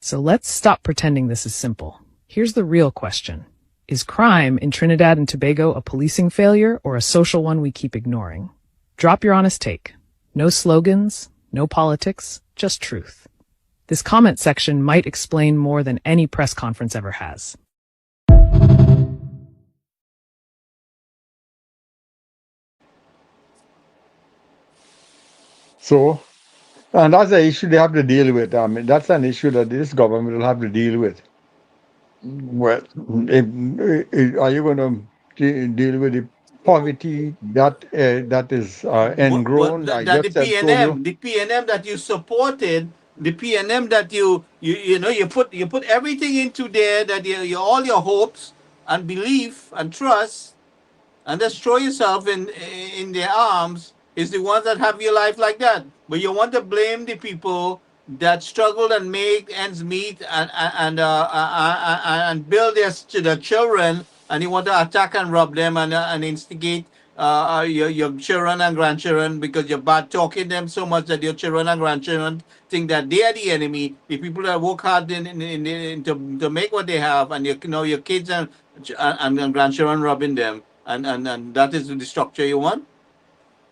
So let's stop pretending this is simple. Here's the real question. Is crime in Trinidad and Tobago a policing failure or a social one we keep ignoring? Drop your honest take. No slogans, no politics, just truth. This comment section might explain more than any press conference ever has. So, and that's an issue they have to deal with. I mean, that's an issue that this government will have to deal with. Well, are you going to deal with the poverty that is ingrown? But I that just said told you. the PNM that you supported, the PNM that you put everything into there, that you all your hopes and belief and trust, and just throw yourself in their arms, is the ones that have your life like that. But you want to blame the people that struggled and make ends meet and build their children, and you want to attack and rob them and instigate your children and grandchildren because you're bad talking them so much that your children and grandchildren think that they are the enemy. The people that work hard to make what they have, and your kids and grandchildren robbing them, and that is the structure you want.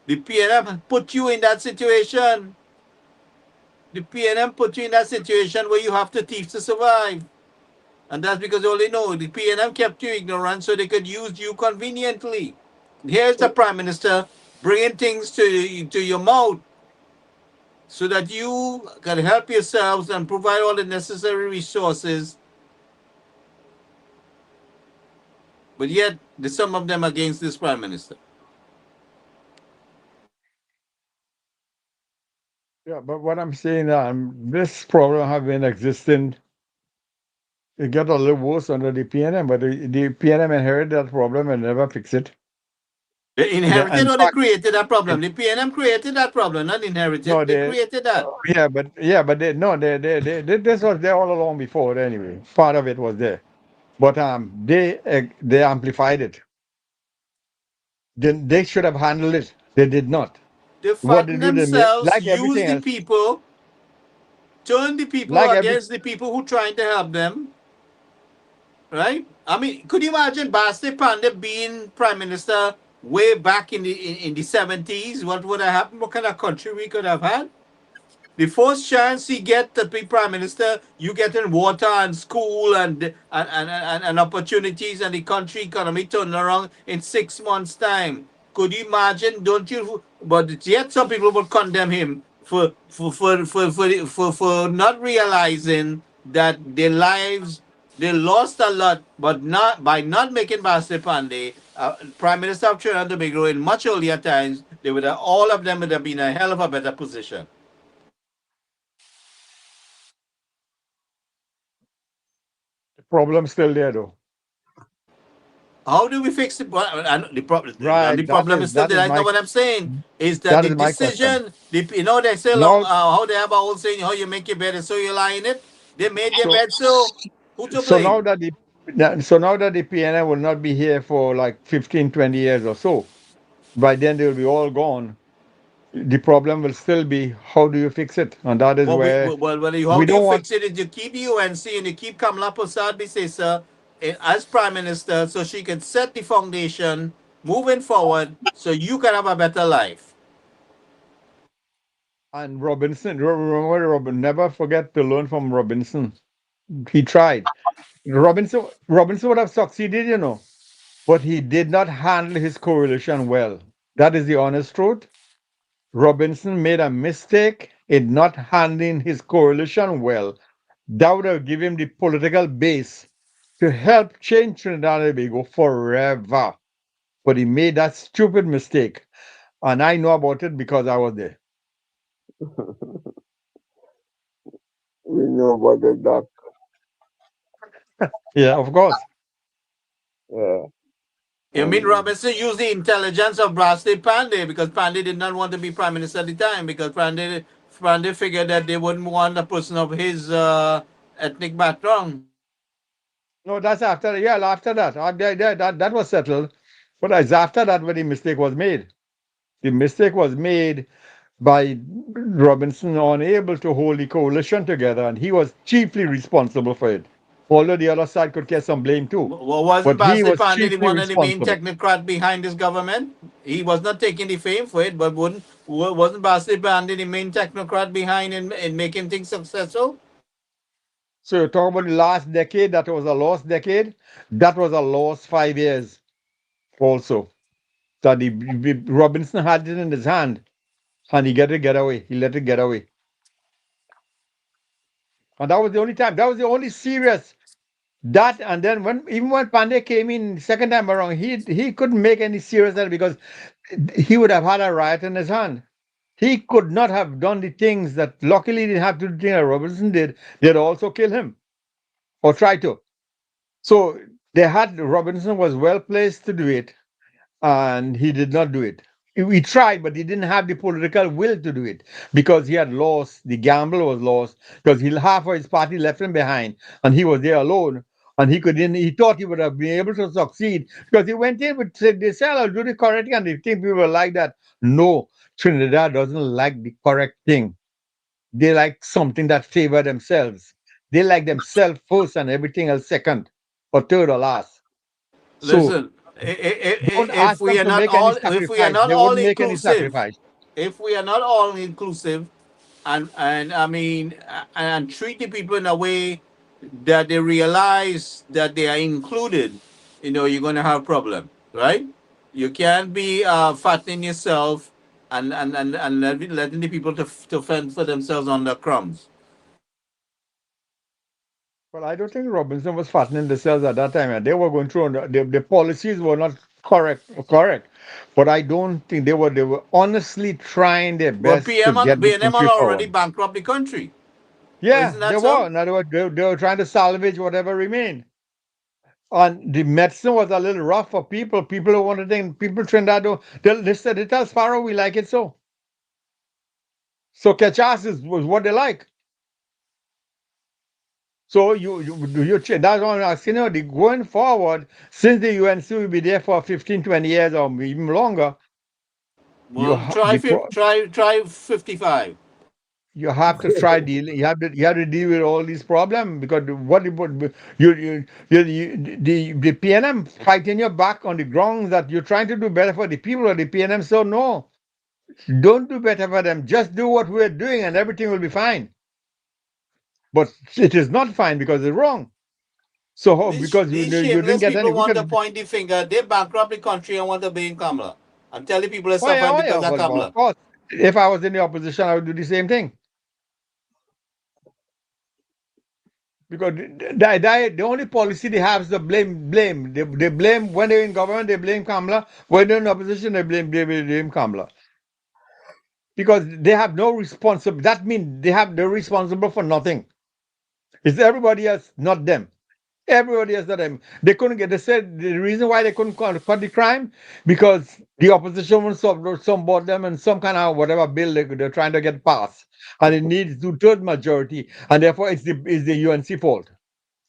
The PNM put you in that situation. The PNM put you in that situation where you have to thief to survive. And that's because all they know, the PNM kept you ignorant so they could use you conveniently. Here's the Prime Minister bringing things to your mouth so that you can help yourselves and provide all the necessary resources. But yet, some of them against this Prime Minister. Yeah, but what I'm saying, this problem have been existing. It got a little worse under the PNM, but the PNM inherited that problem and never fixed it. They inherited or they created that problem? The PNM created that problem, not inherited. No, they created that. but this was there all along before anyway. Part of it was there, but they amplified it. They should have handled it. They did not. They fatten themselves, like use the else, people, turn the people against the people who trying to help them. Right? I mean, could you imagine Basti Pandey being Prime Minister way back in the 70s? What would have happened? What kind of country we could have had? The first chance he get to be Prime Minister, you getting water and school and opportunities, and the country economy turning around in 6 months' time. Could you imagine? Don't you? But yet some people would condemn him for not realizing that their lives, they lost a lot, but not by not making Basti Pandey Prime Minister of Trinidad and Tobago in much earlier times. They would have, all of them would have been a hell of a better position. The problem's still there though. How do we fix it? The problem, right, the problem is still there. I know what I'm saying is that the decision, they say, how they have a whole saying, how you make your bed and so you lie in it. They made their bed, so who to blame? So now that the PNM will not be here for like 15, 20 years or so, by then they will be all gone. The problem will still be, how do you fix it? And that is where how do you fix it is you keep the UNC and you keep Kamala Prasad Bisesa as Prime Minister so she can set the foundation moving forward so you can have a better life. And Robinson, never forget to learn from Robinson. He tried. Robinson would have succeeded, but he did not handle his coalition well. That is the honest truth. Robinson made a mistake in not handling his coalition well. That would have given him the political base to help change Trinidad and Tobago forever. But he made that stupid mistake. And I know about it because I was there. We know about it, Doc. Yeah, of course. You mean Robinson used the intelligence of Brasley Pandey because Pandey did not want to be prime minister at the time because Pandey figured that they wouldn't want a person of his ethnic background. No, that's after. Yeah, after that. That was settled. But it's after that when the mistake was made. The mistake was made by Robinson unable to hold the coalition together, and he was chiefly responsible for it. Although the other side could get some blame too, Wasn't but he Brasley was Pandey chiefly one of the main responsible. technocrat behind this government? He was not taking the fame for it, but wasn't Brasley Pandey the main technocrat behind in making things successful? So you talk about the last decade, that was a lost decade. That was a lost 5 years also. That Robinson had it in his hand, and he let it get away. He let it get away. And that was the only time. That was the only serious. That, and then even when Pandey came in second time around, he couldn't make any serious that because he would have had a riot in his hand. He could not have done the things that luckily he didn't have to do the thing that Robinson did. They'd also kill him or try to. So Robinson was well placed to do it, and he did not do it. He tried, but he didn't have the political will to do it because he had lost. The gamble was lost because half of his party left him behind, and he was there alone. And he thought he would have been able to succeed because he went in with they said, "I'll do the correct thing," and they think people like that. No, Trinidad doesn't like the correct thing. They like something that favor themselves. They like themselves first and everything else second or third or last. So Listen, don't if ask we them are to not make any all if we are sacrifice. not They all wouldn't make any inclusive, sacrifice. if we are not all inclusive, and I mean and treat the people in a way that they realize that they are included, you're going to have problem, right? You can't be fattening yourself and letting the people to fend for themselves on the crumbs. Well, I don't think Robinson was fattening themselves at that time. And they were going through, the policies were not correct. But I don't think they were honestly trying their Well, best to PM get the BNM country already forward. bankrupt the country. Yeah, Isn't they that were. so? In other words, they were trying to salvage whatever remained. And the medicine was a little rough for people. People who want to think, people Trinidad, they tell Sparrow we like it so. So Ketchas was what they like. So that's what I'm asking you. Going forward, since the UNC will be there for 15, 20 years or even longer, you Well, try 55. you have to try dealing. You have to deal with all these problems because the PNM fighting your back on the grounds that you're trying to do better for the people of the PNM. So no, don't do better for them. Just do what we're doing, and everything will be fine. But it is not fine because it's wrong. So because These you didn't shameless get any people want because to point the finger. They bankrupt the country and want to blame Kamala. And tell the people are suffering oh yeah, because of well, of Kamala. course. If I was in the opposition, I would do the same thing. Because the only policy they have is the blame. They blame when they're in government, they blame Kamala. When they're in opposition, they blame Kamala. Because they have no responsibility. That means they're responsible for nothing. It's everybody else, not them. Everybody else that they couldn't get. They said the reason why they couldn't cut the crime because the opposition won't support them and some kind of whatever bill they're trying to get passed, and it needs two-third majority, and therefore it's the UNC fault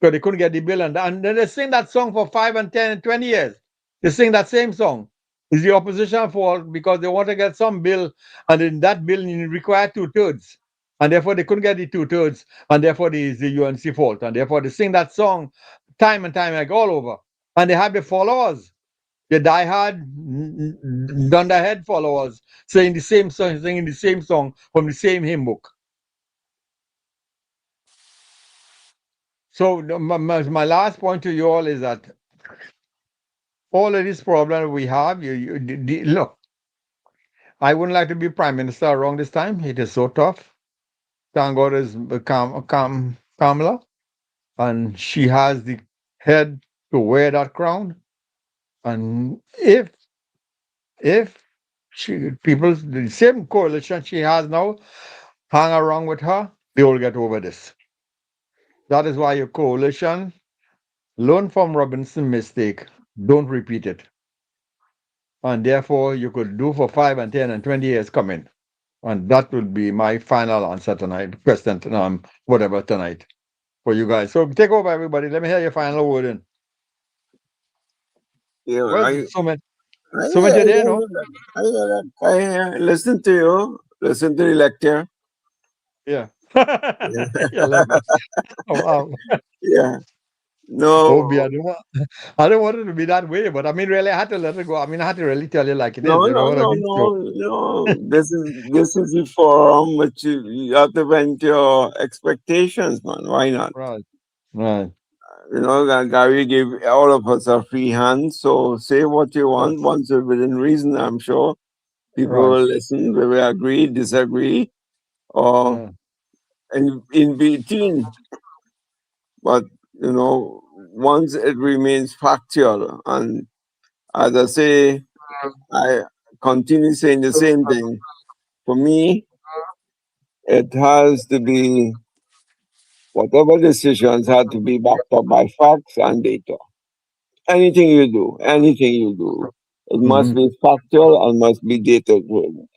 because they couldn't get the bill, and then they sing that song for 5 and 10 and 20 years. They sing that same song. It's the opposition fault because they want to get some bill, and in that bill you require two-thirds. And therefore they couldn't get the two-thirds, and therefore it's the UNC fault. And therefore they sing that song time and time like all over. And they have the followers, the diehard, dunderhead followers, saying the same song, singing the same song from the same hymn book. So my last point to you all is that all of these problems we have, look, I wouldn't like to be prime minister around this time. It is so tough. Thank God is Kamala, and she has the head to wear that crown. And if the same coalition she has now hang around with her, they will get over this. That is why your coalition Learn from Robinson's mistake. Don't repeat it. And therefore, you could do for 5 and 10 and 20 years coming. And that would be my final answer tonight, question, whatever tonight for you guys. So take over, everybody. Let me hear your final word in. Yeah, Well, so much there, no? I listen to you. Listen to the lecture. Yeah. Yeah, like that. Oh, wow. Yeah. Oh, No. I don't want it to be that way, but I mean, really, I had to let it go. I mean, I had to really tell you like it is. You know what I mean? No. This is the forum, but you have to vent your expectations, man. Why not? Right. You know, Gary gave all of us a free hand, so say what you want once you're within reason. I'm sure people will listen, they will agree, disagree, or in between. But you know, once it remains factual, and as I say, I continue saying the same thing. For me, it has to be whatever decisions have to be backed up by facts and data. Anything you do, it must be factual and must be data driven.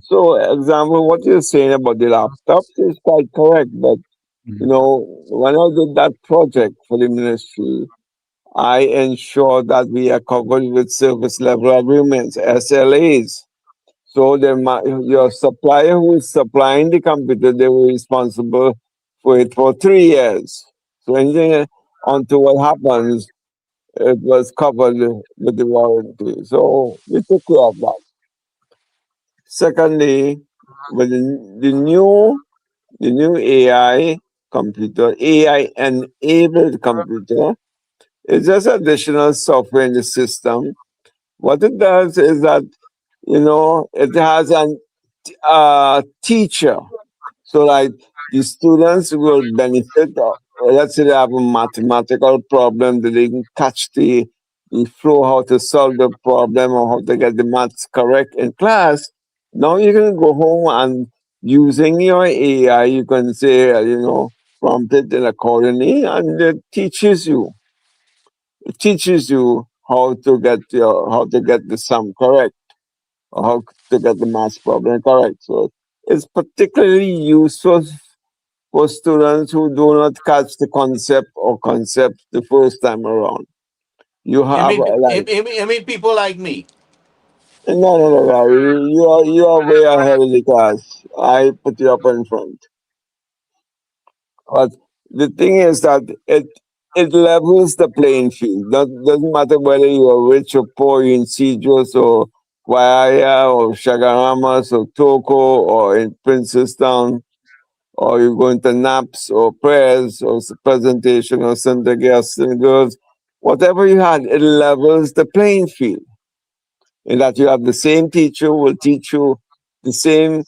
So, example, what you're saying about the laptop is quite correct. But you know, when I did that project for the ministry, I ensure that we are covered with service level agreements, SLAs. So your supplier who is supplying the computer, they were responsible for it for 3 years. So anything until what happens, it was covered with the warranty. So we took care of that. Secondly, with the new AI computer, AI enabled computer, it's just additional software in the system. What it does is that, you know, it has a teacher. So like the students will benefit. Let's say they have a mathematical problem, that they can catch the flow, how to solve the problem or how to get the maths correct in class. Now you can go home and using your AI, you can say, you know, prompt it accordingly, and it teaches you. It teaches you how to get the sum correct, or how to get the math problem correct. So it's particularly useful for students who do not catch the concept the first time around. You have I mean people like me. no, Gary. You are way ahead of the class. I put you up in front. But the thing is that it levels the playing field. Doesn't matter whether you are rich or poor, you're in Sijos or Waiaya or Shagaramas or Toko or in Princestown, or you're going to naps or prayers or presentation or Sunday guests and girls, whatever you had, it levels the playing field. In that you have the same teacher who will teach you the same,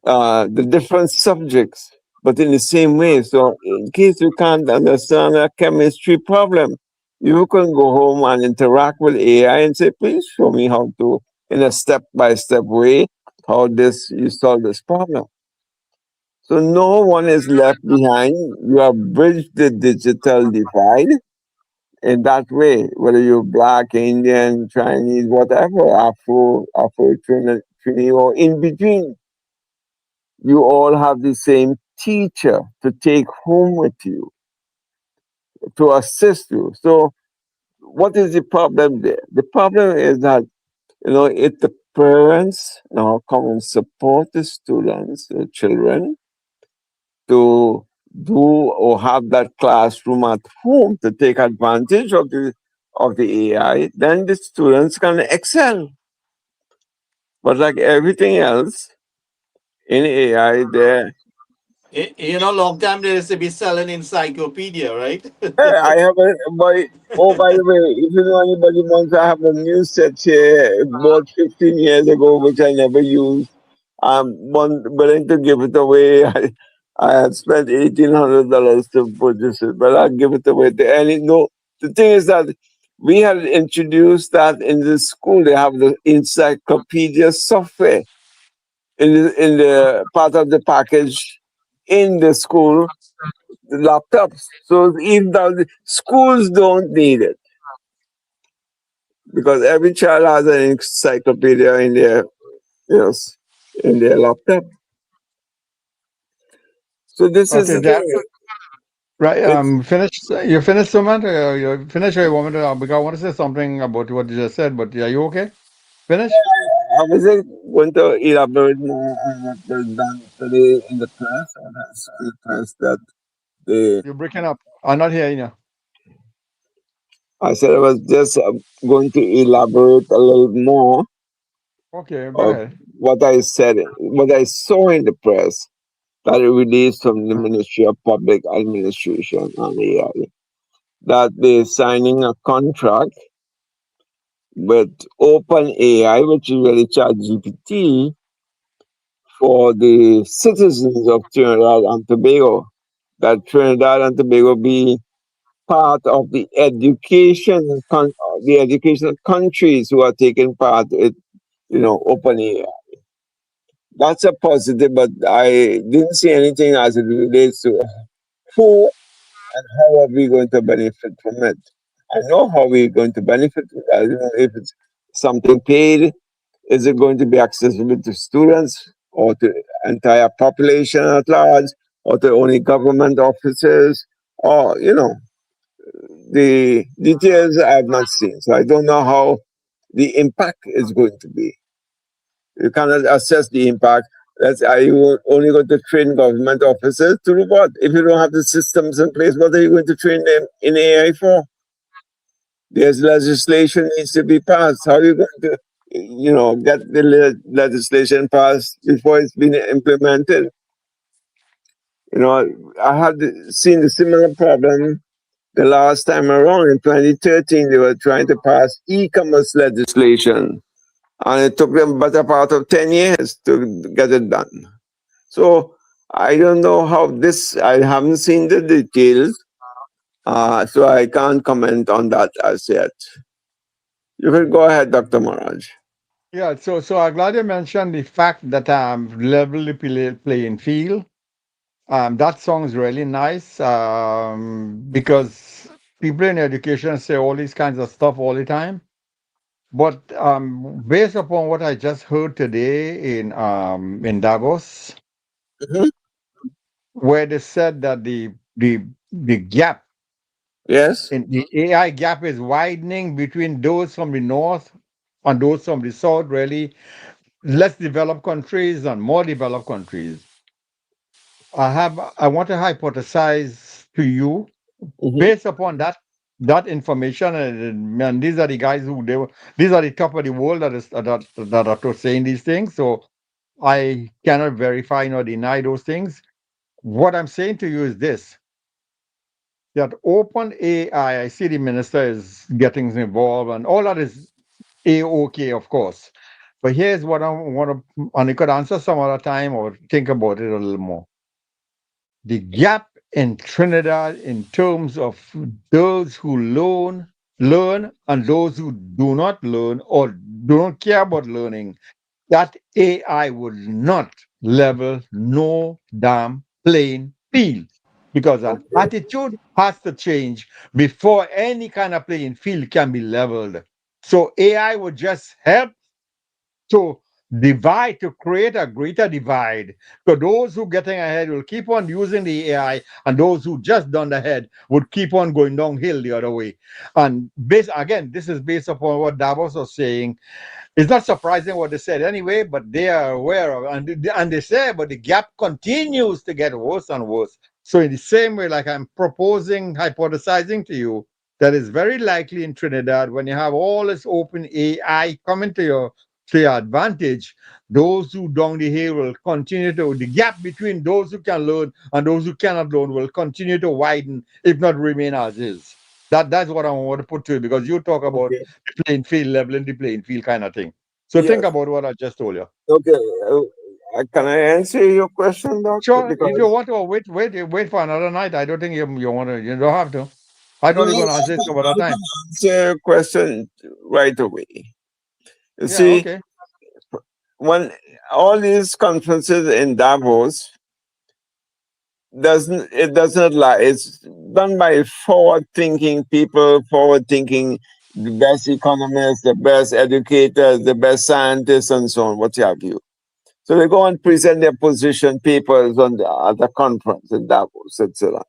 the different subjects, but in the same way. So in case you can't understand a chemistry problem, you can go home and interact with AI and say, please show me how to, in a step-by-step way, how you solve this problem. So no one is left behind. You have bridged the digital divide in that way, whether you're black, Indian, Chinese, whatever, Afro, Trini, or in between. You all have the same teacher to take home with you, to assist you. So what is the problem there? The problem is that, you know, if the parents now come and support the students, the children, to do or have that classroom at home to take advantage of the AI, then the students can excel. But like everything else in AI, there. You know, long time they used to be selling encyclopedia, right? Hey, I have by the way, if you know anybody wants, I have a new set here bought 15 years ago, which I never used. I'm willing to give it away. I had spent $1,800 to purchase it, but I'll give it away to any. No, the thing is that we had introduced that in the school. They have the encyclopedia software in the part of the package in the school. laptops. So even the schools don't need it because every child has an encyclopedia in their, in their laptop. So this is Okay, the that thing. right. It's, Finished. You finished, Suman? You finished, or you want me to? Because I want to say something about what you just said. But are you okay? Finish. I was going to elaborate more on what was done today in the press, and I saw in the press that the You're breaking up. I'm not hearing you. I said I was just going to elaborate a little more Okay, go of ahead. what I said, what I saw in the press that it released from the Ministry of Public Administration and AI, that they're signing a contract with OpenAI, which is really ChatGPT, for the citizens of Trinidad and Tobago. That Trinidad and Tobago be part of the the educational countries who are taking part in, OpenAI. That's a positive, but I didn't see anything as it relates to who and how are we going to benefit from it. I know how we're going to benefit. I don't know if it's something paid. Is it going to be accessible to students or to entire population at large, or to only government officers, or the details I have not seen. So I don't know how the impact is going to be. You cannot assess the impact. Are you only going to train government officers to do what? If you don't have the systems in place, what are you going to train them in AI for? There's legislation needs to be passed. How are you going to, get the legislation passed before it's been implemented? I had seen the similar problem the last time around in 2013. They were trying to pass e-commerce legislation, and it took them better part of 10 years to get it done. So I don't know how this, I haven't seen the details, so I can't comment on that as yet. You can go ahead, Dr. Maraj. Yeah. So I'm glad you mentioned the fact that level the playing field. That sounds really nice. Because people in education say all these kinds of stuff all the time. But based upon what I just heard today in Davos, Mhm. where they said that the gap Yes. in the AI gap is widening between those from the north and those from the south, really less developed countries and more developed countries. I want to hypothesize to you Mhm. based upon that information, and these are the guys these are the top of the world that are saying these things. So I cannot verify nor deny those things. What I'm saying to you is this: that open AI, I see the minister is getting involved, and all that is a-okay, of course. But here's what I want to, and you could answer some other time or think about it a little more. The gap in Trinidad in terms of those who learn, and those who do not learn or do not care about learning, that AI would not level no damn playing field. Because an attitude has to change before any kind of playing field can be leveled. So AI would just help to divide, to create a greater divide. So those who getting ahead will keep on using the AI, and those who just done ahead would keep on going downhill the other way. And this is based upon what Davos was saying. It's not surprising what they said anyway, but they are aware of it. And they say, but the gap continues to get worse and worse. So in the same way, like I'm hypothesizing to you, that is very likely in Trinidad when you have all this open AI coming to your advantage, those who down the hill will continue to, the gap between those who can learn and those who cannot learn will continue to widen, if not remain as is. That's what I want to put to you, because you talk about Okay. the playing field, leveling the playing field kind of thing. So think Yes. about what I just told you. Okay. Can I answer your question, Doctor? Sure, if you Because want to wait for another night. I don't think you want to. You don't have to. I no, thought you were going to answer it some other I can time. answer your question right away. You Yeah, see, okay. when all these conferences in Davos, doesn't lie. It's done by forward-thinking people, forward-thinking, the best economists, the best educators, the best scientists, and so on. What have you? So they go and present their position papers at the conference in Davos, Switzerland.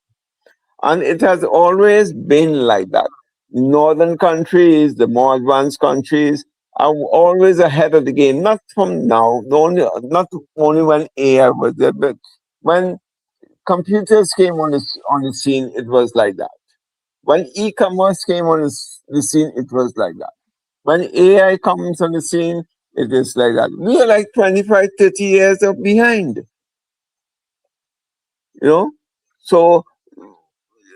And it has always been like that. Northern countries, the more advanced countries, are always ahead of the game. Not from now, not only when AI was there, but when computers came on the scene, it was like that. When e-commerce came on the scene, it was like that. When AI comes on the scene, it is like that. We are like 25, 30 years behind. You know? So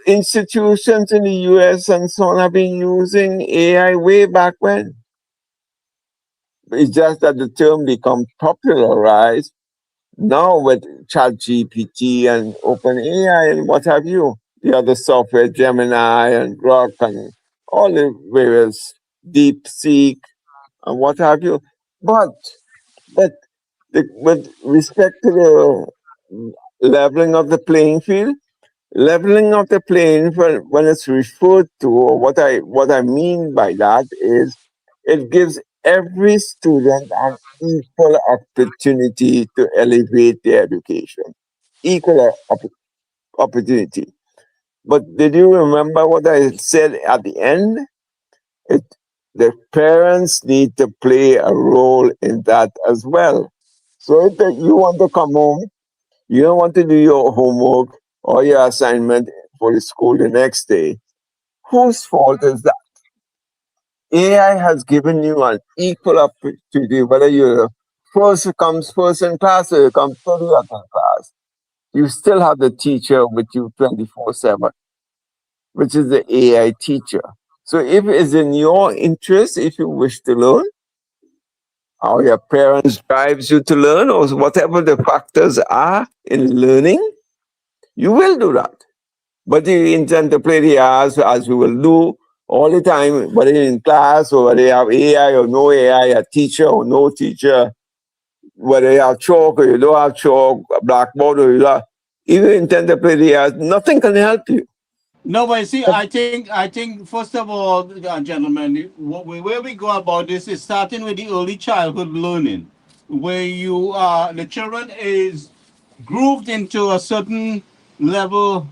institutions in the US and so on have been using AI way back when. It's just that the term become popularized now with ChatGPT and OpenAI and what have you. The other software, Gemini and Grok and all the various DeepSeek and what have you. But with respect to the leveling of the playing field, leveling of the playing field, when it's referred to, or what I mean by that is, it gives every student an equal opportunity to elevate their education. Equal opportunity. But did you remember what I said at the end? The parents need to play a role in that as well. So if you want to come home, you don't want to do your homework or your assignment for the school the next day, whose fault is that? AI has given you an equal opportunity, whether you're comes first in class or you come 30th in class. You still have the teacher with you 24/7, which is the AI teacher. So if it's in your interest, if you wish to learn, or your parents drives you to learn, or whatever the factors are in learning, you will do that. But you intend to play the hours as we will do all the time, whether in class or whether you have AI or no AI, a teacher or no teacher, whether you have chalk or you don't have chalk, a blackboard or you don't. If you intend to play the hours, nothing can help you. No, but see, I think, first of all, gentlemen, where we go about this is starting with the early childhood learning, where the children is grooved into a certain level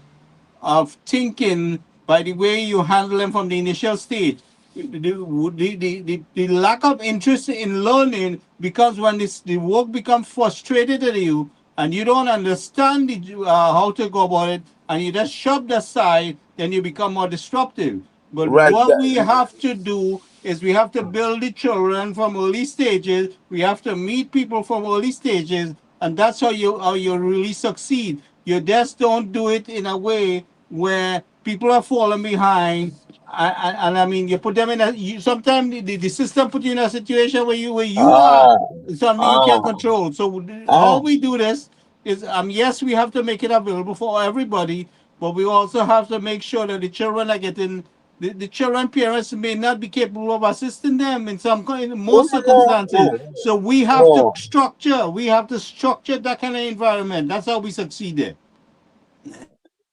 of thinking by the way you handle them from the initial stage. The lack of interest in learning, because when the work becomes frustrated to you and you don't understand how to go about it and you just shove the aside, then you become more disruptive. But Right. what we have to do is we have to build the children from early stages. We have to meet people from early stages, and that's how you really succeed. You just don't do it in a way where people are falling behind. And I mean, you put them in sometimes the system put you in a situation where you are something you can't control. So how we do this is, yes, we have to make it available for everybody, but we also have to make sure that the children are getting. The children parents may not be capable of assisting them in most circumstances. So we have to structure. We have to structure that kind of environment. That's how we succeed there.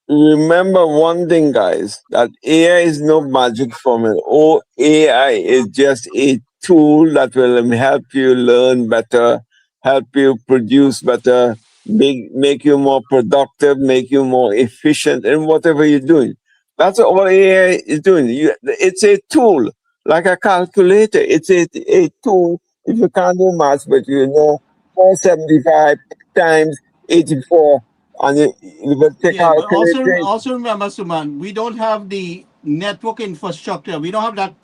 Remember one thing, guys, that AI is no magic formula. AI is just a tool that will help you learn better, help you produce better, make you more productive, make you more efficient in whatever you're doing. That's all AI is doing. It's a tool, like a calculator. It's a tool. If you can't do maths, but you know 475 times 84, and you will take Yeah, but calculator. also remember, Suman, we don't have the network infrastructure. We don't have that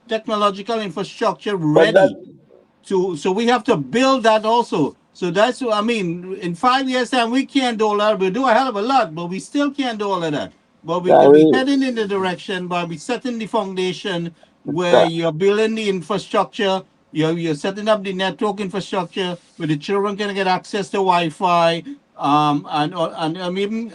technological infrastructure ready. So we have to build that also. So that's what I mean. In 5 years' time, we can't do all that. We'll do a hell of a lot, but we still can't do all of that. But we can be heading in the direction by we setting the foundation where you're building the infrastructure, you're setting up the network infrastructure where the children can get access to Wi-Fi. And even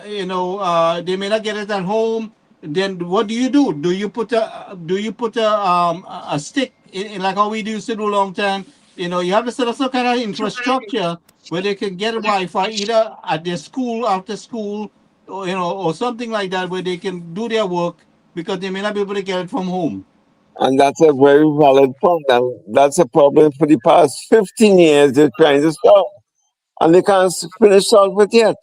they may not get it at home. Then what do? Do you put a stick in like how we used to do a long time? You know, you have to set up some kind of infrastructure where they can get Wi-Fi either at their school, after school, or or something like that, where they can do their work because they may not be able to get it from home. And that's a very valid point. And that's a problem for the past 15 years they're trying to solve. And they can't finish solve it yet.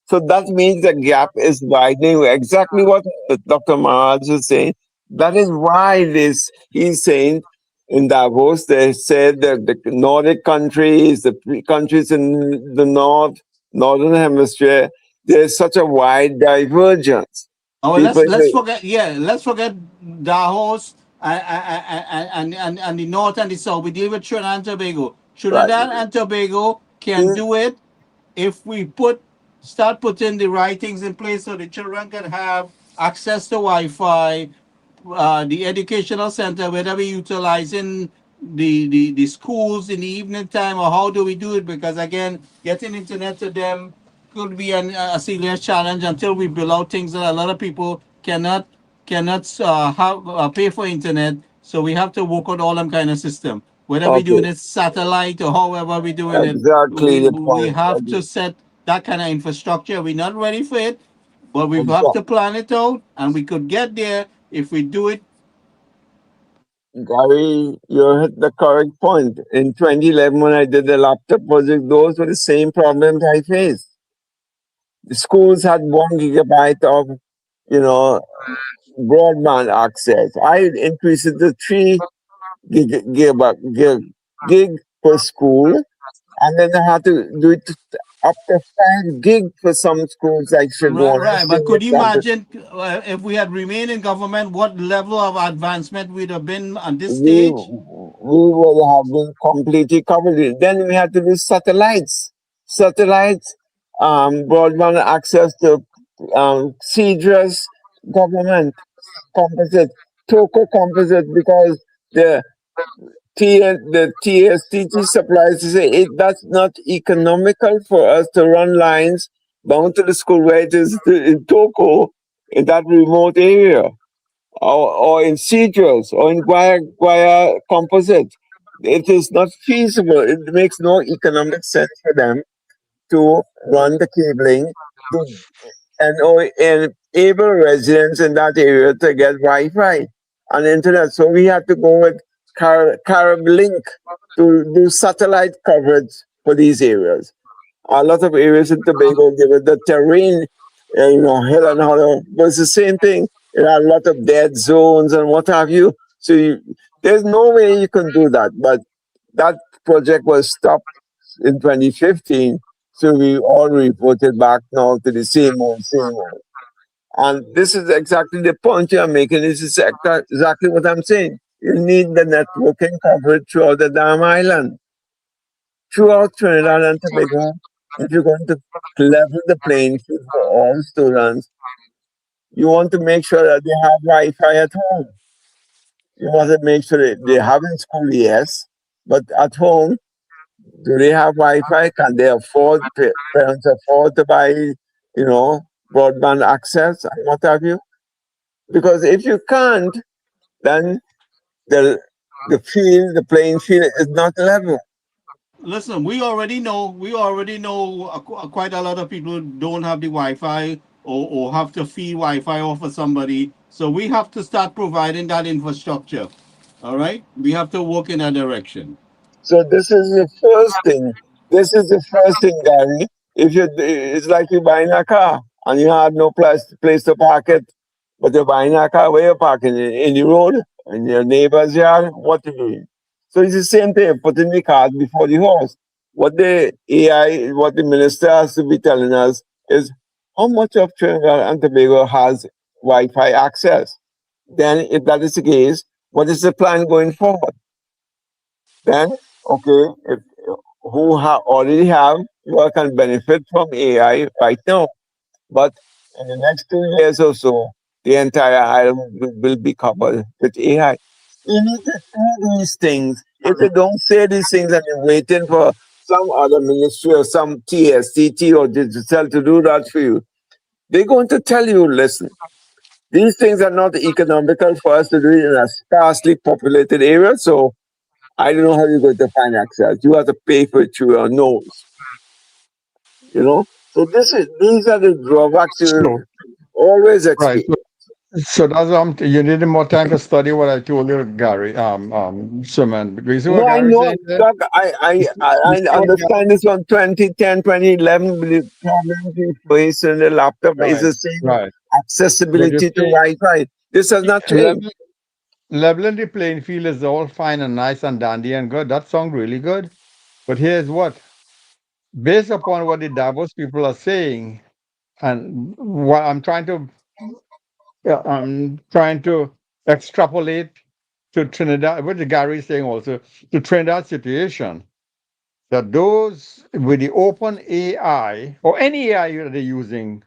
So that means the gap is widening. Exactly what Dr. Maharaj is saying. That is why he's saying in Davos, they said that the Nordic countries, countries in the northern hemisphere, there's such a wide divergence. Oh, let's forget Davos and the north and the south. We deal with Trinidad and Tobago. Trinidad and Tobago can do it if we start putting the right things in place so the children can have access to Wi-Fi, the educational center, whether we're utilizing the schools in the evening time, or how do we do it? Because again, getting internet to them could be a serious challenge until we build out things that a lot of people cannot pay for internet. So we have to work on all them kind of system. Whether we're doing it satellite or however we're doing it, we have to set that kind of infrastructure. We're not ready for it, but we have to plan it out, and we could get there if we do it. Gary, you hit the correct point. In 2011, when I did the laptop project, those were the same problems I faced. The schools had 1 gigabyte of, broadband access. I increased it to 3 gig per school, and then I had to do it up to 5 gig for some schools like Shigona. Right, but could you imagine if we had remained in government, what level of advancement we'd have been on this stage? We would have been completely covered. Then we had to do satellites, broadband access to CEDRAS government composite, TOCO composite, because the TSTT supplies to say that's not economical for us to run lines down to the school where it is in TOCO, in that remote area, or in CEDRAS, or in Guaya composite. It is not feasible. It makes no economic sense for them to run the cabling and enable residents in that area to get Wi-Fi and internet. So we had to go with Carib Link to do satellite coverage for these areas. A lot of areas in Tobago, given the terrain, hill and hollow, but it's the same thing. There are a lot of dead zones and what have you. So there's no way you can do that. But that project was stopped in 2015. So we all reported back now to the same old. And this is exactly the point you're making. This is exactly what I'm saying. You need the networking coverage throughout the damn island. Throughout Trinidad and Tobago, if you're going to level the playing field for all students, you want to make sure that they have Wi-Fi at home. You want to make sure that they have in school, yes, but at home, do they have Wi-Fi? Can they parents afford to buy, broadband access and what have you? Because if you can't, then the playing field is not level. Listen, we already know quite a lot of people don't have the Wi-Fi or have to feed Wi-Fi off of somebody. So we have to start providing that infrastructure. All right? We have to work in that direction. So this is the first thing. Gary. It's like you're buying a car and you have no place to park it, but you're buying a car, where you're parking in the road, in your neighbor's yard, what you doing? So it's the same thing, putting the cart before the horse. What the minister has to be telling us is how much of Trinidad and Tobago has Wi-Fi access. Then if that is the case, what is the plan going forward? Then, okay, who already have, you can benefit from AI right now. But in the next 2 years or so, the entire island will be covered with AI. You need to do these things. If you don't say these things and you're waiting for some other ministry or some TSTT or digital to do that for you, they're going to tell you, listen, these things are not economical for us to do in a sparsely populated area, so I don't know how you're going to find access. You have to pay for it through your nose. You know? So these are the drawbacks So, you always right. experience. So that's you need more time to study what I told you, Gary. Simon, because you see what No, I Gary know. saying there? Doc, You I see what understand this from 2010, 2011. The problems we face in the laptop is the same right. accessibility to Wi-Fi. This has not changed. Leveling the playing field is all fine and nice and dandy and good. That sounds really good. But here's what, based upon what the Davos people are saying, and what I'm trying to extrapolate to Trinidad, what the Gary is saying also, to Trinidad situation, that those with the open AI or any AI that they're using,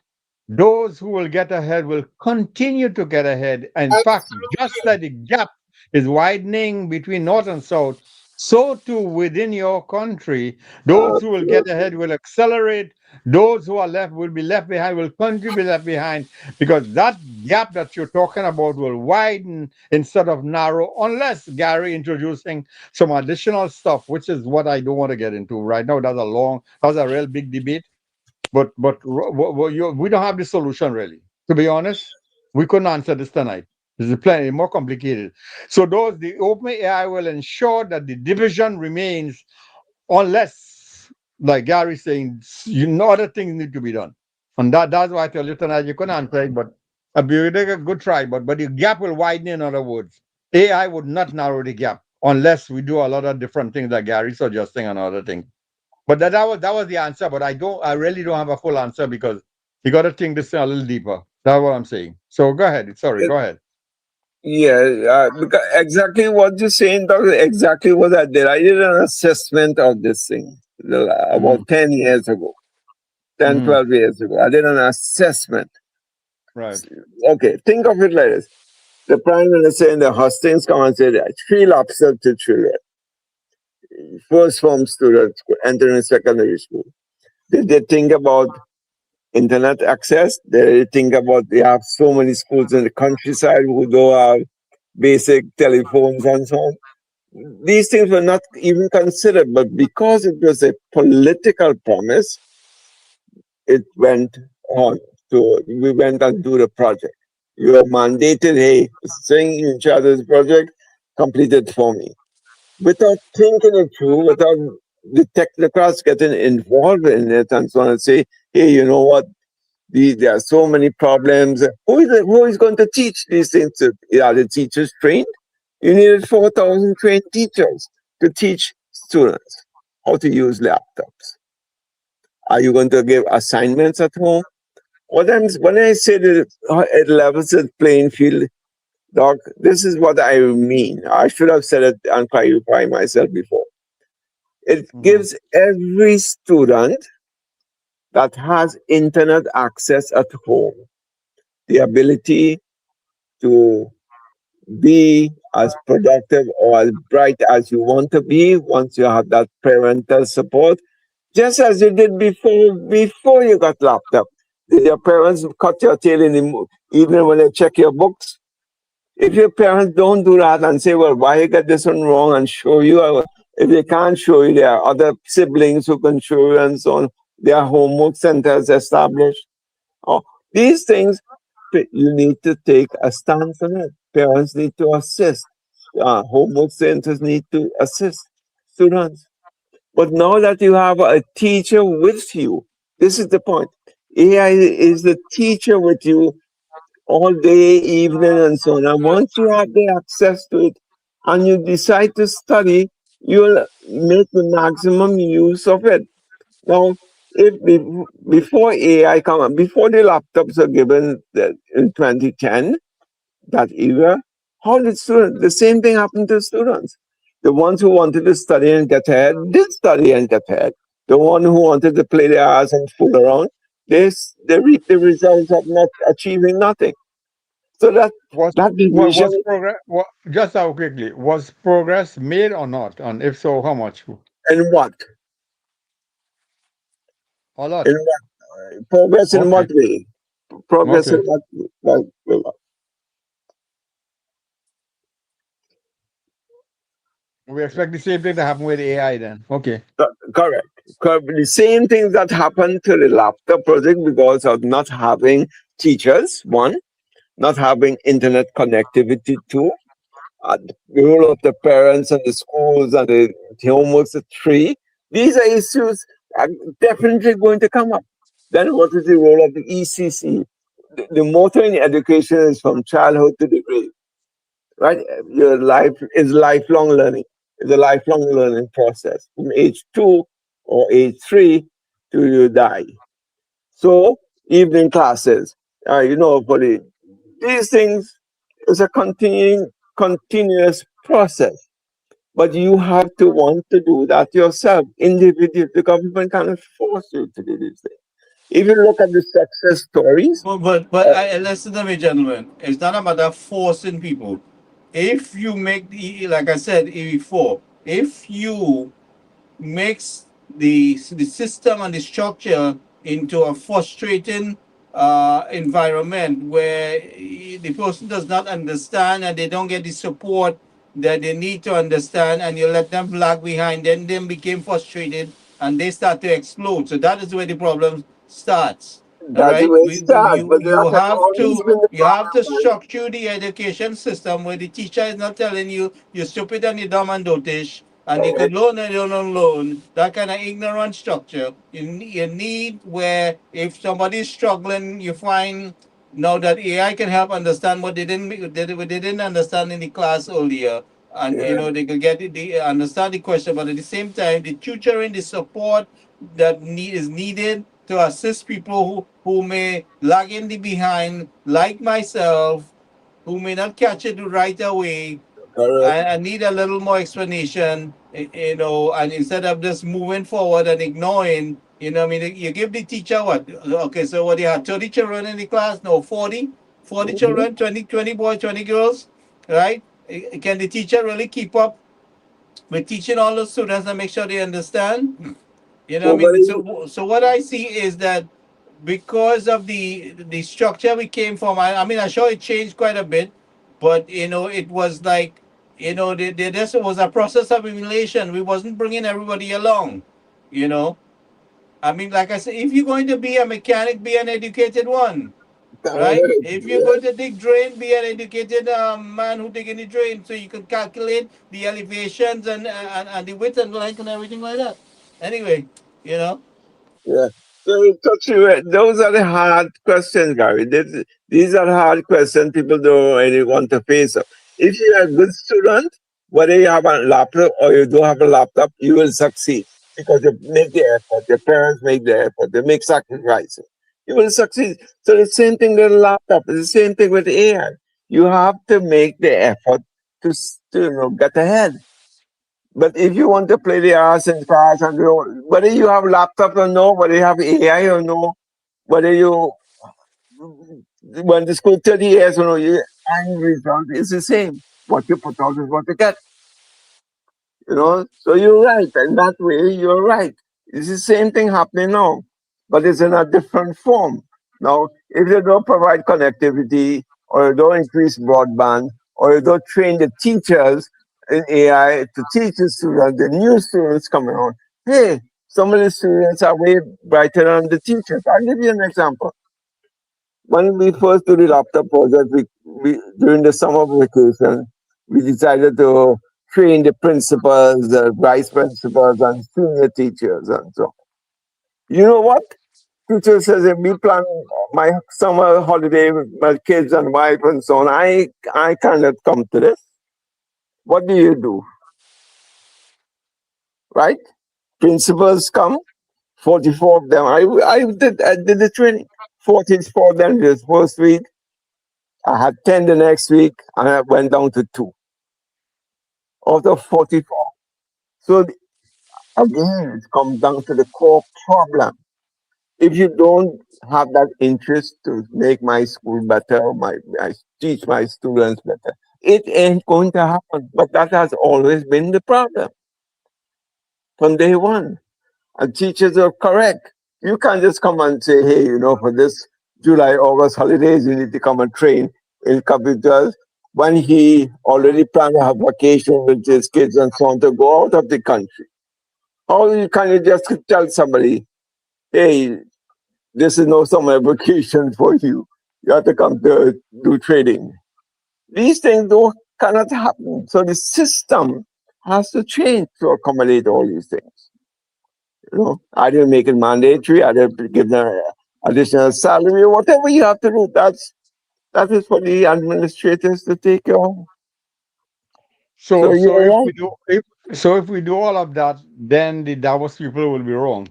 those who will get ahead will continue to get ahead. In fact, just like the gap is widening between North and South, so too within your country, those who will get ahead will accelerate. Those who are left will be left behind, will continue to be left behind, because that gap that you're talking about will widen instead of narrow, unless Gary introducing some additional stuff, which is what I don't want to get into right now. That's a real big debate. But we don't have the solution really. To be honest, we couldn't answer this tonight. This is plenty more complicated. So the open AI will ensure that the division remains, unless, like Gary's saying, other things need to be done. And that's why I tell you tonight, you couldn't answer it, but you did a good try. But the gap will widen. In other words, AI would not narrow the gap unless we do a lot of different things that Gary's suggesting and other things. But that was the answer. But I really don't have a full answer, because you got to think this a little deeper. That's what I'm saying. So go ahead. Sorry, go ahead. Yeah, because exactly what you're saying, Doctor, exactly what I did. I did an assessment of this thing about 10 years ago, 10, 12 years ago. I did an assessment. Right. Okay, think of it like this. The Prime Minister in the hustings come and say that 3 lakhs to children, first form students entering secondary school. Did they think about internet access? They think about they have so many schools in the countryside who don't have basic telephones and so on. These things were not even considered, but because it was a political promise, it went on. So we went and do the project. You are mandated, hey, sing each other's project, complete it for me. Without thinking it through, without the technocrats getting involved in it and so on, and say, hey, you know what? There are so many problems. Who is going to teach these things? Are the teachers trained? You needed 4,000 trained teachers to teach students how to use laptops. Are you going to give assignments at home? When I say that it levels the playing field, Doc, this is what I mean. I should have said it and clarified myself before. It gives every student that has internet access at home the ability to be as productive or as bright as you want to be once you have that parental support, just as you did before you got laptop. Did your parents cut your tail in the evening when they check your books? If your parents don't do that and say, well, why you got this one wrong, and show you, if they can't show you, there are other siblings who can show you and so on. There are homework centers established. Oh, these things, you need to take a stance on it. Parents need to assist. Homework centers need to assist students. But now that you have a teacher with you, this is the point. AI is the teacher with you all day, evening, and so on. And once you have the access to it and you decide to study, you'll make the maximum use of it. Now, before AI before the laptops were given in 2010, that era, how did students? The same thing happened to students. The ones who wanted to study and get ahead did study and get ahead. The one who wanted to play their ass and fool around, they reap the results of not achieving nothing. So that division. Was progress? Just how quickly was progress made or not? And if so, how much? And what? A lot. In what, progress in what way? Progress in what way? We expect the same thing to happen with AI then. Okay. Correct. The same things that happened to the laptop project because of not having teachers, one, not having internet connectivity, two, the role of the parents and the schools and the homeworks, three. These are issues are definitely going to come up. Then what is the role of the ECC? The motto in education is from childhood to the grave, right? Your life is lifelong learning. It's a lifelong learning process from age 2 or age 3 till you die. So evening classes, for these things is a continuous process. But you have to want to do that yourself. Individually, the government cannot force you to do these things. If you look at the success stories, But listen to me, gentlemen. It's not a matter of forcing people. If you make like I said before, if you mix the system and the structure into a frustrating environment where the person does not understand and they don't get the support that they need to understand, and you let them lag behind, then they became frustrated and they start to explode. So that is where the problem starts. All that's right, where it starts. But that has always been the you have to problem. structure the education system where the teacher is not telling you you're stupid and you're dumb and dotish, and you could learn and you don't learn. That kind of ignorant structure. You need where if somebody's struggling, you find now that AI can help understand what they didn't understand in the class earlier, and they could get it, they understand the question, but at the same time, the tutoring, the support that is needed to assist people who may lag in the behind, like myself, who may not catch it right away. I need a little more explanation, and instead of just moving forward and ignoring, I mean, you give the teacher what? Okay, so what, you had 30 children in the class? No, 40? 40 children, 20 boys, 20 girls, right? Can the teacher really keep up with teaching all the students and make sure they understand? I mean, so what I see is that because of the structure we came from, I mean, I'm sure it changed quite a bit, but it was like, this was a process of emulation. We wasn't bringing everybody along, you know. I mean, like I said, if you're going to be a mechanic, be an educated one, right? If you're going to dig drain, be an educated man who dig in the drain, so you can calculate the elevations and the width and length and everything like that. Anyway, Yeah. So those are the hard questions, Gary. These are hard questions people don't really want to face. If you're a good student, whether you have a laptop or you don't have a laptop, you will succeed because you make the effort. Your parents make the effort. They make sacrifices. You will succeed. So the same thing with a laptop. It's the same thing with AI. You have to make the effort to get ahead. But if you want to play the arts and parts, and whether you have laptop or no, whether you have AI or no, whether you went to school 30 years or no, your end result is the same. What you put out is what you get. So you're right. And that way, you're right. It's the same thing happening now, but it's in a different form. Now, if you don't provide connectivity, or you don't increase broadband, or you don't train the teachers in AI to teach the students, the new students coming on, hey, some of the students are way brighter than the teachers. I'll give you an example. When we first did the laptop project, we during the summer vacation, we decided to train the principals, the vice principals, and senior teachers, and so on. You know what? Teacher says, if we plan my summer holiday with my kids and wife and so on, I cannot come to this. What do? Right? Principals come, 44 of them. I did the training. 44 of them this first week. I had 10 the next week, and I went down to 2 out of 44. So again, it comes down to the core problem. If you don't have that interest to make my school better, I teach my students better, it ain't going to happen. But that has always been the problem from day one. And teachers are correct. You can't just come and say, hey, for this July, August holidays, you need to come and train in computers. when he already planned to have vacation with his kids and so on to go out of the country. How can you just tell somebody, hey, this is no summer vacation for you. You have to come to do trading. These things cannot happen. So the system has to change to accommodate all these things. You know, either make it mandatory, either give them additional salary, whatever you have to do. That is for the administrators to take care of. So you're right. if we do all of that, then the Davos people will be wrong.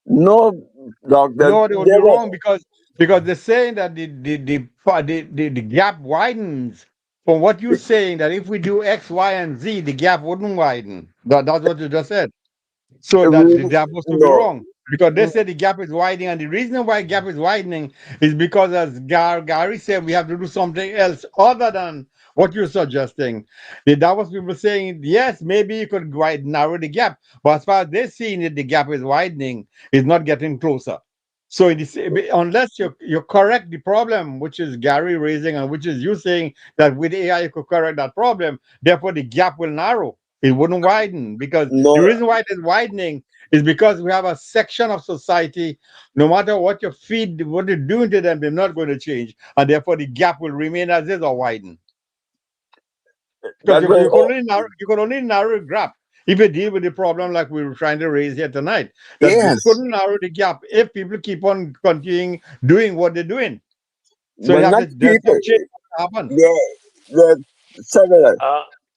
No, Doc. No, they will be wrong because they're saying that the gap widens. From what you're saying, that if we do X, Y, and Z, the gap wouldn't widen. That's what you just said. So that the Davos will be wrong. Because they say the gap is widening, and the reason why gap is widening is because, as Gary said, we have to do something else other than what you're suggesting. The Davos people saying, yes, maybe you could narrow the gap, but as far as they're seeing it, the gap is widening, it's not getting closer. So unless you correct the problem, which is Gary raising, and which is you saying that with AI you could correct that problem, therefore the gap will narrow. It wouldn't widen, because the reason why it is widening is because we have a section of society, no matter what you feed, what you're doing to them, they're not going to change. And therefore the gap will remain as is or widen. Because you can only narrow the gap if you deal with the problem like we were trying to raise here tonight. That you couldn't narrow the gap if people keep on continuing doing what they're doing. So you have to change happen.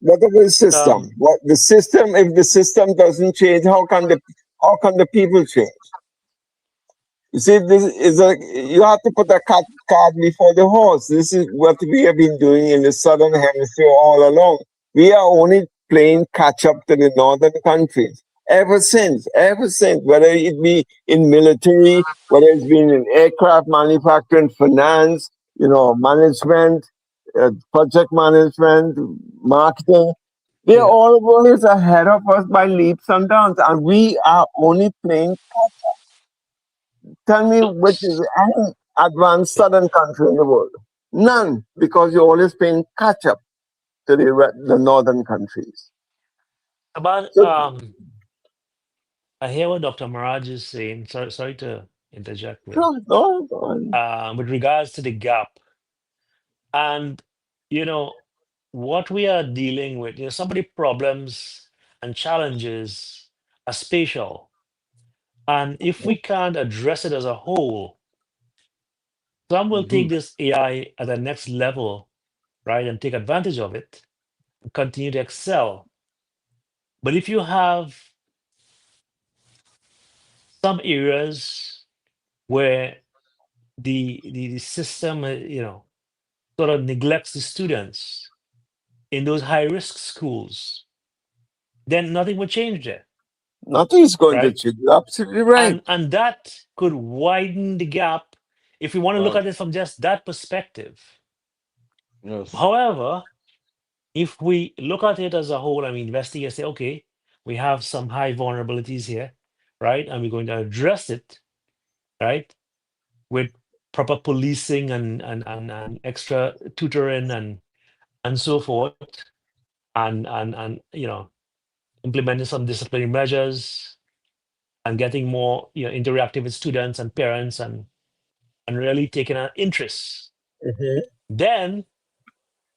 Whatever the system, if the system doesn't change, how can the people change? You see, this is you have to put the cart before the horse. This is what we have been doing in the southern hemisphere all along. We are only playing catch up to the northern countries ever since, whether it be in military, whether it's been in aircraft manufacturing, finance, management, project management, marketing. They're all always ahead of us by leaps and bounds, and we are only playing catch up. Tell me which is any advanced southern country in the world? None, because you're always playing catch up to the northern countries. I hear what Dr. Maraj is saying. Sorry to interject. With regards to the gap, and what we are dealing with, some of the problems and challenges are spatial, and if we can't address it as a whole, some will take this AI at the next level, right, and take advantage of it, and continue to excel. But if you have some areas where the system, sort of neglects the students in those high-risk schools, then nothing will change there. Nothing is going to change. You're absolutely right. And that could widen the gap if we want to look at it from just that perspective. Yes. However, if we look at it as a whole and we investigate, say, okay, we have some high vulnerabilities here, right? And we're going to address it, right, with proper policing and extra tutoring and so forth, and implementing some disciplinary measures and getting more interactive with students and parents and really taking an interest. Then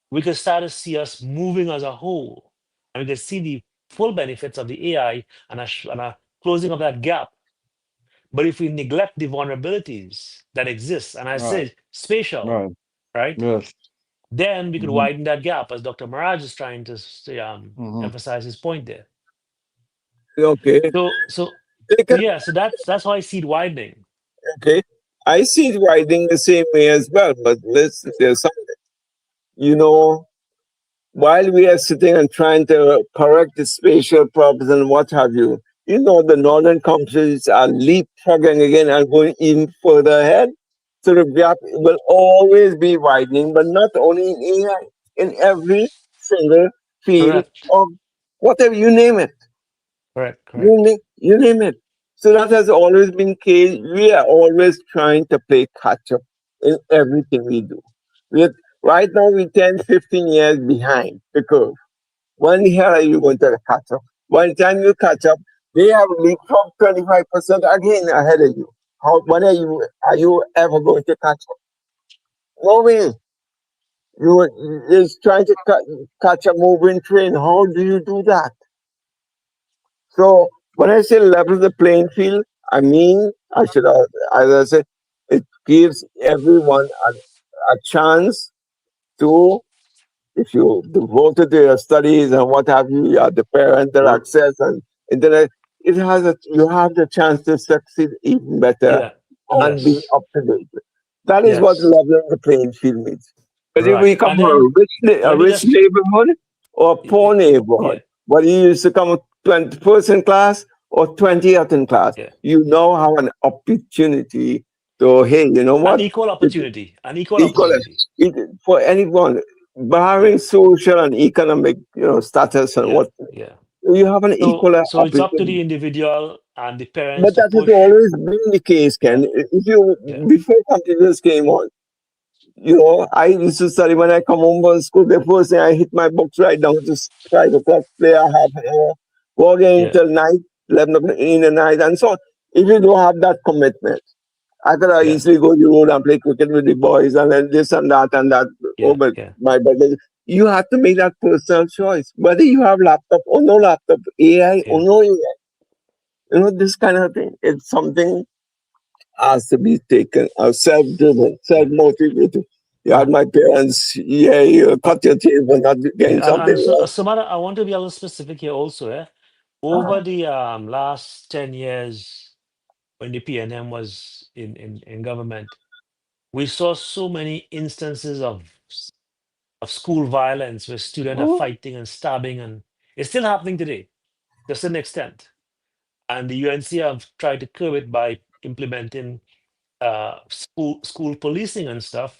we could start to see us moving as a whole, and we could see the full benefits of the AI and a closing of that gap. But if we neglect the vulnerabilities that exist, and I say spatial, right? Yes. Then we could widen that gap, as Dr. Maraj is trying to emphasize his point there. Okay. So that's how I see it widening. Okay, I see it widening the same way as well. But listen, there's something. While we are sitting and trying to correct the spatial problems and what have you, the northern countries are leapfrogging again and going even further ahead. So the gap will always be widening, but not only in AI, in every single field of whatever you name it. Correct. You name it. So that has always been case. We are always trying to play catch up in everything we do. Right now, we're 10, 15 years behind the curve. When the hell are you going to catch up? By the time you catch up, they have leapfrogged 25% again ahead of you. When are you ever going to catch up? No way. You is trying to catch a moving train. How do you do that? So when I say level the playing field, I mean I should have, as I said, it gives everyone a chance to, if you devoted to your studies and what have you, you have the parental access and internet. You have the chance to succeed even better Yeah. and be Yes. up to date. That is what Yes. leveling the playing field means. Whether Right. we come And from then a let me rich just neighborhood or a poor yeah. neighborhood, whether you used to come 21st in class or 20th in class, Yeah. you now have an opportunity to, hey, you know An what? equal opportunity. An equal Equal opportunity. for anyone, barring Yeah. social and economic, status and Yeah. what, Yeah. you have an equal So it's up to the opportunity. individual and the parents But to that has push. always been the case, Yeah. Ken. If you Yeah. before computers came on, I used to study when I come home from school. The first thing I hit my books right down to 5 o'clock, play a half an hour, go again Yeah. till night, 11 o'clock in the night, and so on. If you don't have that commitment, I could have Yeah. easily go to the road and play cricket with the boys and then this and that and that. Yeah. But Yeah. my brother, you have to make that personal choice. Whether you have laptop or no laptop, AI or Yeah. no AI. This kind of thing. It's something has to be taken, self-driven, self-motivated. You had my parents, you cut your teeth for not getting Yeah. something And so, wrong. Samara, I want to be a little specific here also. Over the last 10 years, when the PNM was in government, we saw so many instances of school violence where students are fighting and stabbing, and it's still happening today, to some extent. And the UNC have tried to curb it by implementing school policing and stuff,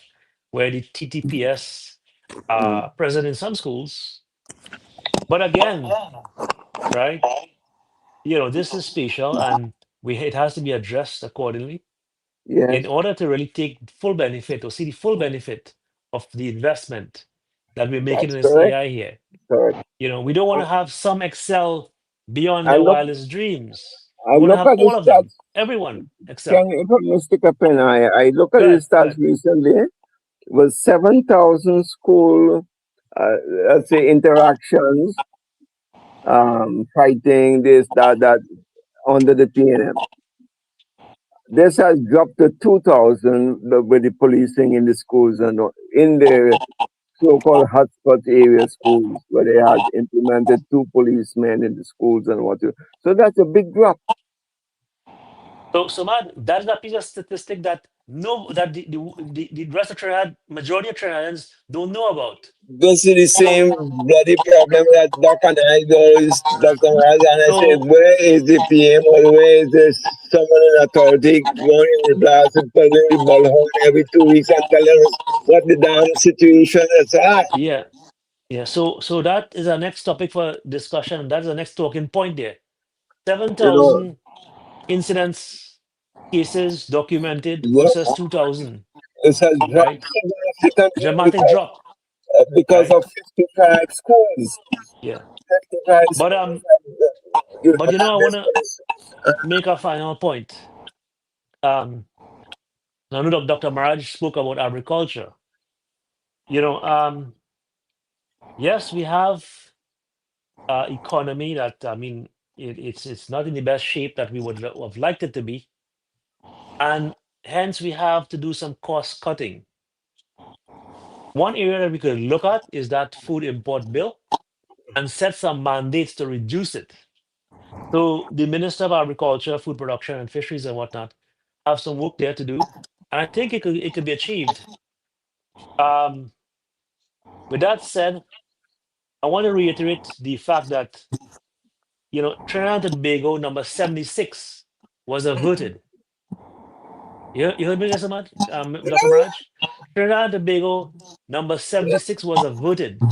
where the TTPS are present in some schools. But again, right, this is spatial, and it has to be addressed accordingly in Yes, order to really take full benefit or see the full benefit of the investment that we're making in that's this correct. AI here. Correct. We don't want to have some excel beyond I their look, wildest dreams. I We want to look have at the all of them, stats. everyone Can excel. if I stick a pen, I look at Go the ahead, go stats ahead. recently. It was 7,000 school, let's say, interactions, fighting this, that, under the TNM. This has dropped to 2,000 with the policing in the schools and in the so-called hotspot area schools where they had implemented 2 policemen in the schools and what. So that's a big drop. So man, that's a piece of statistic that the rest of Trinidad, majority of Trinidadians don't know about. This is the same bloody problem that Doc and I always, Dr. Miles, and I say, So where is the PM or where is this someone in authority going in the blast and putting the bullhorn every 2 weeks and telling us what the damn situation is at? yeah, yeah. So that is our next topic for discussion. That is the next talking point there. You know, 7,000 incidents, cases documented yeah, versus 2,000, this has dropped right? significantly Dramatic drop, because right? of 55 schools. Yeah. 55 But schools. You but have I this wanna make a final point. Um, I know Dr. Maraj spoke about agriculture. Yes, we have economy that, I mean, it's not in the best shape that we would have liked it to be, and hence we have to do some cost cutting. One area that we could look at is that food import bill and set some mandates to reduce it. So the Minister of Agriculture, Food Production and Fisheries and whatnot have some work there to do, and I think it could be achieved. Um, with that said, I want to reiterate the fact that Trinidad and Tobago number 76 was averted. You heard me, Dr. Maraj? Trinidad and Tobago number 76 was averted,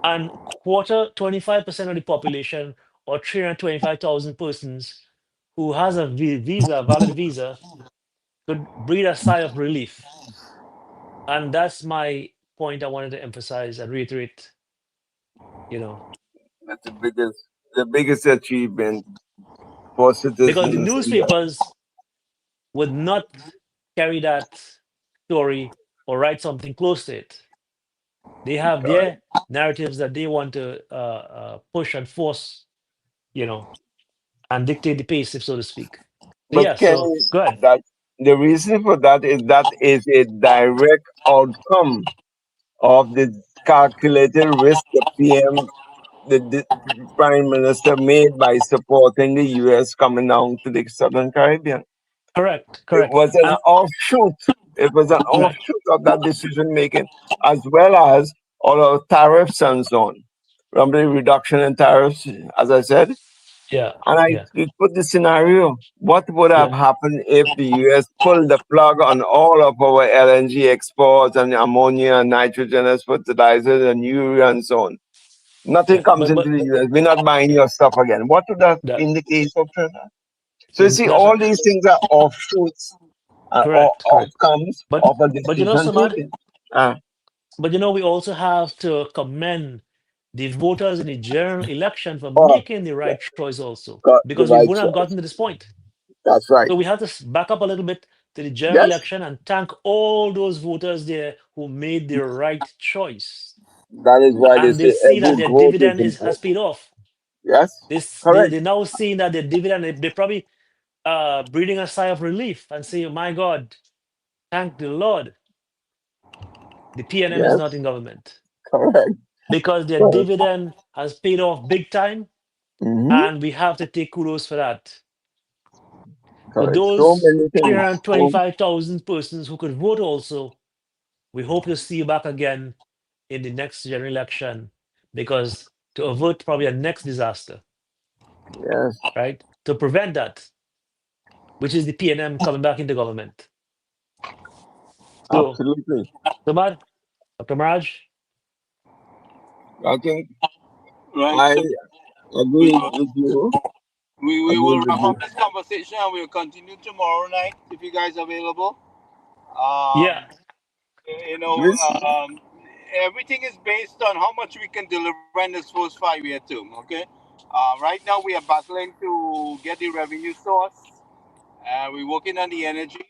and 25% of the population, or 325,000 persons who has a valid visa, could breathe a sigh of relief. And that's my point I wanted to emphasize and reiterate. That's the biggest achievement for citizens. Because the in India. newspapers would not carry that story or write something close to it. They have their narratives that they want to push and force, and dictate the pace, if so to speak. But Yeah, Kenny, so go ahead. that the reason for that is a direct outcome of the calculated risk the Prime Minister made by supporting the U.S. coming down to the Southern Caribbean. Correct. It was an offshoot. It was an offshoot of that decision making, as well as all of tariffs and so on. Remember the reduction in tariffs, as I said? Yeah. And I put the scenario, what would have happened if the US pulled the plug on all of our LNG exports and ammonia and nitrogen as fertilizers and urea and so on? Nothing comes into the US. We're not buying your stuff again. What would have been the case of Trinidad? So you see, all these things are offshoots or outcomes of a decision taken. But we also have to commend the voters in the general election for making the right choice also, because we wouldn't have gotten to this point. That's right. So we have to back up a little bit to the general election and thank all those voters there who made the right choice. That is why and they see that their dividend has paid off. Yes, they're now seeing that their dividend, they're probably breathing a sigh of relief and saying, my God, thank the Lord. The PNM is not in government. Correct. Because their dividend has paid off big time, and we have to take kudos for that. For those 325,000 persons who could vote also, we hope to see you back again in the next general election, because to avert probably a next disaster. Yes. Right? To prevent that, which is the PNM coming back into government. So, absolutely. Dr. Maraj? I think I agree with you. We will wrap up this conversation and we'll continue tomorrow night if you guys are available. Everything is based on how much we can deliver in this first 5-year term. Okay. Right now we are battling to get the revenue source. We're working on the energy,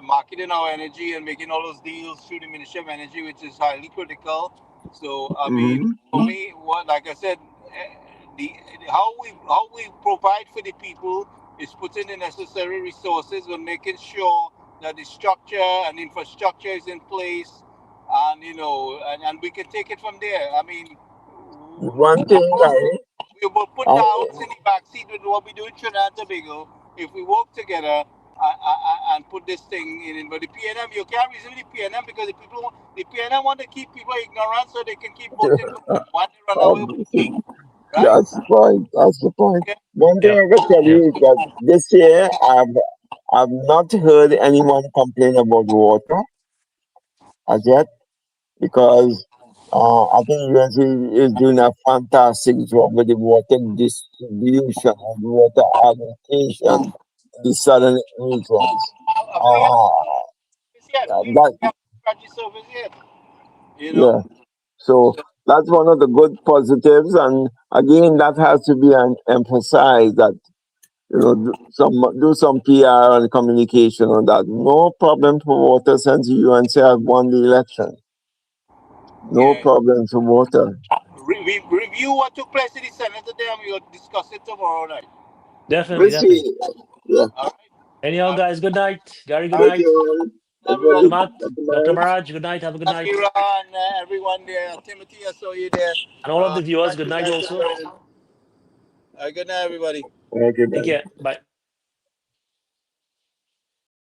marketing our energy and making all those deals through the Ministry of Energy, which is highly critical. So I mean, for me, like I said, how we provide for the people is putting the necessary resources and making sure that the structure and infrastructure is in place, and and we can take it from there. I mean, one thing we will put the house in the backseat with what we do in Trinidad and Tobago if we work together and put this thing in. But the PNM, you can't reason with the PNM because the PNM want to keep people ignorant so they can keep voting when they run away with the king. Right? That's the point. That's the point. Okay. One thing I can tell you is that this year I've not heard anyone complain about water as yet, because I think UNC is doing a fantastic job with the water distribution and water aggregation in the southern regions. Yeah. So that's one of the good positives, and again, that has to be emphasized that do some PR and communication on that. No problem for water since UNC have won the election. No problem for water. Review what took place in the Senate today, and we'll discuss it tomorrow night. Definitely. Yeah. All right. Anyhow, guys, good night. Gary, good night. Dr. Maraj, good night. Have a good night. Akira and everyone there. Timothy, I saw you there. And all of the viewers, good night also. Good night, everybody. Okay, take care. Bye.